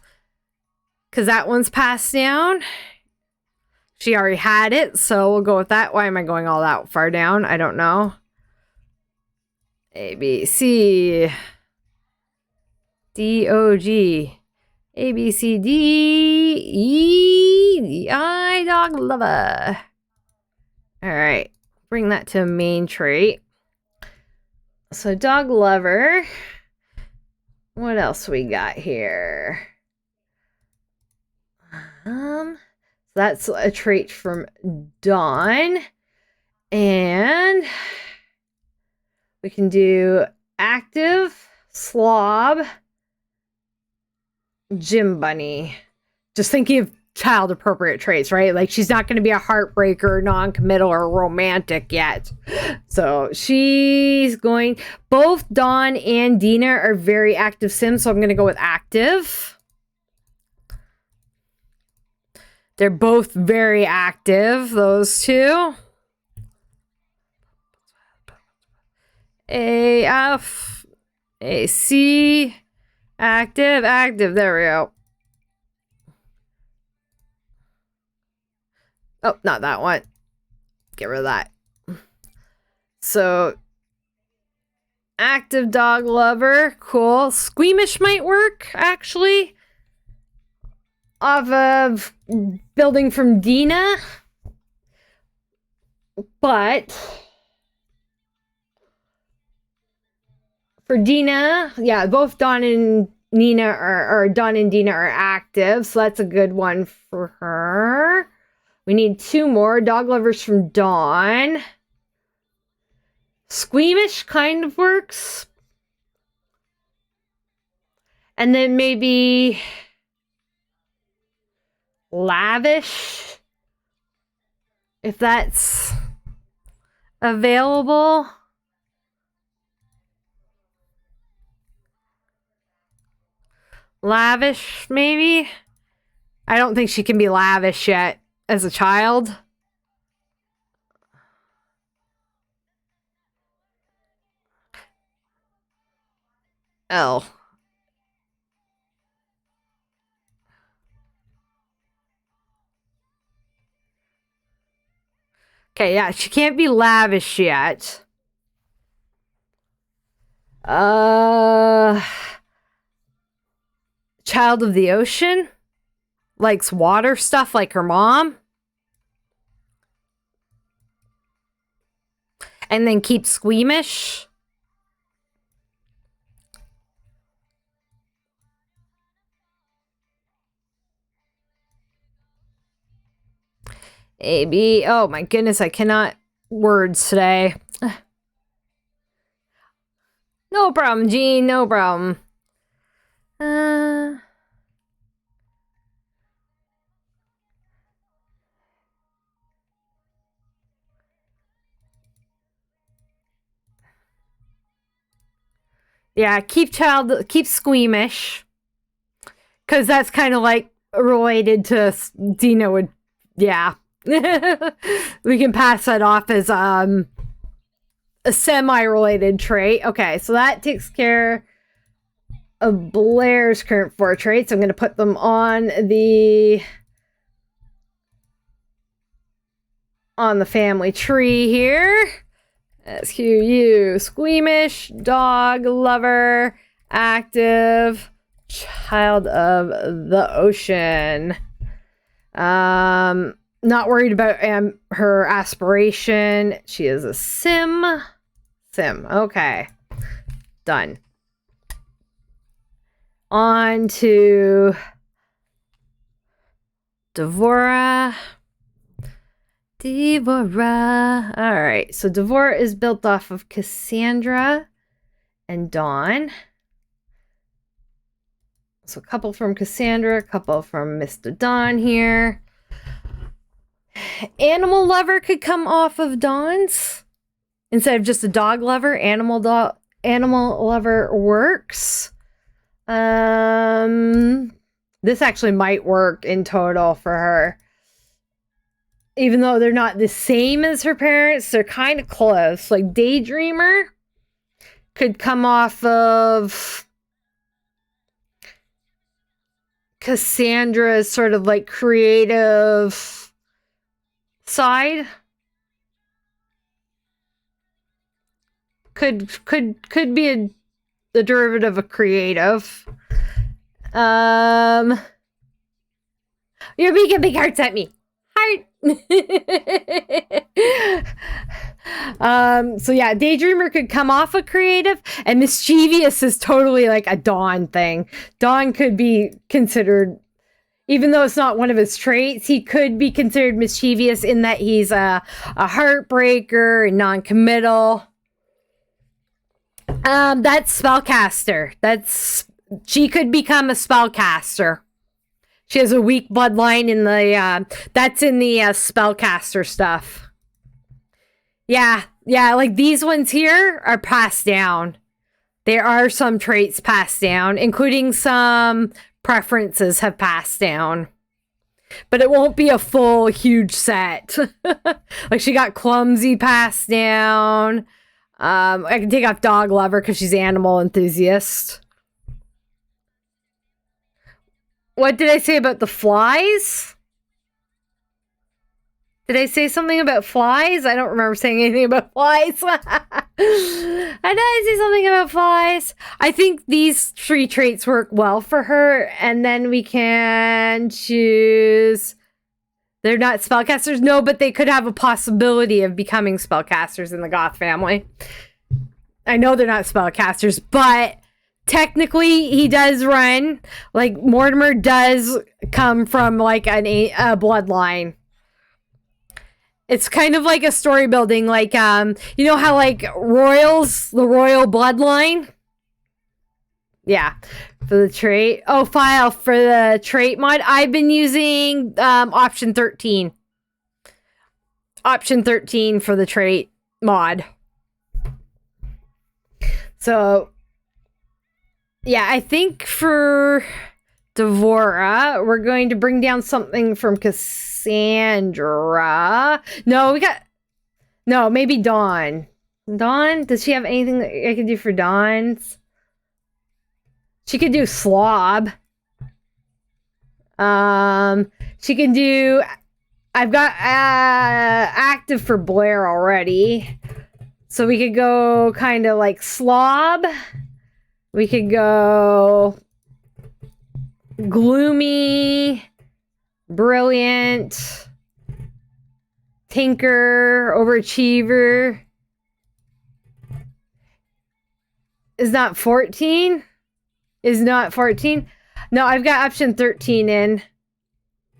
Because that one's passed down. She already had it, so we'll go with that. Why am I going all that far down? I don't know. A, B, C, D, O, G, A, B, C, D, E, I, Dog Lover. All right, bring that to main trait. So Dog Lover. What else we got here? That's a trait from Dawn. And we can do active, slob, gym bunny. Just thinking of child appropriate traits, right? Like she's not going to be a heartbreaker, non-committal, or romantic yet. So she's going, both Dawn and Dina are very active Sims, so I'm going to go with active. They're both very active, those two. A, F, A, C, active, active. There we go. Oh, not that one. Get rid of that. So, active Dog Lover. Cool. Squeamish might work, actually. Off of building from Dina. But for Dina, yeah, both Dawn and Nina or Dawn and Dina are active, so that's a good one for her. We need 2 more. Dog Lovers from Dawn. Squeamish kind of works. And then maybe lavish, if that's available. Lavish, maybe? I don't think she can be lavish yet as a child. Oh. Okay, yeah, she can't be lavish yet. Child of the ocean? Likes water stuff like her mom. And then keeps squeamish. AB. Oh my goodness, I cannot words today. No problem, Jean. No problem. Yeah, keep squeamish. Because that's kind of like related to Dina would, yeah. We can pass that off as a semi-related trait. Okay, so that takes care of Blair's current 4 traits. I'm going to put them on the family tree here. SQU, squeamish, dog, lover, active, child of the ocean. Not worried about her aspiration. She is a sim. Okay. Done. On to Devora. All right. So Devora is built off of Cassandra and Dawn. So a couple from Cassandra, a couple from Mr. Dawn here. Animal lover could come off of Dawn's instead of just a dog lover. Animal lover works. This actually might work in total for her. Even though they're not the same as her parents, they're kind of close. Like Daydreamer could come off of Cassandra's sort of like creative side. Could be a derivative of creative. You're making big hearts at me. Heart. So yeah, Daydreamer could come off a creative, and Mischievous is totally like a Dawn thing. Dawn could be considered, even though it's not one of his traits, he could be considered mischievous in that he's a heartbreaker and non-committal. That's spellcaster. She could become a spellcaster. She has a weak bloodline in the that's in the spellcaster stuff. Yeah, like these ones here are passed down. There are some traits passed down, including some preferences have passed down. But it won't be a full huge set. Like she got clumsy passed down. I can take off dog lover because she's animal enthusiast. What did I say about the flies? Did I say something about flies? I don't remember saying anything about flies. I did I say something about flies? I think these 3 traits work well for her, and then we can choose. They're not spellcasters? No, but they could have a possibility of becoming spellcasters in the Goth family. I know they're not spellcasters, but technically he does run. Like, Mortimer does come from, like, a bloodline. It's kind of like a story building, like, you know how, like, royals, the royal bloodline? Yeah, for the trait. Oh, file for the trait mod. I've been using option 13. Option 13 for the trait mod. So, yeah, I think for Devora, we're going to bring down something from Cassandra. No, maybe Dawn. Dawn? Does she have anything that I can do for Dawn's? She could do slob. She can do I've got active for Blair already. So we could go kind of like slob. We could go gloomy, brilliant, tinker, overachiever. Is not 14? Is not 14? No, I've got option 13 in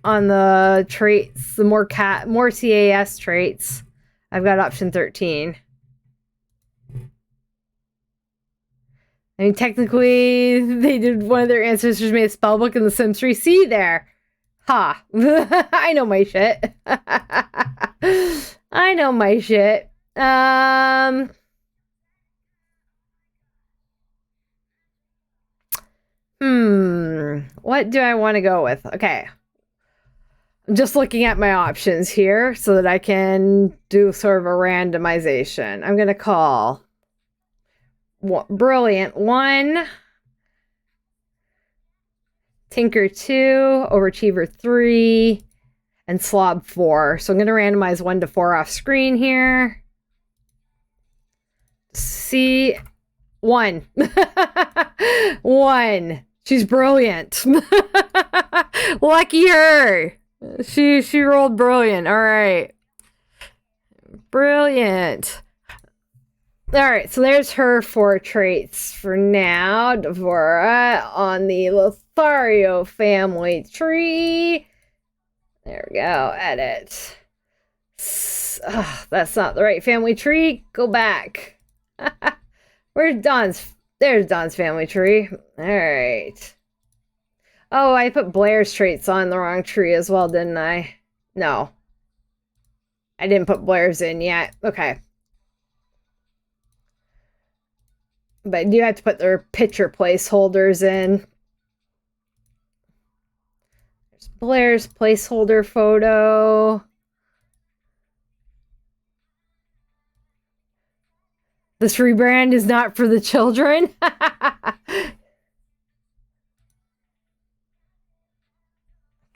on the traits, the more CAS traits. I've got option 13. I mean, technically, they did one of their ancestors made a spell book in the Sims 3. See there. Ha. I know my shit. I know my shit. What do I want to go with? Okay. I'm just looking at my options here so that I can do sort of a randomization. I'm going to call Brilliant 1, Tinker 2, Overachiever 3, and Slob 4. So I'm going to randomize 1 to 4 off screen here. See, 1. 1. She's brilliant. Lucky her. She rolled brilliant. All right. Brilliant. All right, so there's her 4 traits for now. Devora on the Lothario family tree. There we go. Edit. That's not the right family tree. Go back. Where's Don's? There's Don's family tree. All right. Oh, I put Blair's traits on the wrong tree as well, didn't I? No. I didn't put Blair's in yet. Okay. But I do have to put their picture placeholders in. There's Blair's placeholder photo. This rebrand is not for the children.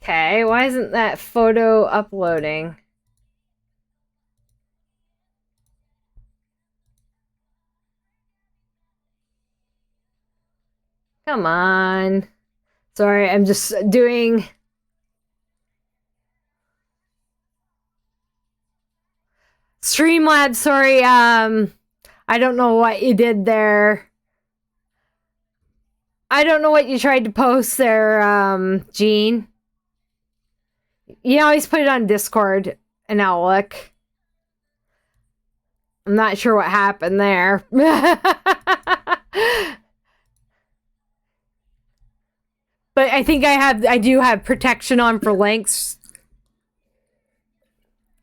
Okay, why isn't that photo uploading? Come on. Sorry, I'm just doing... Streamlabs, sorry, I don't know what you did there. I don't know what you tried to post there, Gene. You always put it on Discord and Outlook. I'm not sure what happened there. But I think I do have protection on for links.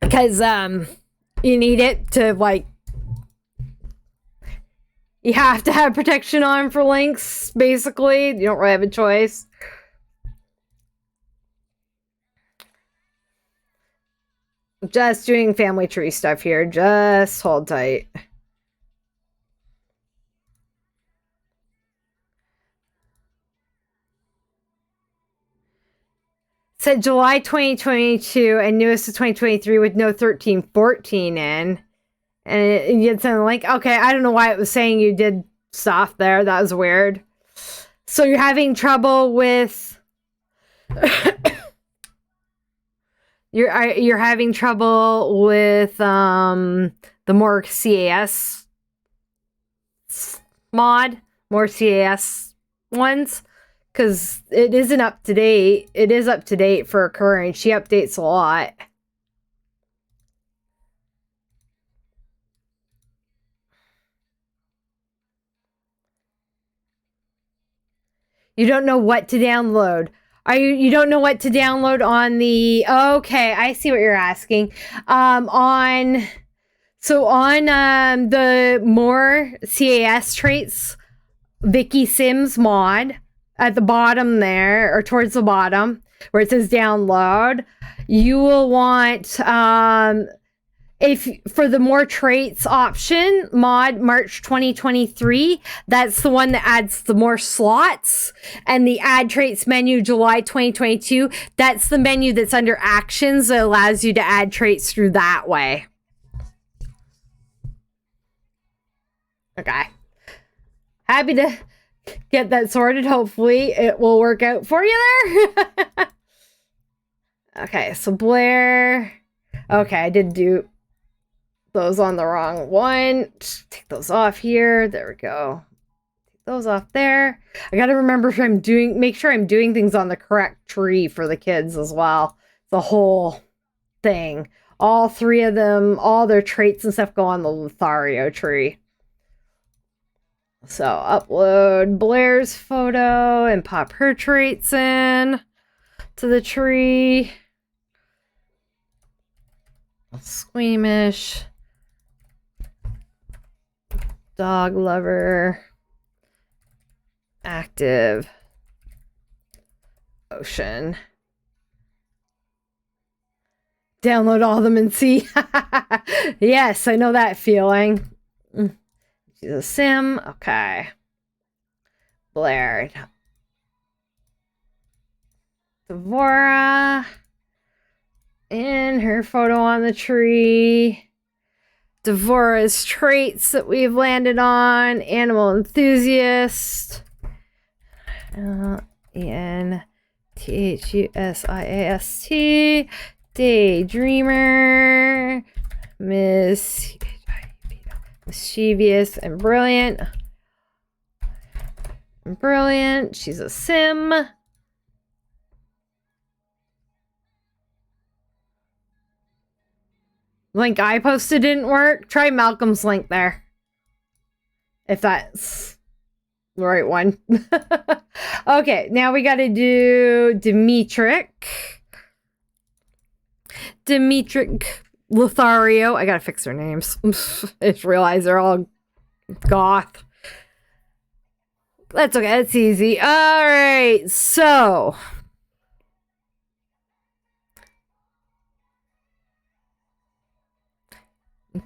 Because, you need it to, like... You have to have protection on for links, basically. You don't really have a choice. Just doing family tree stuff here. Just hold tight. Said July 2022 and newest of 2023 with no 1314 in. And it did something like, okay, I don't know why it was saying you did stuff there. That was weird. So you're having trouble with... You're having trouble with the more CAS mod, more CAS ones, because it isn't up to date. It is up to date for current. She updates a lot. You don't know what to download. You don't know what to download on the... Okay, I see what you're asking. On the more CAS traits, Vicky Sims mod, at the bottom there, or towards the bottom, where it says download, you will want a if for the more traits option, mod March 2023, that's the one that adds the more slots. And the add traits menu July 2022, that's the menu that's under actions that allows you to add traits through that way. Okay. Happy to get that sorted. Hopefully it will work out for you there. Okay, so Blair. Okay, I did do those on the wrong one. Just take those off here. There we go. Take those off there. I gotta remember if I'm make sure I'm doing things on the correct tree for the kids as well. The whole thing. All three of them, all their traits and stuff go on the Lothario tree. So upload Blair's photo and pop her traits in to the tree. Squeamish. Dog lover. Active. Ocean. Download all of them and see. Yes, I know that feeling. She's a sim. Okay. Blair. Devora. And her photo on the tree. Devora's traits that we've landed on. Animal enthusiast. ENTHUSIAST. Daydreamer. Mischievous and brilliant. Brilliant. She's a sim. Link I posted didn't work. Try Malcolm's link there. If that's the right one. Okay, now we got to do Dimitrik. Dimitrik Lothario. I got to fix their names. I just realized they're all goth. That's okay. That's easy. All right. So...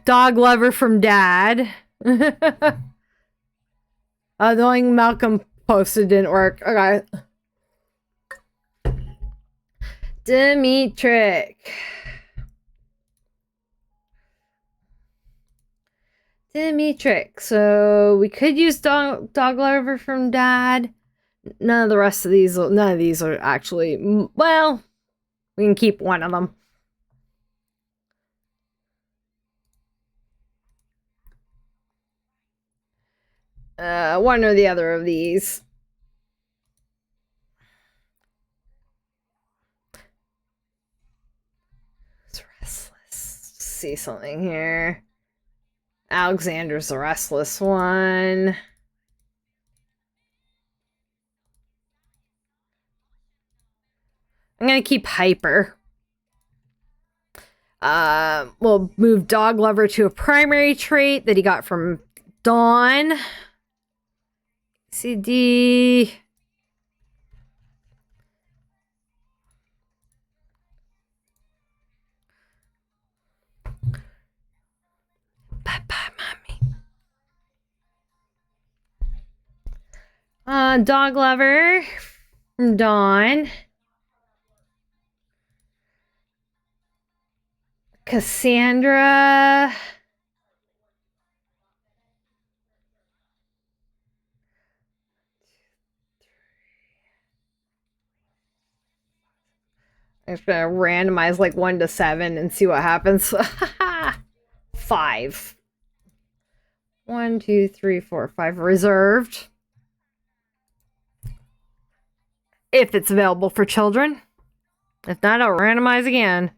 dog lover from dad. The only Malcolm posted didn't work. Okay. Dimitrik. Dimitrik. So we could use dog lover from dad. None of the rest of these, none of these are actually, well, we can keep one of them. One or the other of these. It's restless. See something here. Alexander's the restless one. I'm gonna keep Hyper. We'll move Dog Lover to a primary trait that he got from Dawn. CD. Bye-bye, mommy. Dog Lover from Dawn. Cassandra. I'm just gonna randomize like 1 to 7 and see what happens. 5. 1, 2, 3, 4, 5 reserved. If it's available for children. If not, I'll randomize again.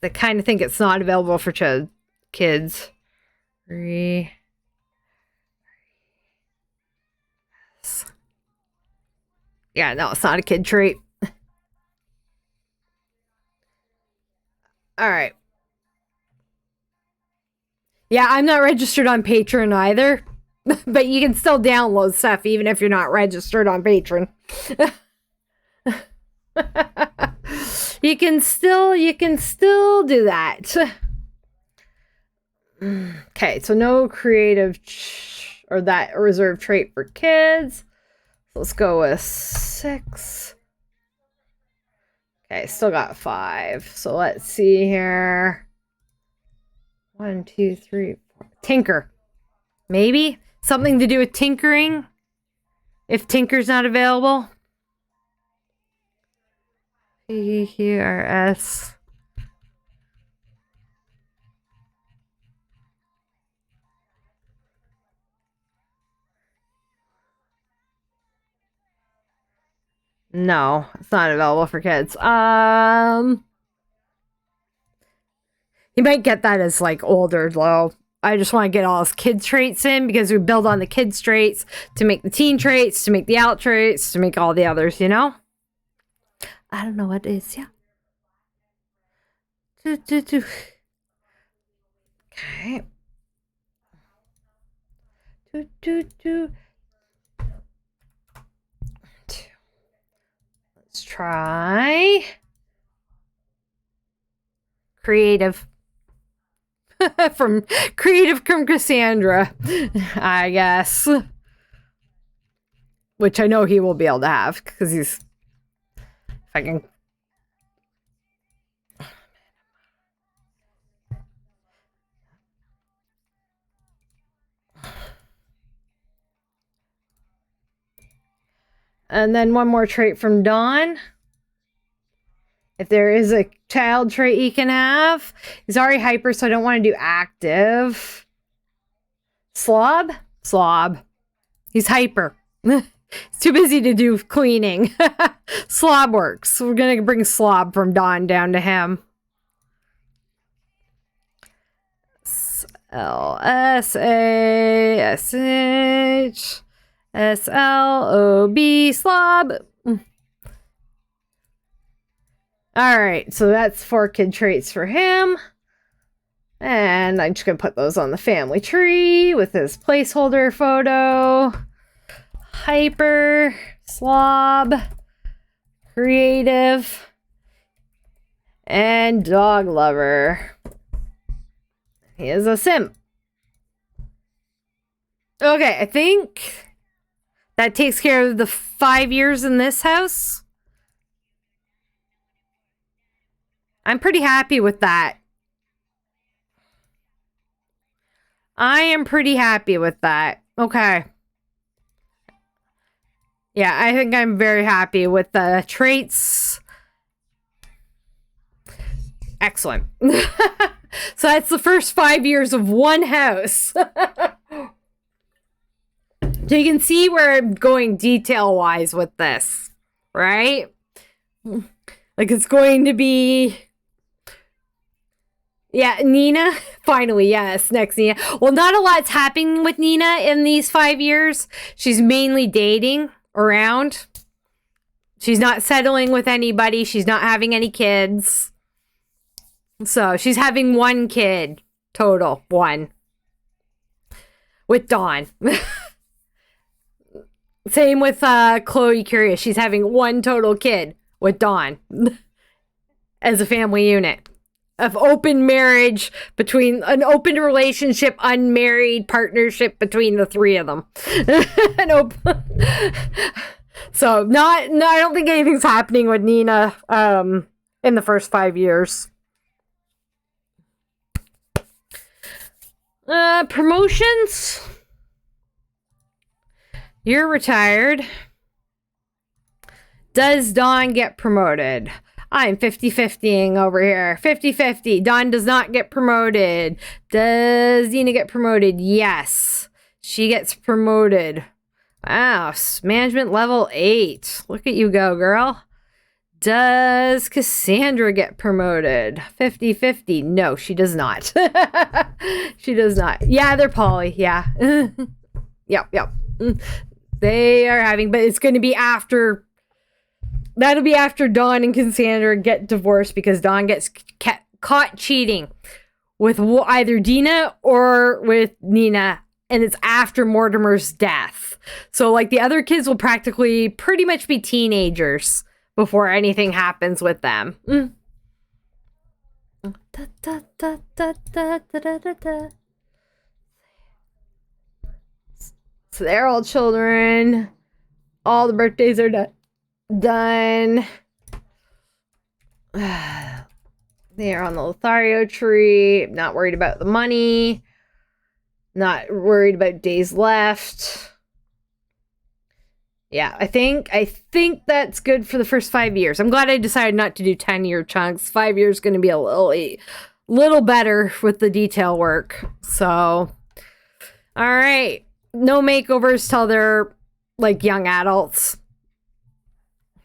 I kind of think it's not available for kids. 3. Yeah, no, it's not a kid trait. All right. Yeah, I'm not registered on Patreon either. But you can still download stuff even if you're not registered on Patreon. You can still do that. Okay, so no creative or that reserved trait for kids. Let's go with 6. Okay, still got 5. So let's see here. 1, 2, 3, 4. Tinker. Maybe? Something to do with tinkering? If tinker's not available? PQRS. No, it's not available for kids. You might get that as like older though. I just want to get all his kid traits in because we build on the kids traits to make the teen traits, to make the adult traits, to make all the others, you know? I don't know what it is, yeah. Okay. Let's try creative. from Cassandra, I guess. Which I know he will be able to have because he's. If I can. And then one more trait from Dawn. If there is a child trait he can have. He's already hyper, so I don't want to do active. Slob? Slob. He's hyper. He's too busy to do cleaning. Slob works. We're going to bring Slob from Dawn down to him. LSASH SLOB Slob. Alright, so that's 4 kid traits for him. And I'm just going to put those on the family tree with his placeholder photo. Hyper, slob, creative, and dog lover. He is a sim. Okay, I think that takes care of the 5 years in this house. I'm pretty happy with that. I am pretty happy with that. Okay. Yeah, I think I'm very happy with the traits. Excellent. So that's the first 5 years of one house. So you can see where I'm going detail-wise with this, right? Like it's going to be... Yeah, Nina. Finally, yes. Next, Nina. Well, not a lot's happening with Nina in these 5 years. She's mainly dating around. She's not settling with anybody. She's not having any kids. So, she's having 1 kid. Total. 1. With Dawn. Same with Chloe Curious. She's having 1 total kid with Dawn. As a family unit. Of open marriage between an open relationship, unmarried partnership between the 3 of them. So I don't think anything's happening with Nina in the first 5 years. Promotions. You're retired. Does Dawn get promoted? I'm 50-50ing over here. 50-50. Dawn does not get promoted. Does Dina get promoted? Yes. She gets promoted. Wow. Management level 8. Look at you go, girl. Does Cassandra get promoted? 50-50. No, she does not. She does not. Yeah, they're poly. Yeah. Yep. They are having, but it's going to be after... That'll be after Dawn and Cassandra get divorced because Dawn gets caught cheating with either Dina or with Nina. And it's after Mortimer's death. So, like, the other kids will practically pretty much be teenagers before anything happens with them. So they're all children. All the birthdays are done. They are on the Lothario tree. Not worried about the money. Not worried about days left. Yeah, I think that's good for the first 5 years. I'm glad I decided not to do 10-year chunks. 5 years is going to be a little better with the detail work. So, all right. No makeovers till they're like young adults.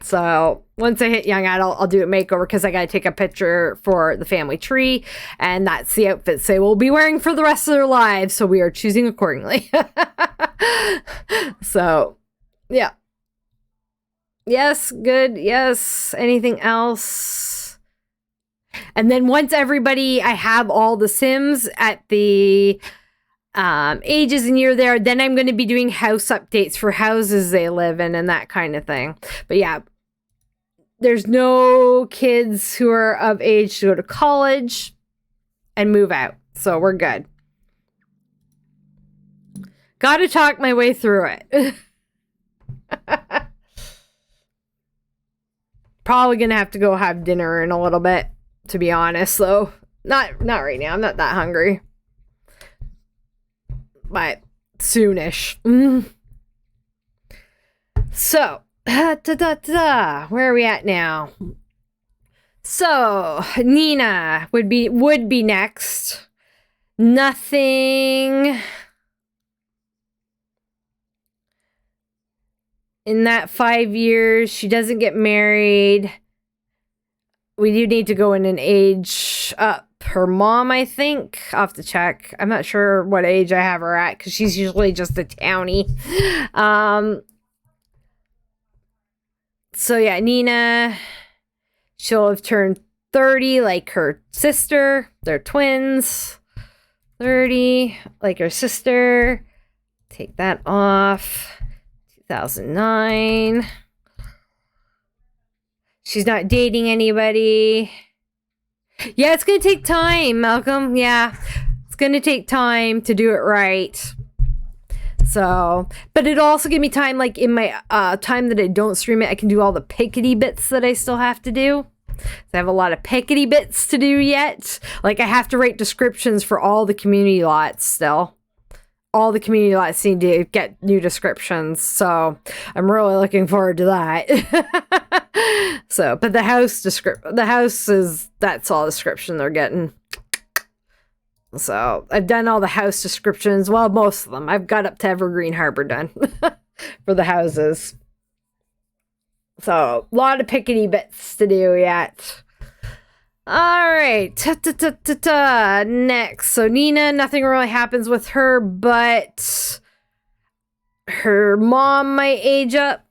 So once I hit young adult, I'll do a makeover because I got to take a picture for the family tree. And that's the outfits they will be wearing for the rest of their lives. So we are choosing accordingly. So, yeah. Yes, good. Yes. Anything else? And then once I have all the Sims at the ages and year there, then I'm going to be doing house updates for houses they live in and that kind of thing. But yeah, there's no kids who are of age to go to college and move out. So we're good. Got to talk my way through it. Probably going to have to go have dinner in a little bit, to be honest, though. Not right now. I'm not that hungry. But soonish. So, where are we at now? So, Nina would be next. Nothing in that 5 years. She doesn't get married. We do need to go in and age up her mom, I think. I'll have to check. I'm not sure what age I have her at because she's usually just a townie. So yeah, Nina, she'll have turned 30 like her sister. They're twins. 30 like her sister. Take that off. 2009. She's not dating anybody. Yeah, it's going to take time, Malcolm. Yeah, it's going to take time to do it right. So, but it'll also give me time, like in my time that I don't stream it, I can do all the pickety bits that I still have to do. So I have a lot of pickety bits to do yet. Like I have to write descriptions for all the community lots still. All the community lots need to get new descriptions. So I'm really looking forward to that. So, but the house that's all description they're getting. So I've done all the house descriptions. Well, most of them. I've got up to Evergreen Harbor done for the houses. So a lot of pickety bits to do yet. All right. Next. So Nina, nothing really happens with her, but her mom might age up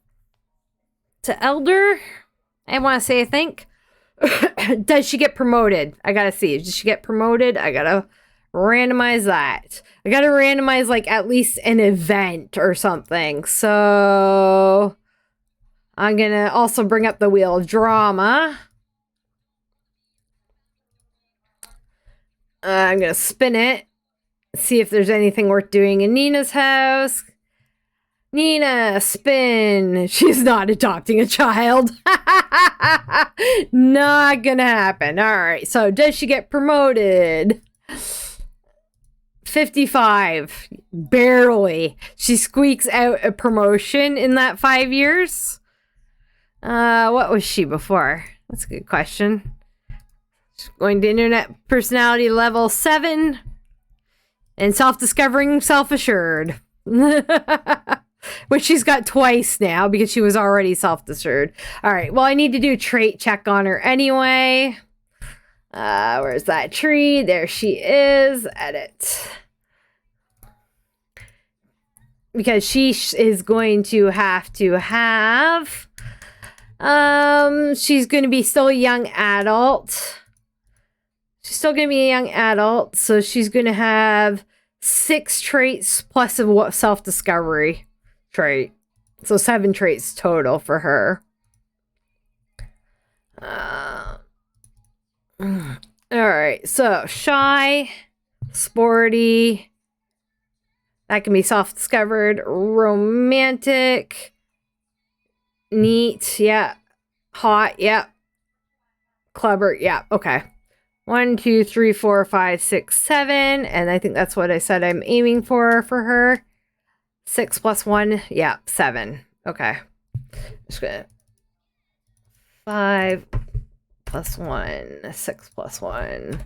to elder. I want to say, I think. Does she get promoted? I got to see. Does she get promoted? I got to randomize that. I got to randomize like at least an event or something. So I'm going to also bring up the wheel of drama. I'm going to spin it. See if there's anything worth doing in Nina's house. Nina, spin. She's not adopting a child. Not gonna happen. All right. So does she get promoted? 55. Barely. She squeaks out a promotion in that 5 years. What was she before? That's a good question. She's going to internet personality level 7 and self-discovering self-assured. Which she's got twice now because she was already self-assured. All right. Well, I need to do a trait check on her anyway. Where's that tree? There she is. Edit. Because she is going to have she's going to be still a young adult. She's still going to be a young adult. So she's going to have 6 traits plus a self-discovery trait. So 7 traits total for her. right, so shy, sporty, that can be self-discovered, romantic, neat, yeah, hot, yeah, clever, yeah, okay. 1, 2, 3, 4, 5, 6, 7, and I think that's what I said I'm aiming for her. 6 plus 1, yeah, 7. Okay. Just gonna 5 plus 1, 6 plus 1,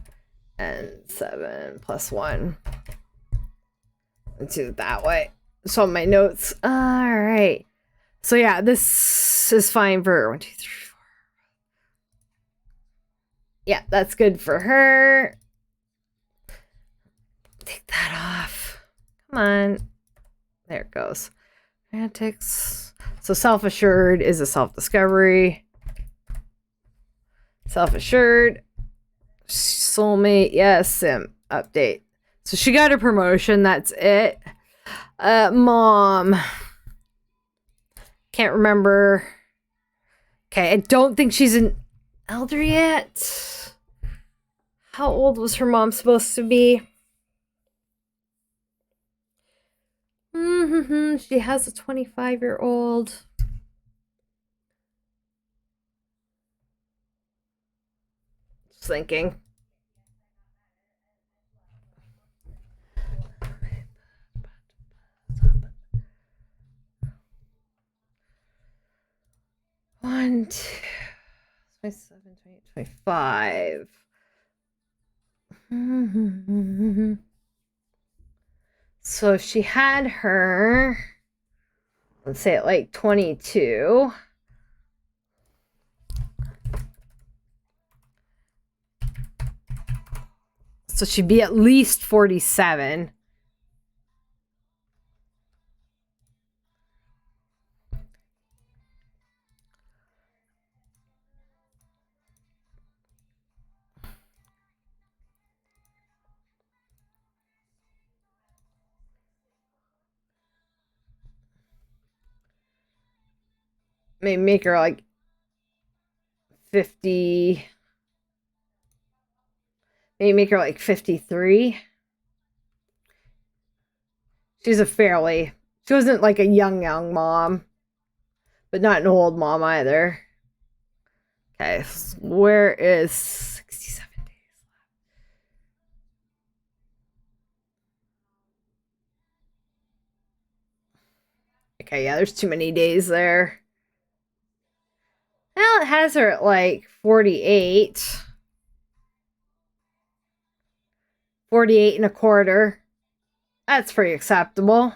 and 7 plus 1. Let's do it that way. So my notes. All right. So yeah, this is fine for 1, 2, 3, 4. Yeah, that's good for her. Take that off. Come on. There it goes. Antics. So self-assured is a self-discovery. Self-assured. Soulmate. Yes, sim. Update. So she got a promotion. That's it. Mom. Can't remember. Okay, I don't think she's an elder yet. How old was her mom supposed to be? She has a 25-year-old. Just thinking. One, 2, 27, 28, 25. So if she had her, let's say at like 22. So she'd be at least 47. Maybe make her like 50. Maybe make her like 53. She's a fairly, she wasn't like a young mom, but not an old mom either. Okay, where is 67 days left? Okay, yeah, there's too many days there. Well, it has her at like 48. 48 and a quarter. That's pretty acceptable.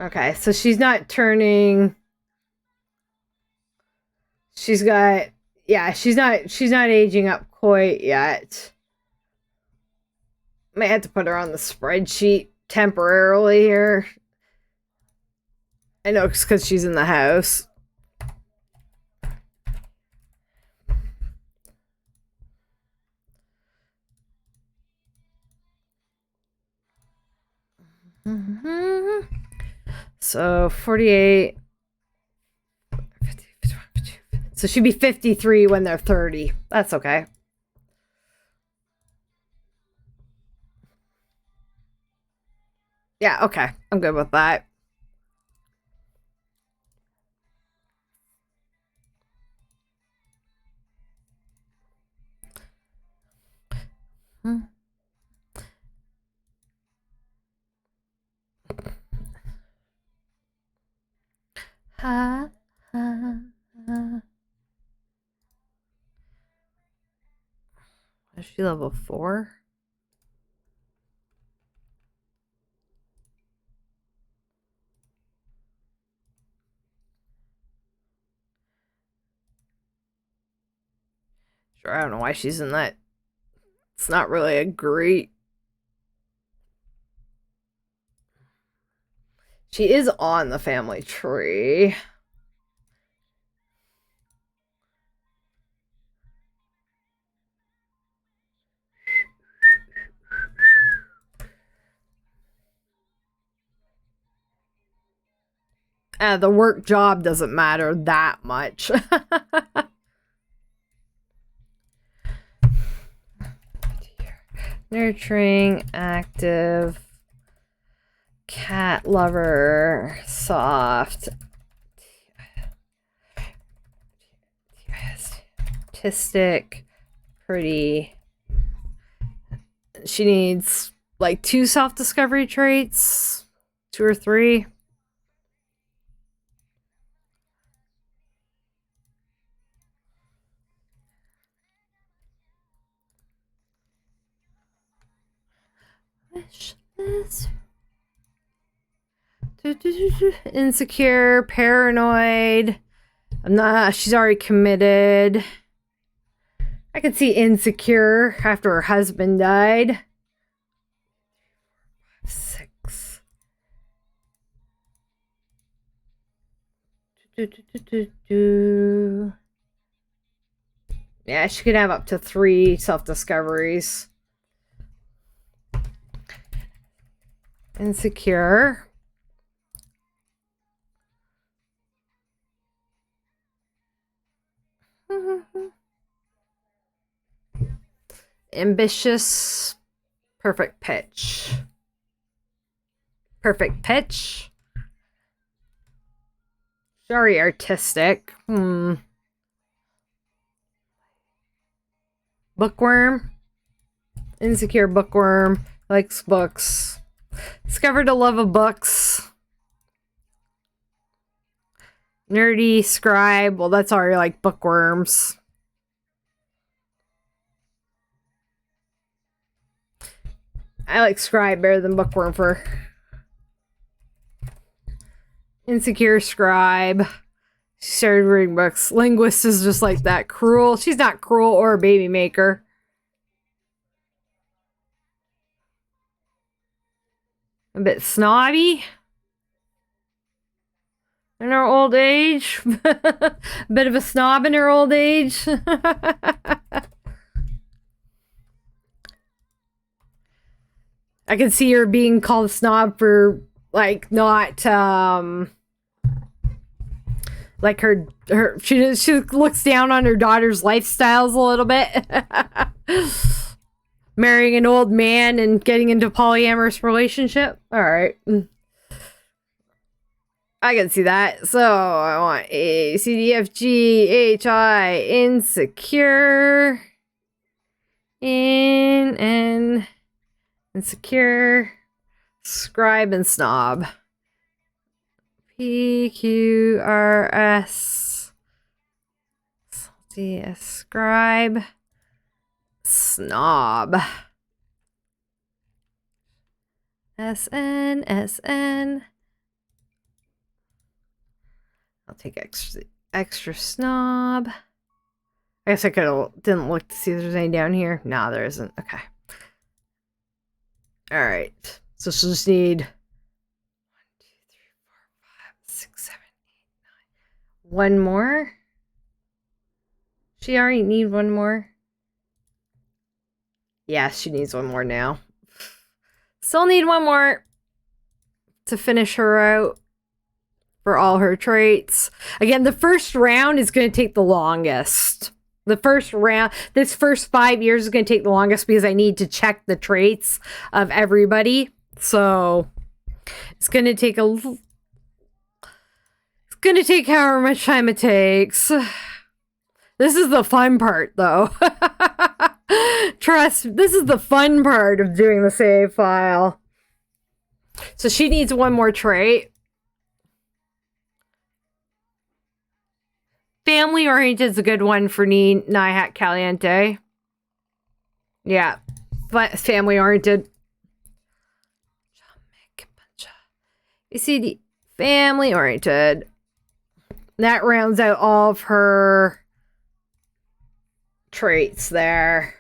Okay, so she's not turning. She's got, yeah, she's not aging up quite yet. May have to put her on the spreadsheet temporarily here. I know it's because she's in the house. So 48. 50, 51, 52. So she'd be 53 when they're 30. That's okay. Yeah, okay. I'm good with that. Ha, ha, ha. Is she level 4? Sure, I don't know why she's in that. It's not really a great. She is on the family tree. The work job doesn't matter that much. Nurturing, active, cat lover, soft, artistic, pretty. She needs like 2 self-discovery traits, 2 or 3. Wish this. Insecure, paranoid. She's already committed. I could see insecure after her husband died. 6. Yeah, she could have up to 3 self-discoveries. Insecure. Ambitious. Perfect pitch. Perfect pitch. Very artistic. Bookworm. Insecure bookworm. Likes books. Discovered a love of books. Nerdy scribe. Well, that's already like bookworms. I like scribe better than bookworm for insecure scribe. She started reading books. Linguist is just like that. Cruel. She's not cruel or a baby maker. A bit snobby. In her old age. A bit of a snob in her old age. I can see her being called a snob for, like, not, like she looks down on her daughter's lifestyles a little bit. Marrying an old man and getting into a polyamorous relationship. All right. I can see that. So I want A, C, D, F, G, H, I, insecure, N, insecure, scribe, and snob. P, Q, R, S, salty, scribe, snob. SN. I'll take extra snob. I guess I didn't look to see if there's any down here. No, there isn't. Okay. All right. So she'll just need 1, 2, 3, 4, 5, 6, 7, 8, 9. One more. She already need one more. Yeah, she needs one more now. Still need one more to finish her out for all her traits. Again, the first round is going to take the longest. The first round, this first 5 years is going to take the longest because I need to check the traits of everybody. So it's going to take however much time it takes. This is the fun part, though. Trust, this is the fun part of doing the save file. So she needs one more trait. Family oriented is a good one for Nihak Caliente. Yeah, but family oriented. You see the family oriented. That rounds out all of her traits there.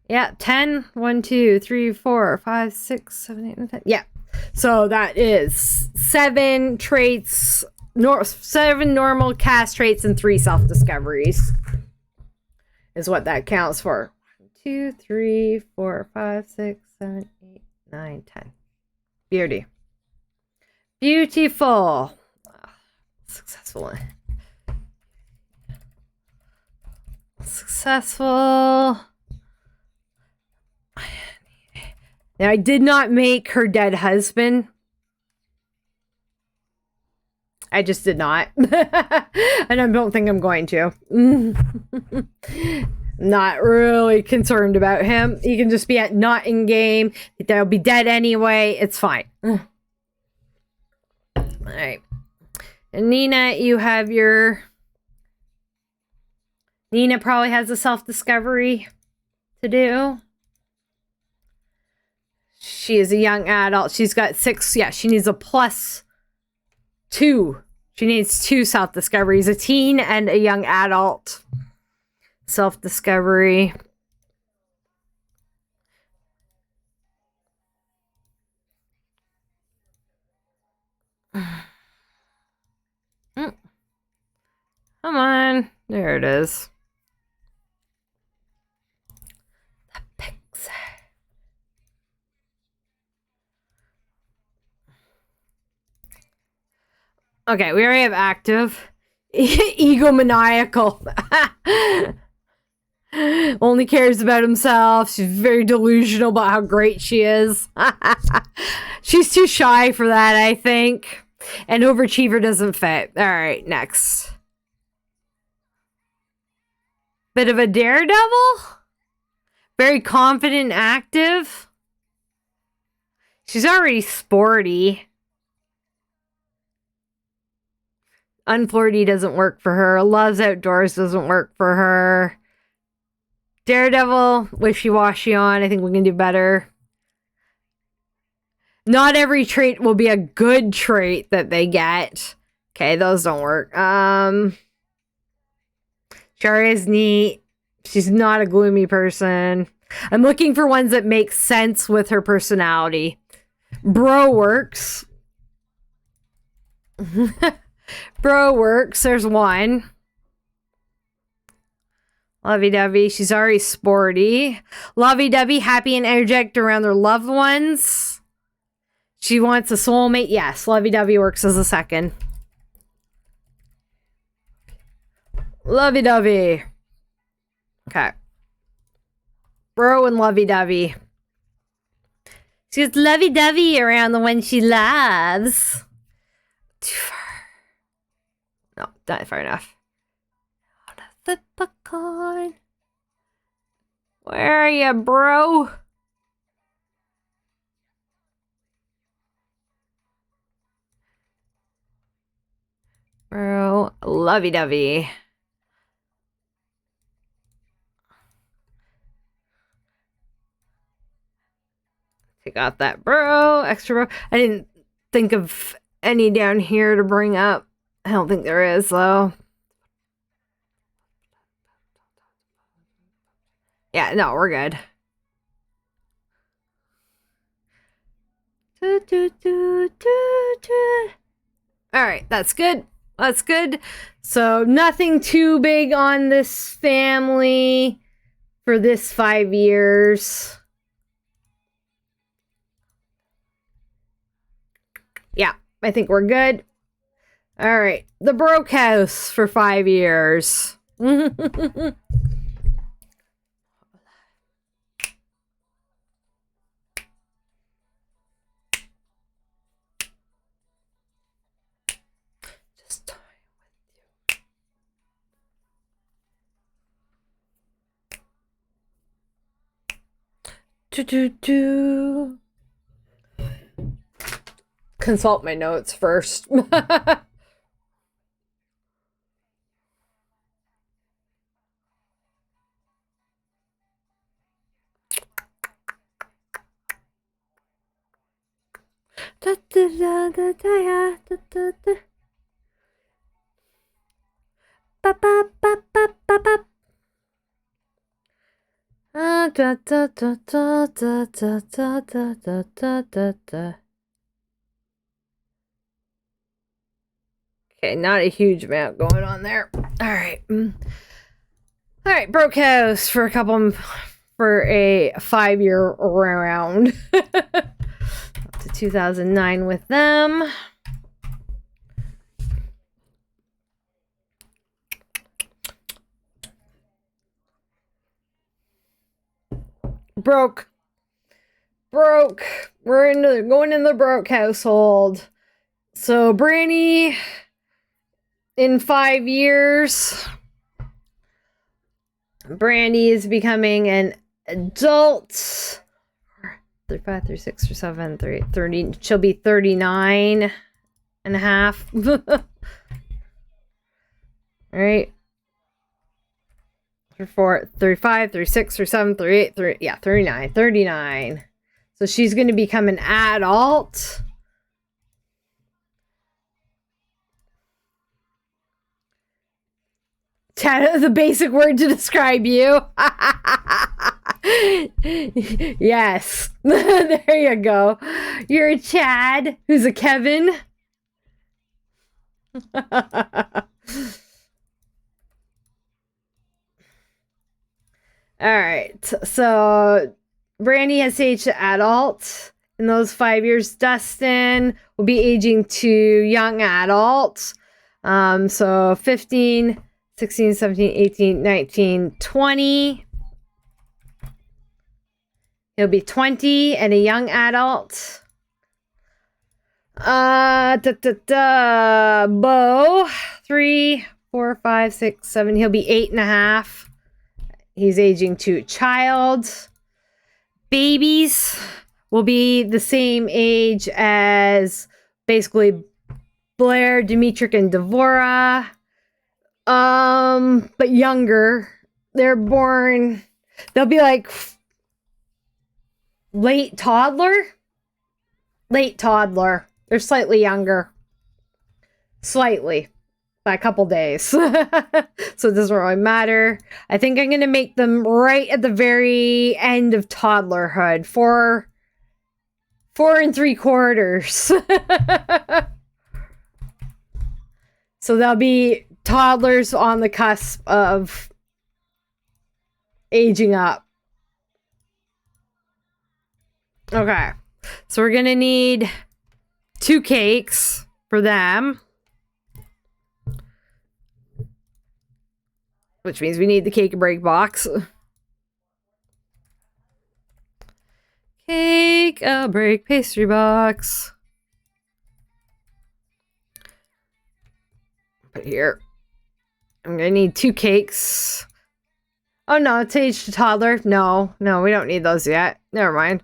Yeah, 10. 1, 2, 3, 4, 5, 6, 7, 8, 9, 10. Yeah. So that is 7 traits, 7 normal cast traits and 3 self-discoveries is what that counts for. 1, 2, 3, 4, 5, 6, 7, 8, 9, 10. Beauty. Beautiful. Successful. Successful. Now, I did not make her dead husband. I just did not. And I don't think I'm going to. Not really concerned about him. He can just be not in game. They'll be dead anyway. It's fine. All right. And Nina, you have your... Nina probably has a self-discovery to do. She is a young adult. She's got 6. Yeah, she needs a +2. She needs 2 self-discoveries. A teen and a young adult self-discovery. Come on. There it is. The pics. Okay, we already have active. Egomaniacal. Only cares about himself. She's very delusional about how great she is. She's too shy for that, I think. And overachiever doesn't fit. All right, next. Bit of a daredevil. Very confident, active. She's already sporty. Unflirty doesn't work for her. Loves outdoors doesn't work for her. Daredevil, wishy-washy on. I think we can do better. Not every trait will be a good trait that they get. Okay, those don't work. Shari is neat. She's not a gloomy person. I'm looking for ones that make sense with her personality. Bro works. Bro works. There's one. Lovey-dovey. She's already sporty. Lovey-dovey, happy and energetic around their loved ones. She wants a soulmate. Yes, lovey-dovey works as a second. Lovey-dovey. Okay. Bro and lovey-dovey. She's lovey-dovey around the one she loves. Too far. No, not far enough. Flip a coin. Where are you, bro? Bro, lovey-dovey. Take out that bro, extra bro. I didn't think of any down here to bring up. I don't think there is, though. Yeah, no, we're good. Alright, that's good. That's good. So, nothing too big on this family for this 5 years. Yeah, I think we're good. Alright, the broke house for 5 years. Consult my notes first. Okay, not a huge amount going on there. All right. All right, broke house for a 5-year round. Up to 2009 with them. Broke. We're going in the broke household. So Brandy, in 5 years, Brandy is becoming an adult. 35, 36, 37, 38, 30. She'll be 39 and a half. All right. 34, 35, 36, 37, 38, 30, yeah, 39. 39. So she's going to become an adult. The basic word to describe you. Yes. There you go. You're a Chad who's a Kevin. All right. So Brandy has aged to adult. In those 5 years, Dustin will be aging to young adult. So 15, 16, 17, 18, 19, 20. He'll be 20 and a young adult. Bo, 3, 4, 5, 6, 7. He'll be 8 and a half. He's aging to child. Babies will be the same age as basically Blair, Dimitri, and Devora. But younger. They're born. They'll be like late toddler. They're slightly younger. Slightly. By a couple days. So it doesn't really matter. I think I'm going to make them right at the very end of toddlerhood. 4 3/4. So they'll be toddlers on the cusp of aging up. Okay. So we're going to need 2 cakes for them. Which means we need the cake and break box. Cake a break pastry box. Put here. I'm gonna need 2 cakes. Oh no, it's age to toddler. No, we don't need those yet. Never mind.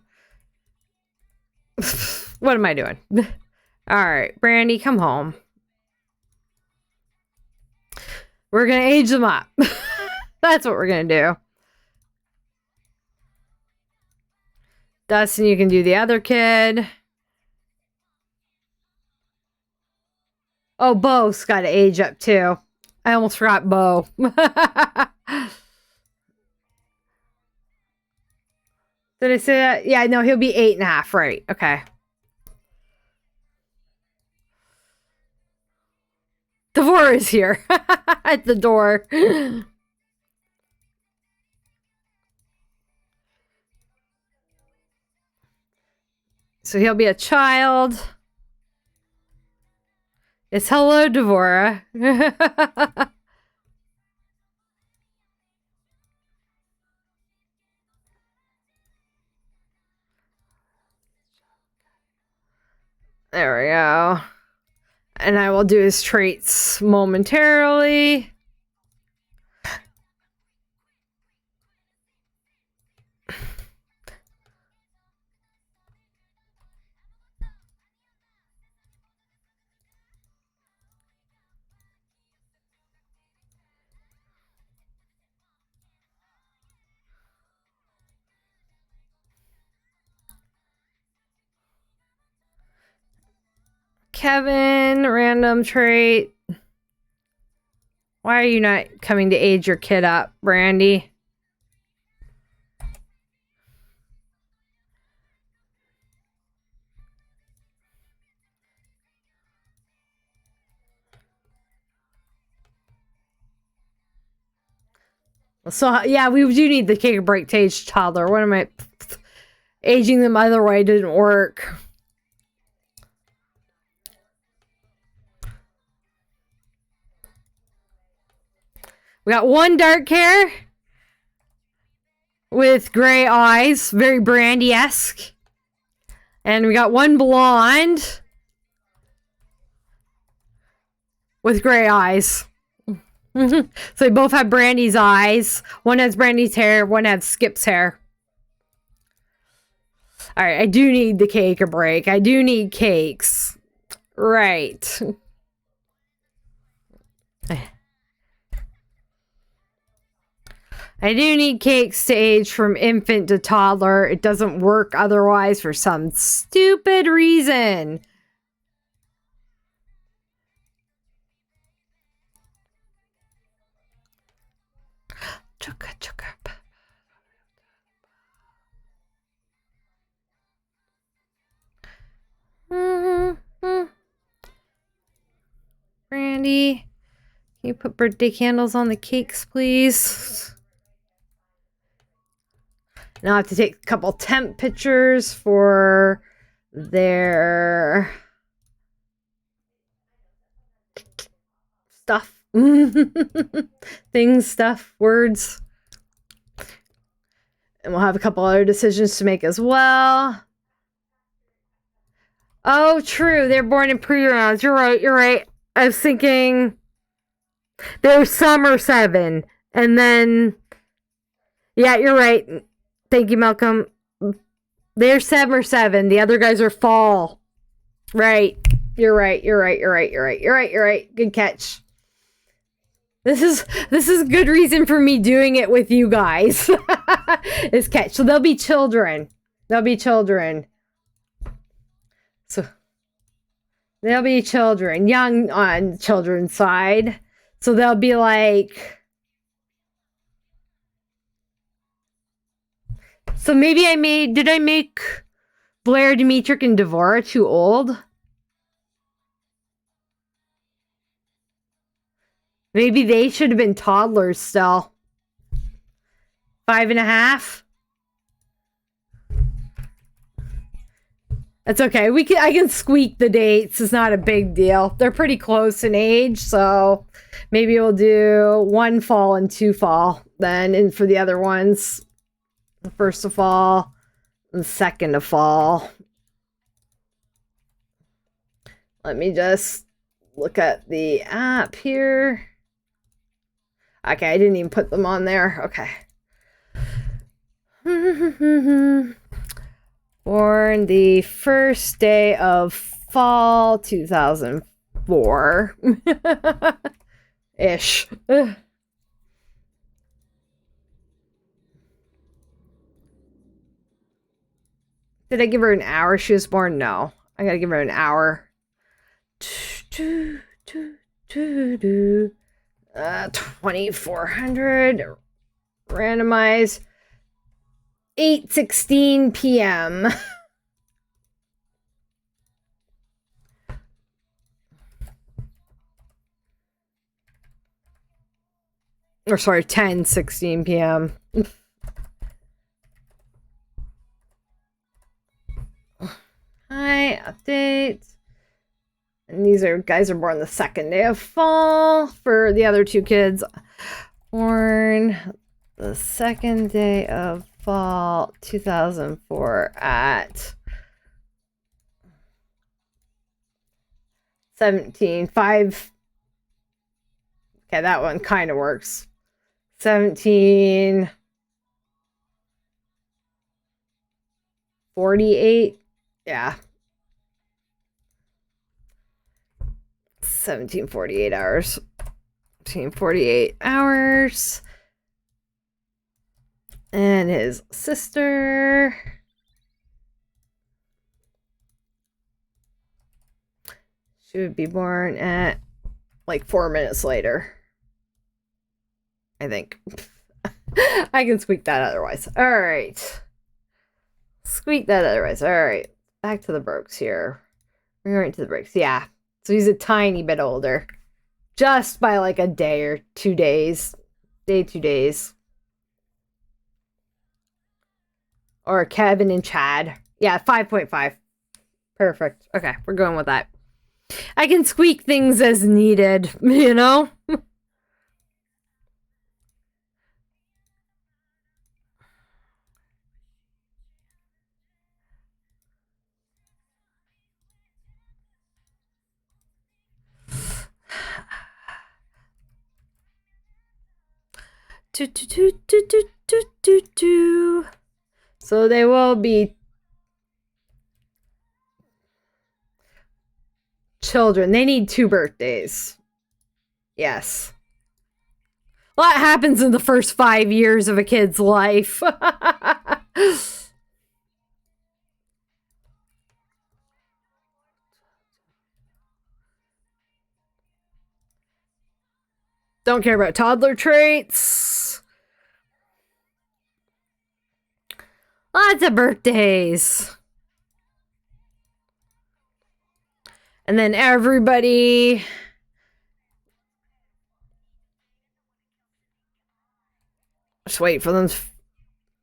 What am I doing? Alright, Brandy, come home. We're gonna age them up. That's what we're gonna do. Dustin, you can do the other kid. Oh, Bo's got to age up too. I almost forgot Bo. Did I say that? Yeah, no, he'll be 8 and a half, right? Okay. Devora is here at the door. So he'll be a child. It's hello, Devora. There we go. And I will do his traits momentarily. Kevin, random trait. Why are you not coming to age your kid up, Brandy? So, yeah, we do need the cake break to age toddler. What am I... Aging them other way didn't work. We got 1 dark hair. with gray eyes, very Brandy-esque. And we got one blonde with gray eyes. So they both have Brandy's eyes. One has Brandy's hair, one has Skip's hair. Alright, I do need the cake a break. I do need cakes. Right. I do need cakes to age from infant to toddler. It doesn't work otherwise for some stupid reason. Chuka, chuka. Brandy, can you put birthday candles on the cakes, please? Now I have to take a couple temp pictures for their stuff. Things, stuff, words. And we'll have a couple other decisions to make as well. Oh, true. They're born in pre-rounds. You're right. You're right. I was thinking they're summer 7. And then... Yeah, you're right. Thank you, Malcolm. They're summer 7. The other guys are fall. Right. You're right. You're right. You're right. You're right. You're right. You're right. Good catch. This is good reason for me doing it with you guys. Is catch. So they'll be children. They'll be children. So they'll be children, young on children's side. So they'll be like... So maybe did I make Blair, Dimitrik, and Devora too old? Maybe they should have been toddlers still. 5.5? That's okay. I can squeak the dates. It's not a big deal. They're pretty close in age, so maybe we'll do 1 fall and 2 fall. Then, and for the other ones, the 1st of fall and 2nd of fall. Let me just look at the app here. Okay, I didn't even put them on there. Okay. Born the 1st day of fall 2004. Ish. Did I give her an hour she was born? No. I gotta give her an hour. 2400. Randomize. 8:16 p.m. Or sorry, 10:16 p.m. Hi, update. And these guys are born the 2nd day of fall for the other 2 kids. Born the 2nd day of fall 2004 at 17:05. Okay, that one kind of works. 17:48. Yeah. 17:48 hours. 17:48 hours. And his sister. She would be born at like 4 minutes later. I think. I can squeak that otherwise. Alright. Squeak that otherwise. Alright. Back to the Brokes here. We're going to the Brokes. Yeah. So he's a tiny bit older. Just by like a day or 2 days. 2 days. Or Kevin and Chad. Yeah, 5.5. Perfect. Okay, we're going with that. I can squeak things as needed, you know? So they will be children. They need 2 birthdays. Yes. A lot happens in the first 5 years of a kid's life. Don't care about toddler traits. Lots of birthdays. And then everybody... Just wait for them,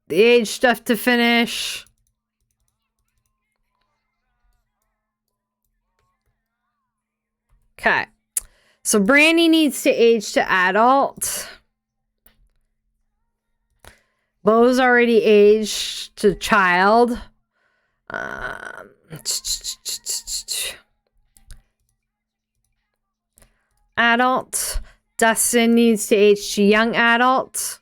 the age stuff to finish. Okay. So Brandy needs to age to adult. Beau's already aged to child. Adult. Dustin needs to age to young adult.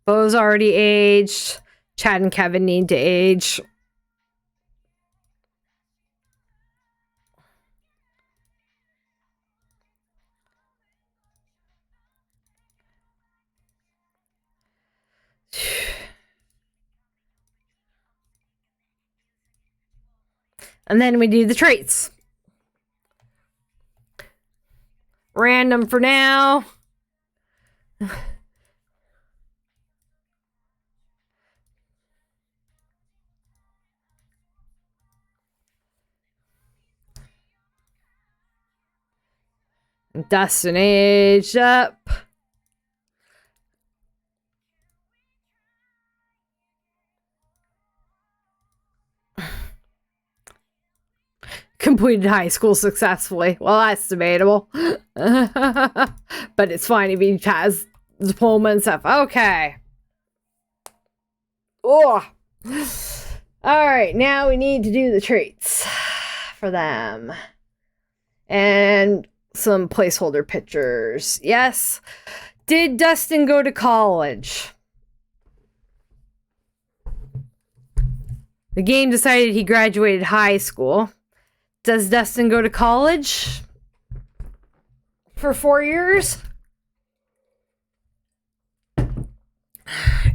Beau's already aged. Chad and Kevin need to age. And then we do the traits. Random for now. Dustin aged up. Completed high school successfully. Well, that's debatable. But it's fine if he has diploma and stuff. Okay. Oh. Alright, now we need to do the traits for them. And some placeholder pictures. Yes. Did Dustin go to college? The game decided he graduated high school. Does Dustin go to college for 4 years?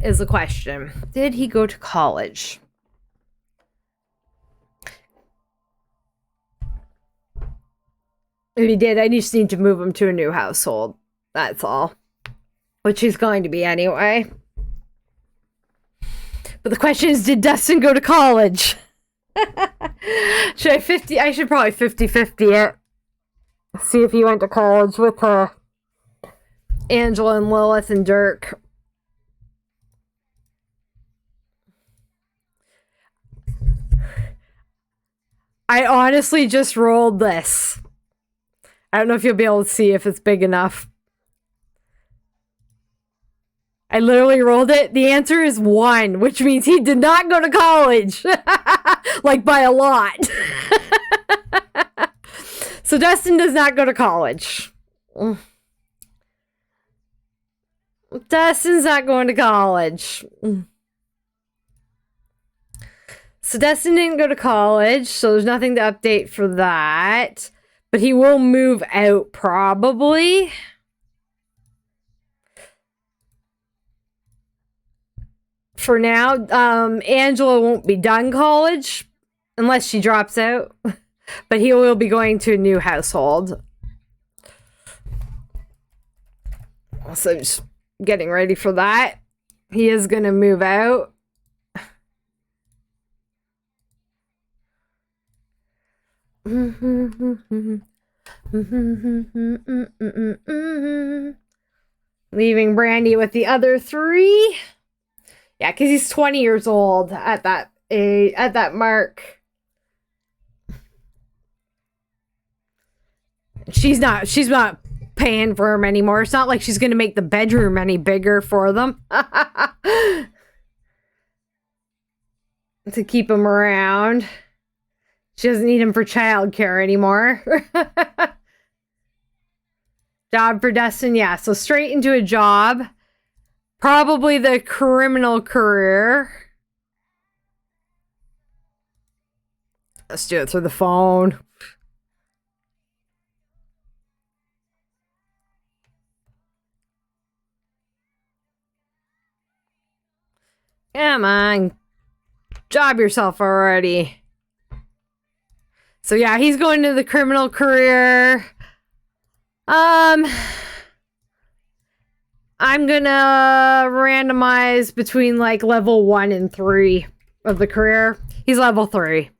Is the question. Did he go to college? If he did, I just need to move him to a new household. That's all. Which he's going to be anyway. But the question is, did Dustin go to college? I should probably 50-50 it. See if he went to college with Angela and Lilith and Dirk. I honestly just rolled this. I don't know if you'll be able to see if it's big enough. I literally rolled it. The answer is 1, which means he did not go to college. Like by a lot. So Dustin does not go to college. Dustin's not going to college. So Dustin didn't go to college, so there's nothing to update for that. But he will move out probably. For now, Angela won't be done college unless she drops out. But he will be going to a new household. So just getting ready for that. He is going to move out. Leaving Brandy with the other 3. Yeah, because he's 20 years old at that mark. She's not paying for him anymore. It's not like she's going to make the bedroom any bigger for them. To keep him around. She doesn't need him for childcare anymore. Job for Destin, yeah. So straight into a job. Probably the criminal career. Let's do it through the phone. Come on. Job yourself already. So yeah, he's going to the criminal career. I'm gonna randomize between like level 1 and 3 of the career. He's level 3.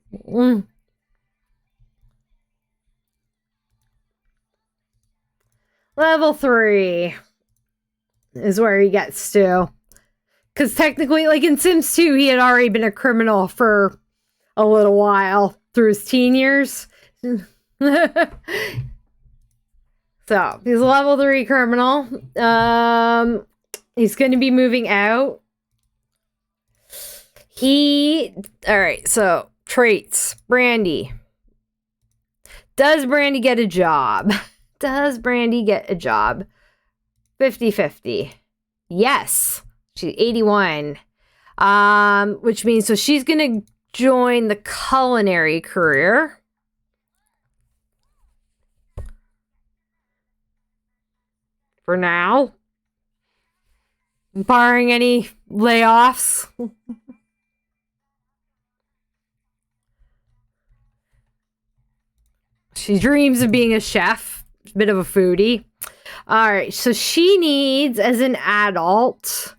Level 3 is where he gets to. Because technically, like in Sims 2, he had already been a criminal for a little while through his teen years. So, he's a level 3 criminal. He's going to be moving out. Alright, so, traits. Brandy. Does Brandy get a job? Does Brandy get a job? 50-50. Yes. She's 81. Which means, so she's going to join the culinary career. For now. Barring any layoffs. She dreams of being a chef. A bit of a foodie. Alright, so she needs, as an adult...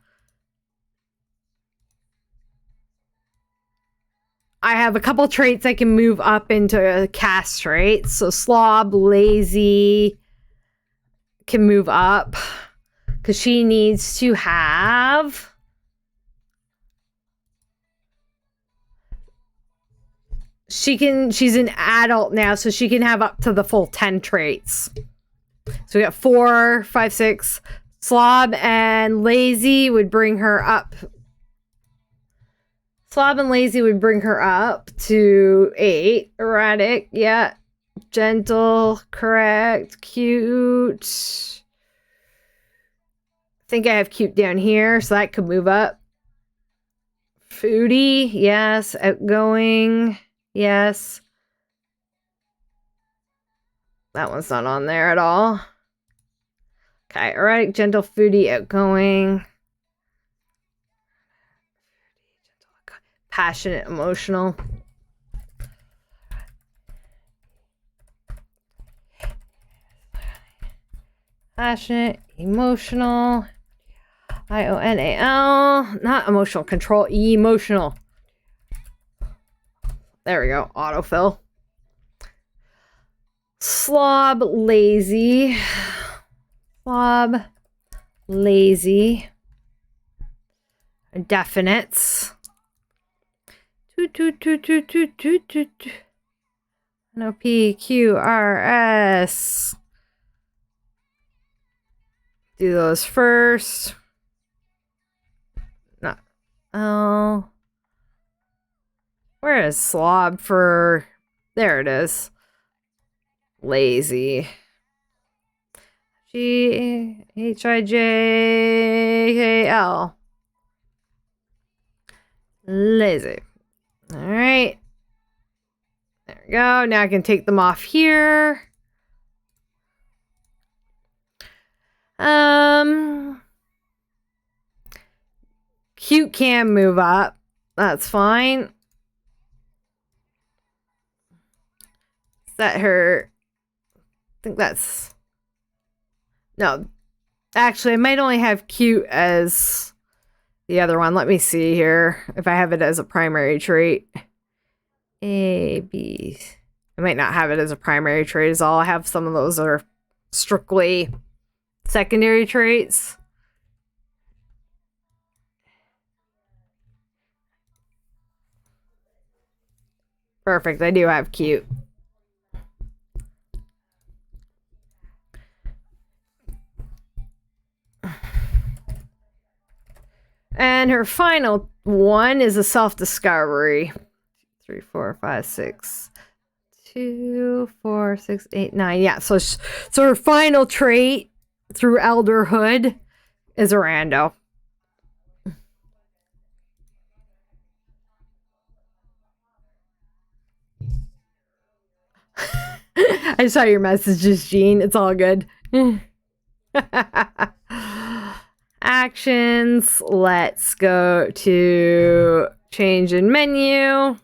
I have a couple traits I can move up into cast traits. So slob, lazy can move up. Because she needs to have... She's an adult now, so she can have up to the full 10 traits. So we got 4, 5, 6. Slob and lazy would bring her up. Slob and lazy would bring her up to 8. Erratic, yeah. Gentle, correct. Cute. I think I have cute down here, so that could move up. Foodie, yes. Outgoing, yes. That one's not on there at all. Okay, erratic, gentle, foodie, outgoing. Passionate, emotional. Passionate, emotional. IONAL. Not emotional, control, emotional. There we go, autofill. Slob, lazy. Slob, lazy. Definites. No P, Q, R, S. Do those first. Not. Oh. Where is slob for... There it is. Lazy. G, H, I, J, K, L. Lazy. Alright. There we go. Now I can take them off here. Cute can move up. That's fine. Set her... I think that's... No. Actually, I might only have cute as... the other one. Let me see here if I have it as a primary trait. A, B. I might not have it as a primary trait as all. I have some of those that are strictly secondary traits. Perfect. I do have cute. And her final one is a self-discovery. 3, 4, 5, 6, 2, 4, 6, 8, 9. Yeah, so her final trait through elderhood is a rando. I saw your messages, Jean. It's all good. Actions. Let's go to change in menu.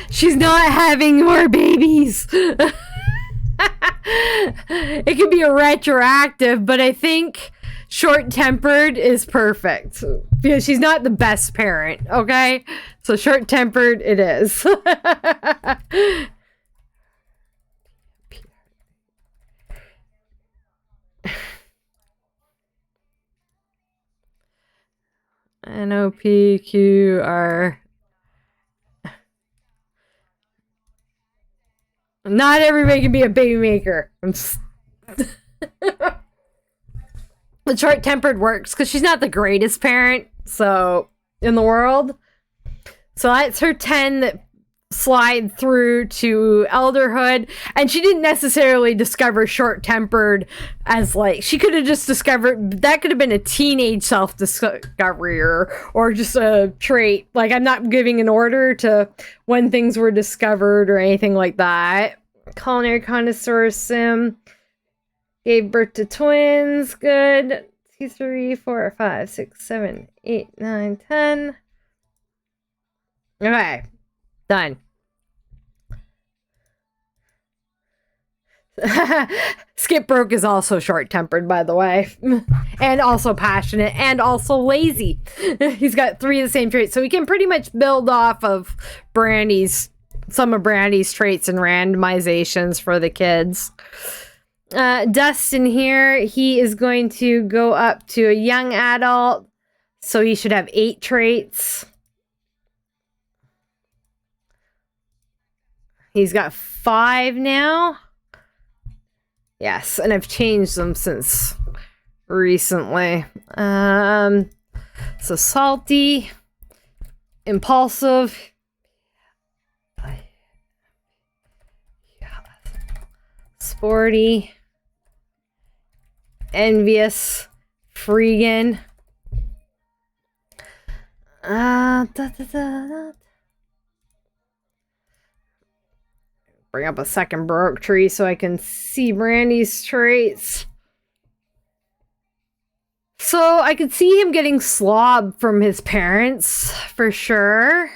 She's not having more babies. It could be a retroactive, but I think short-tempered is perfect because she's not the best parent, okay? So short-tempered it is. NOPQR. Not everybody can be a baby maker. The short-tempered works because she's not the greatest parent in the world. So that's her 10 that slide through to elderhood. And she didn't necessarily discover short-tempered as she could have just discovered, that could have been a teenage self-discovery or just a trait. I'm not giving an order to when things were discovered or anything like that. Culinary connoisseur sim. Gave birth to twins. Good. 2, 3, 4, 5, 6, 7, 8, 9, 10. Okay. Done. Skip Broke is also short-tempered, by the way. And also passionate and also lazy. He's got 3 of the same traits. So we can pretty much build off of some of Brandy's traits and randomizations for the kids. Dustin here, he is going to go up to a young adult, so he should have 8 traits. He's got 5 now. Yes, and I've changed them since recently. So salty, impulsive, sporty, envious, freegan. Bring up a second Baroque tree so I can see Brandy's traits. So I could see him getting slob from his parents for sure.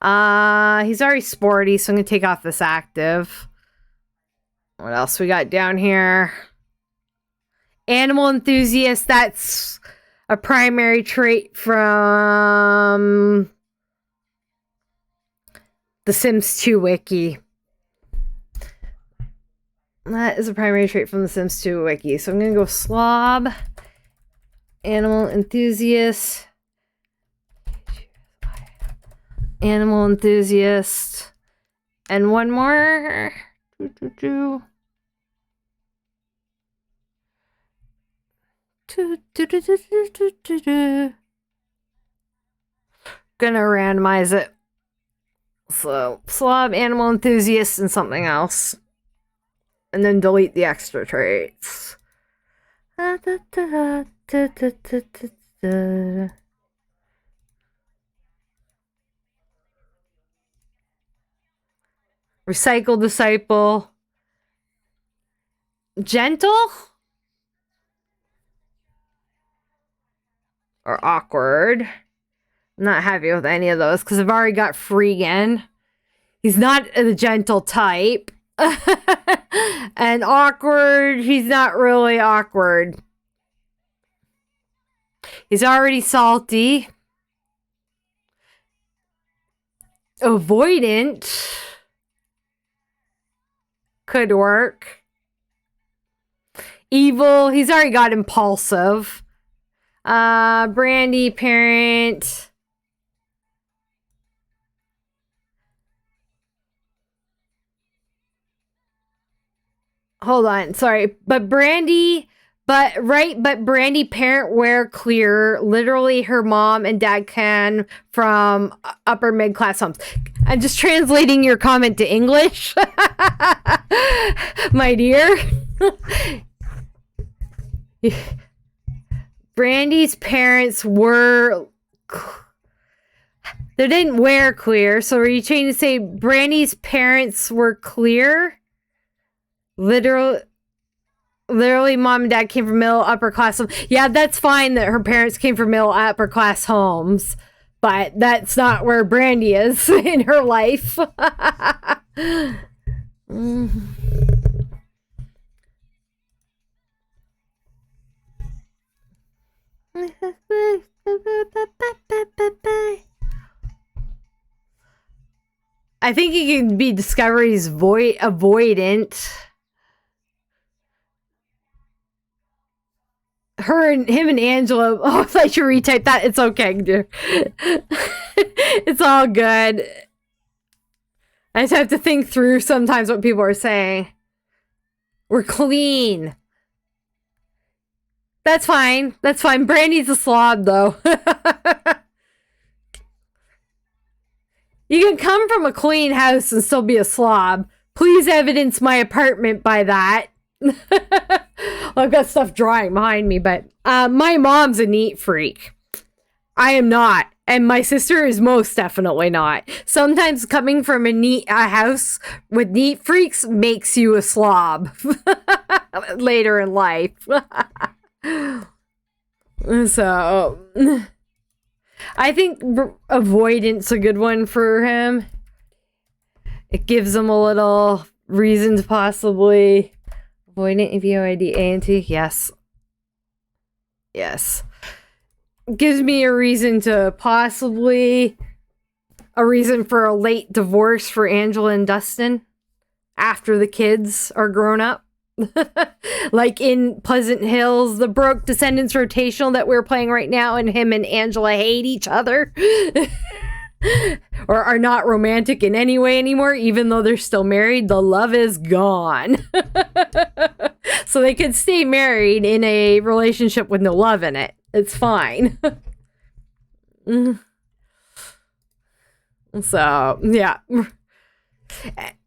He's already sporty, so I'm gonna take off this active. What else we got down here? Animal enthusiast, that's a primary trait from the Sims 2 wiki. That is a primary trait from the Sims 2 wiki. So I'm going to go slob, animal enthusiast, animal enthusiast, and one more. Gonna randomize it. So, slob, animal enthusiast, and something else. And then delete the extra traits. Recycle disciple. Gentle? Or awkward. I'm not happy with any of those because I've already got freegan. He's not the gentle type. And awkward, he's not really awkward. He's already salty. Avoidant could work. Evil, he's already got impulsive. Brandy, parent. Hold on, sorry. But Brandy But Brandy parent wear clear. Literally, her mom and dad can from upper mid class homes. I'm just translating your comment to English, my dear. Brandy's parents were. They didn't wear clear, so are you trying to say Brandy's parents were clear? Literally, mom and dad came from middle upper class. Yeah, that's fine that her parents came from middle upper class homes, but that's not where Brandy is in her life. I think he can be Discovery's avoidant. Him and Angela. Oh, if I should retype that, it's okay, dude. It's all good. I just have to think through sometimes what people are saying. We're clean. That's fine. That's fine. Brandy's a slob, though. You can come from a clean house and still be a slob. Please evidence my apartment by that. I've got stuff drying behind me, but my mom's a neat freak. I am not. And my sister is most definitely not. Sometimes coming from a house with neat freaks makes you a slob later in life. So, I think avoidance a good one for him. It gives him a little reason to possibly avoidant, avoid, anti. Yes. Yes. Gives me a reason to possibly a reason for a late divorce for Angela and Dustin after the kids are grown up. Like in Pleasant Hills, the Broke Descendants rotational that we're playing right now, and him and Angela hate each other or are not romantic in any way anymore, even though they're still married. The love is gone. So they could stay married in a relationship with no love in it. It's fine. So, yeah.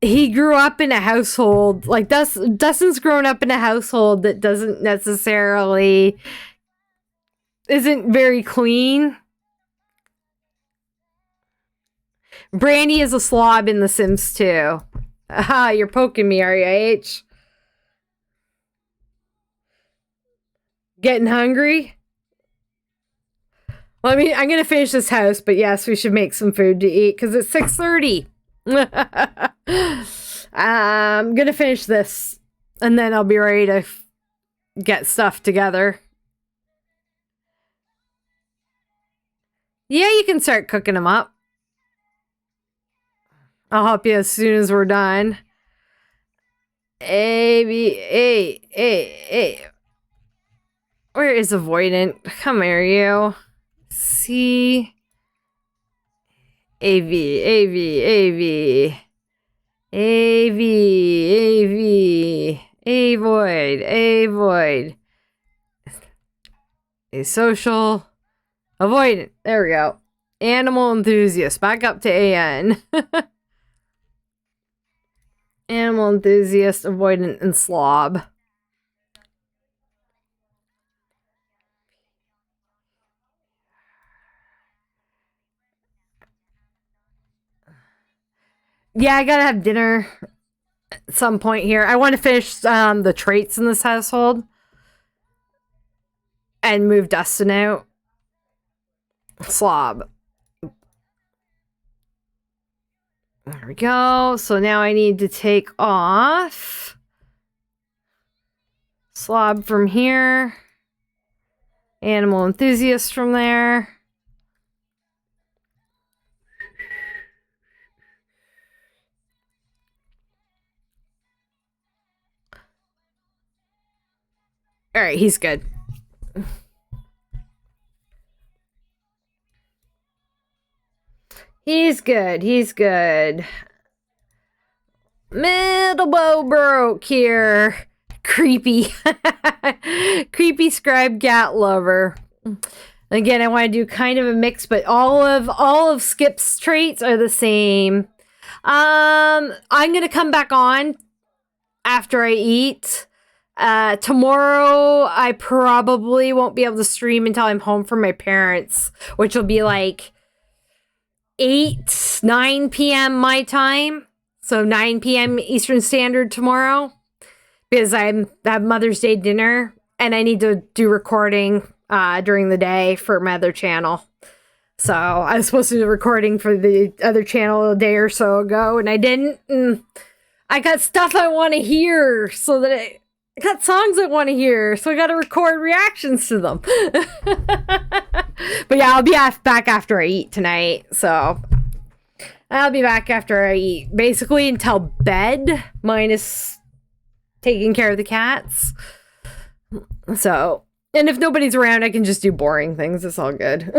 He grew up in a household, like Dustin's grown up in a household that doesn't necessarily, isn't very clean. Brandy is a slob in The Sims 2. Aha, you're poking me, are you, H? Getting hungry? Well, I mean, I'm going to finish this house, but yes, we should make some food to eat because it's 6:30. I'm going to finish this and then I'll be ready to get stuff together. Yeah, you can start cooking them up. I'll help you as soon as we're done. A. Where is avoidant? Come here, you. C. AV. Avoid. A social. Avoidant. There we go. Animal enthusiast. Back up to AN. Animal enthusiast, avoidant, and slob. Yeah, I gotta have dinner at some point here. I want to finish the traits in this household and move Dustin out. Slob. There we go. So now I need to take off slob from here. Animal enthusiast from there. All right, he's good. He's good. Middle bow broke here. creepy. Creepy scribe cat lover. Again, I want to do kind of a mix, but all of Skip's traits are the same. I'm gonna come back on after I eat. Tomorrow I probably won't be able to stream until I'm home from my parents, which will be like 9 p.m. my time. So 9 p.m. Eastern Standard tomorrow, because I have Mother's Day dinner and I need to do recording during the day for my other channel. So I was supposed to do recording for the other channel a day or so ago, and I didn't. And I got stuff I want to hear, so that I got songs I want to hear, so I got to record reactions to them. But yeah, I'll be back after I eat tonight. So I'll be back after I eat, basically until bed, minus taking care of the cats. So, and if nobody's around, I can just do boring things. It's all good.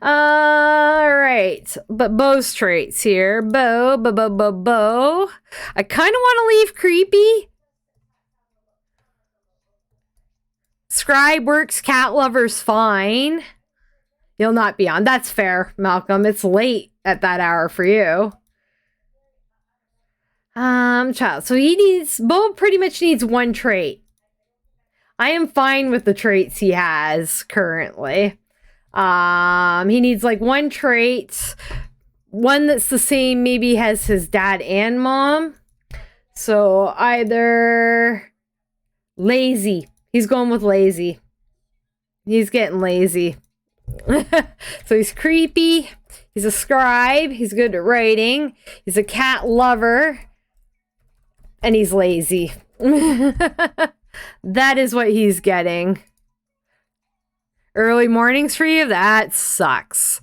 All right, but Bo's traits here. Bo. I kind of want to leave creepy. Scribe works, cat lover's fine. You'll not be on. That's fair, Malcolm. It's late at that hour for you. Child. So Bo pretty much needs one trait. I am fine with the traits he has currently. He needs like one trait, one that's the same, maybe has his dad and mom. So either lazy. He's going with lazy. He's getting lazy. So he's creepy. He's a scribe. He's good at writing. He's a cat lover. And he's lazy. That is what he's getting. Early mornings for you? That sucks.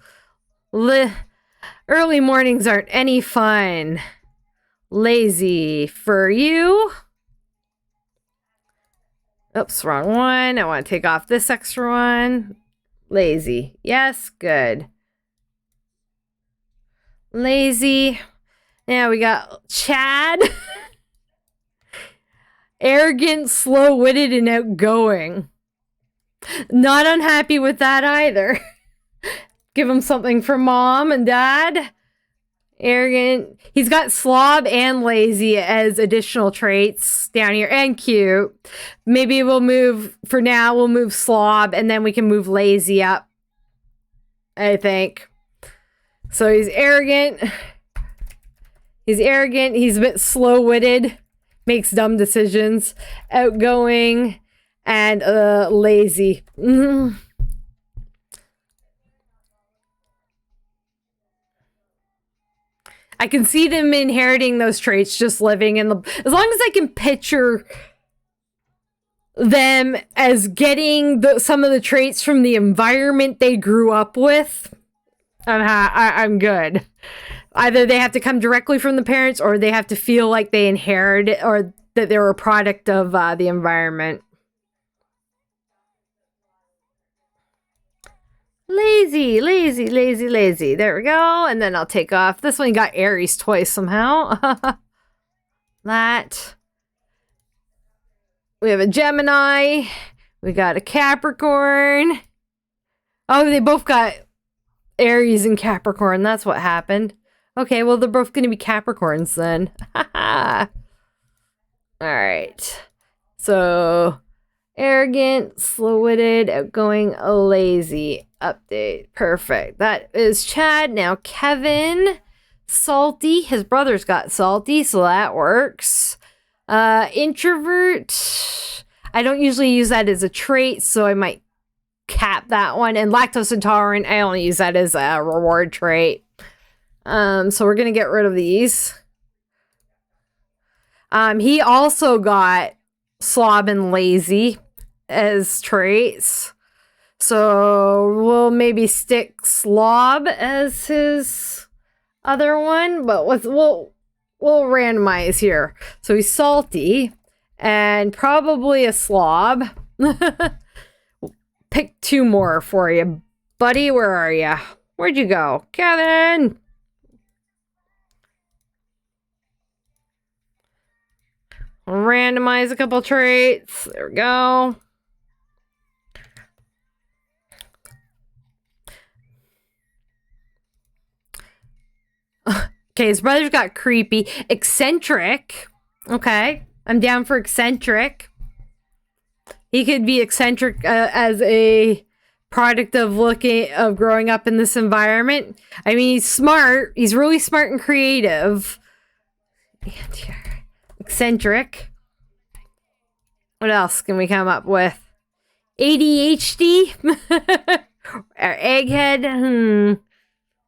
Early mornings aren't any fun. Lazy for you. Oops, wrong one. I want to take off this extra one. Lazy. Yes, good. Lazy. Now we got Chad. Arrogant, slow-witted, and outgoing. Not unhappy with that either. Give him something for mom and dad. Arrogant. He's got slob and lazy as additional traits down here. And cute. Maybe we'll move, for now, we'll move slob and then we can move lazy up. I think. So he's arrogant. He's arrogant. He's a bit slow-witted. Makes dumb decisions. Outgoing. And lazy. I can see them inheriting those traits, just living in the... As long as I can picture them as getting some of the traits from the environment they grew up with, I'm good. Either they have to come directly from the parents, or they have to feel like they inherited, or that they're a product of the environment. Lazy, lazy, lazy, lazy. There we go. And then I'll take off. This one got Aries twice somehow. That. We have a Gemini. We got a Capricorn. Oh, they both got Aries and Capricorn. That's what happened. Okay, well, they're both going to be Capricorns then. All right. So... arrogant, slow-witted, outgoing, lazy. Update. Perfect. That is Chad. Now Kevin. Salty. His brother's got salty, so that works. Introvert. I don't usually use that as a trait, so I might cap that one. And lactose intolerant, I only use that as a reward trait. So we're going to get rid of these. He also got slob and lazy as traits, so we'll maybe stick slob as his other one, but we'll randomize here. So he's salty and probably a slob. Pick two more for you, buddy. Where are you? Where'd you go, Kevin? Randomize a couple traits. There we go. Okay, his brother's got creepy. Eccentric. Okay, I'm down for eccentric. He could be eccentric as a product of growing up in this environment. I mean, he's smart. He's really smart and creative. And here, eccentric. What else can we come up with? ADHD? Or egghead?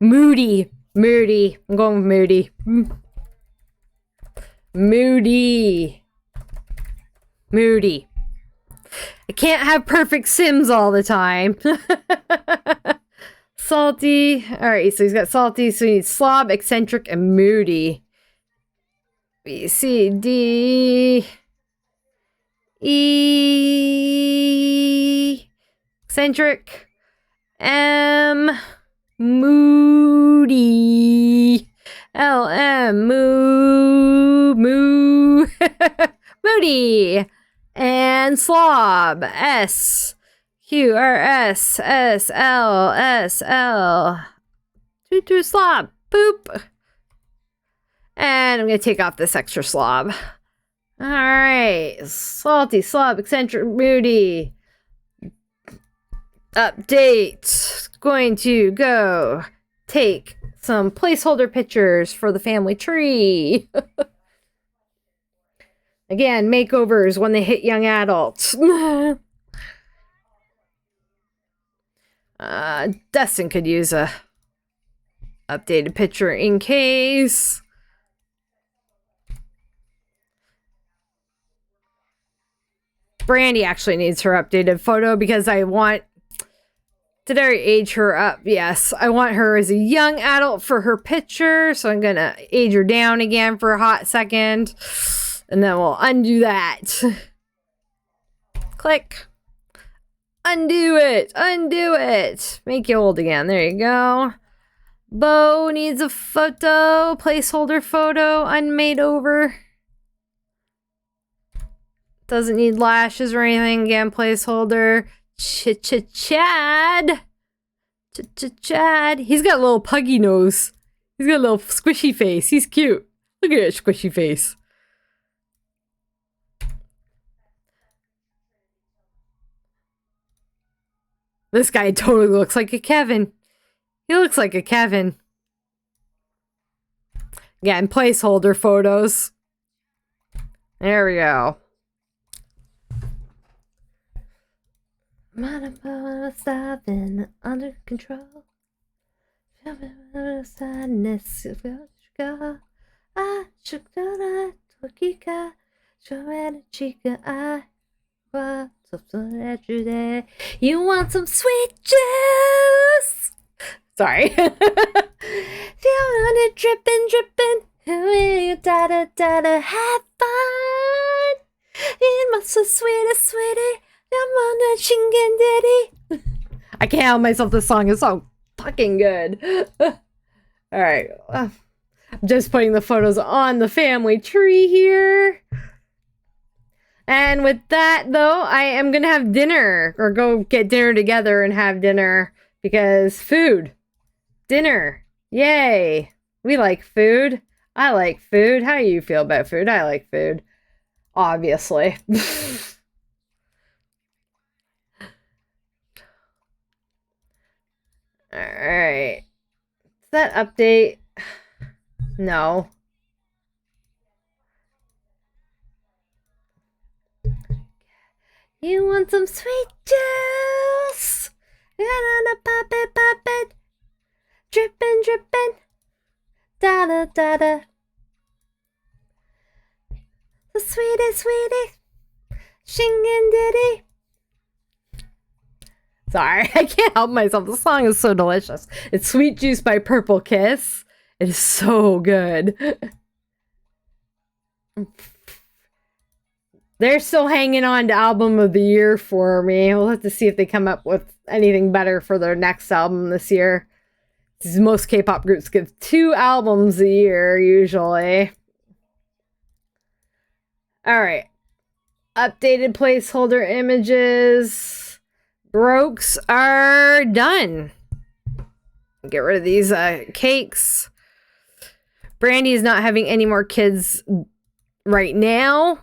Moody. Moody. I'm going with moody. Moody. Moody. I can't have perfect Sims all the time. Salty. Alright, so he's got salty, so he needs slob, eccentric, and moody. B, C, D, E, eccentric, M, moody, L, M, moody, and slob, S, Q, R, S, S, L, S, L, toot, slob, poop. And I'm going to take off this extra slob. Alright, salty, slob, eccentric, moody. Update. Going to go take some placeholder pictures for the family tree. Again, makeovers when they hit young adults. Dustin could use a updated picture in case. Brandy actually needs her updated photo because I want... Did I age her up? Yes. I want her as a young adult for her picture. So I'm going to age her down again for a hot second. And then we'll undo that. Click. Undo it. Undo it. Make you old again. There you go. Bo needs a photo. Placeholder photo. Unmade over. Doesn't need lashes or anything. Again, placeholder. Chad. Chad. He's got a little puggy nose. He's got a little squishy face. He's cute. Look at that squishy face. This guy totally looks like a Kevin. He looks like a Kevin. Again, placeholder photos. There we go. Stopping under control. Sadness. I shook the Tokika. Show chica. You want some sweet juice? Sorry. Feel on it dripping. Da have fun. It must so sweetie. I'm on a shingen ditty. I can't help myself. This song is so fucking good. Alright. I'm just putting the photos on the family tree here. And with that, though, I am going to have dinner. Or go get dinner together and have dinner. Because food. Dinner. Yay. We like food. I like food. How do you feel about food? I like food. Obviously. Alright. Is that update? No. You want some sweet juice? Gonna pop it. Drippin'. Da. The sweetie. Shingen ditty. Sorry, I can't help myself. The song is so delicious. It's Sweet Juice by Purple Kiss. It is so good. They're still hanging on to Album of the Year for me. We'll have to see if they come up with anything better for their next album this year. Most K-pop groups give 2 albums a year, usually. All right. Updated placeholder images. Brokes are done. Get rid of these cakes. Brandy is not having any more kids right now.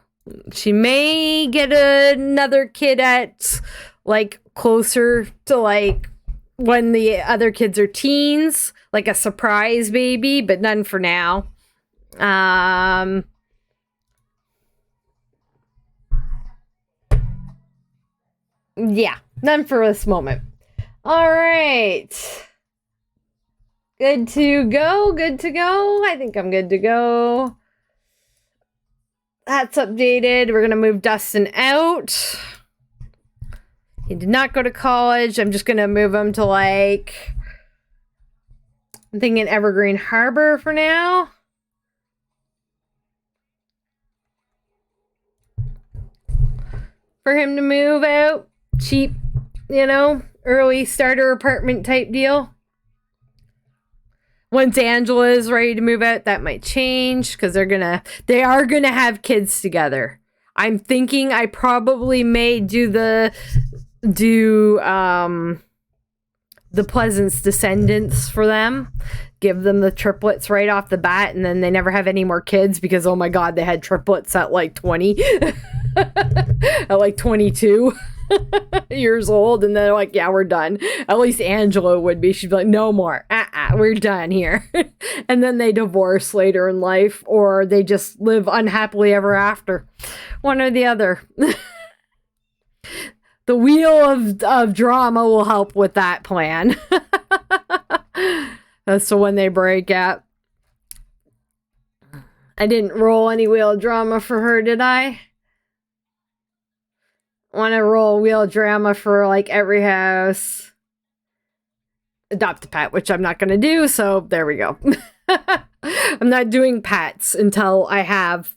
She may get another kid at like closer to like when the other kids are teens, like a surprise baby, but none for now. Yeah, none for this moment. All right. Good to go. Good to go. I think I'm good to go. That's updated. We're going to move Dustin out. He did not go to college. I'm just going to move him to like, I'm thinking Evergreen Harbor for now. For him to move out. Cheap, you know, early starter apartment type deal. Once Angela is ready to move out, that might change because they are gonna have kids together. I'm thinking I probably may do the Pleasance descendants for them. Give them the triplets right off the bat, and then they never have any more kids because, oh my god, they had triplets at like 20. At like 22 years old, and they're like, yeah, we're done. At least Angela would be. She'd be like, no more. We're done here. And then they divorce later in life, or they just live unhappily ever after. One or the other. The wheel of drama will help with that plan. That's the one they break at. I didn't roll any wheel of drama for her, did I? Want to roll wheel of drama for like every house. Adopt a pet, which I'm not going to do, so there we go. I'm not doing pets until I have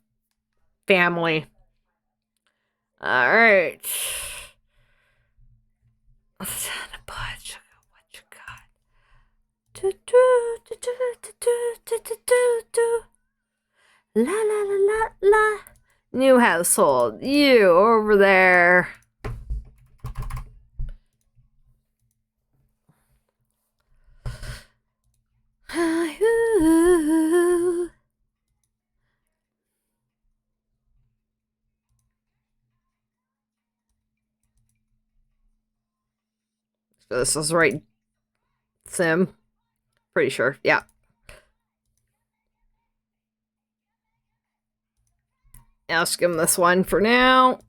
family. All right. What you got? La la la la la. New household. You over there. This is right. Sim. Pretty sure. Yeah. Ask him this one for now.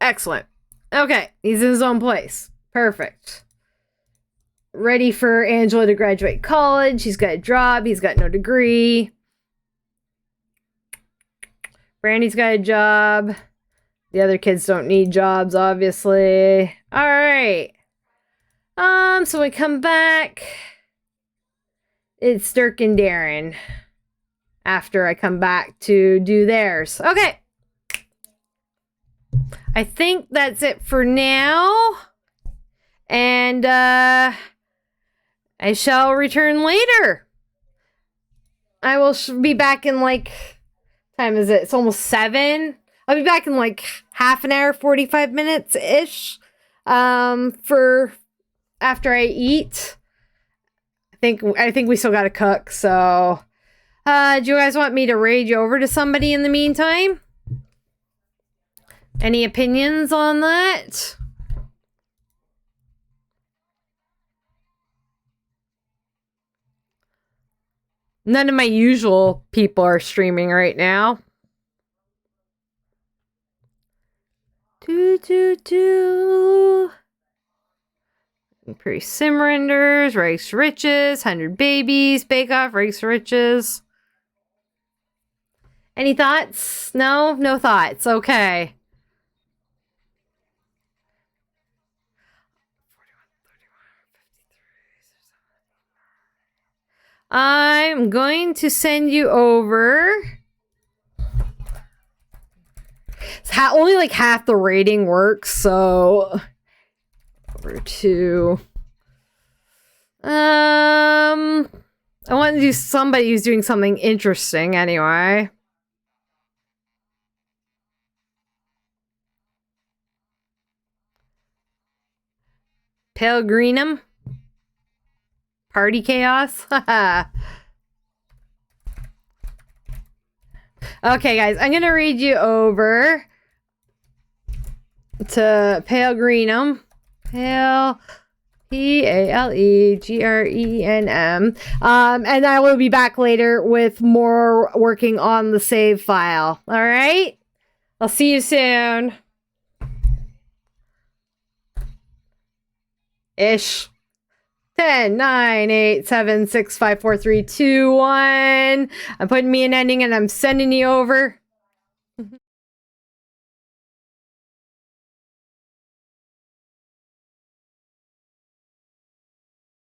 Excellent. Okay, he's in his own place. Perfect. Ready for Angela to graduate college. He's got a job. He's got no degree. Brandy's got a job. The other kids don't need jobs, obviously. All right. So we come back. It's Dirk and Darren. After I come back to do theirs. Okay. I think that's it for now. And I shall return later. I will be back in like, time is it? It's almost 7. I'll be back in like half an hour, 45 minutes-ish. For after I eat. I think we still gotta cook, so do you guys want me to raid you over to somebody in the meantime? Any opinions on that? None of my usual people are streaming right now. Pretty sim renders, race riches, 100 babies, bake off, race riches. Any thoughts? No? No thoughts. Okay. I'm going to send you over. Only like half the rating works, so over to I want to do somebody who's doing something interesting anyway. Pale Greenham. Party chaos. Okay, guys, I'm gonna read you over to Pale Greenham. Pale, P-A-L-E-G-R-E-N-M. And I will be back later with more working on the save file. All right? I'll see you soon. Ish. 10, 9, 8, 7, 6, 5, 4, 3, 2, 1. I'm putting me an ending and I'm sending you over.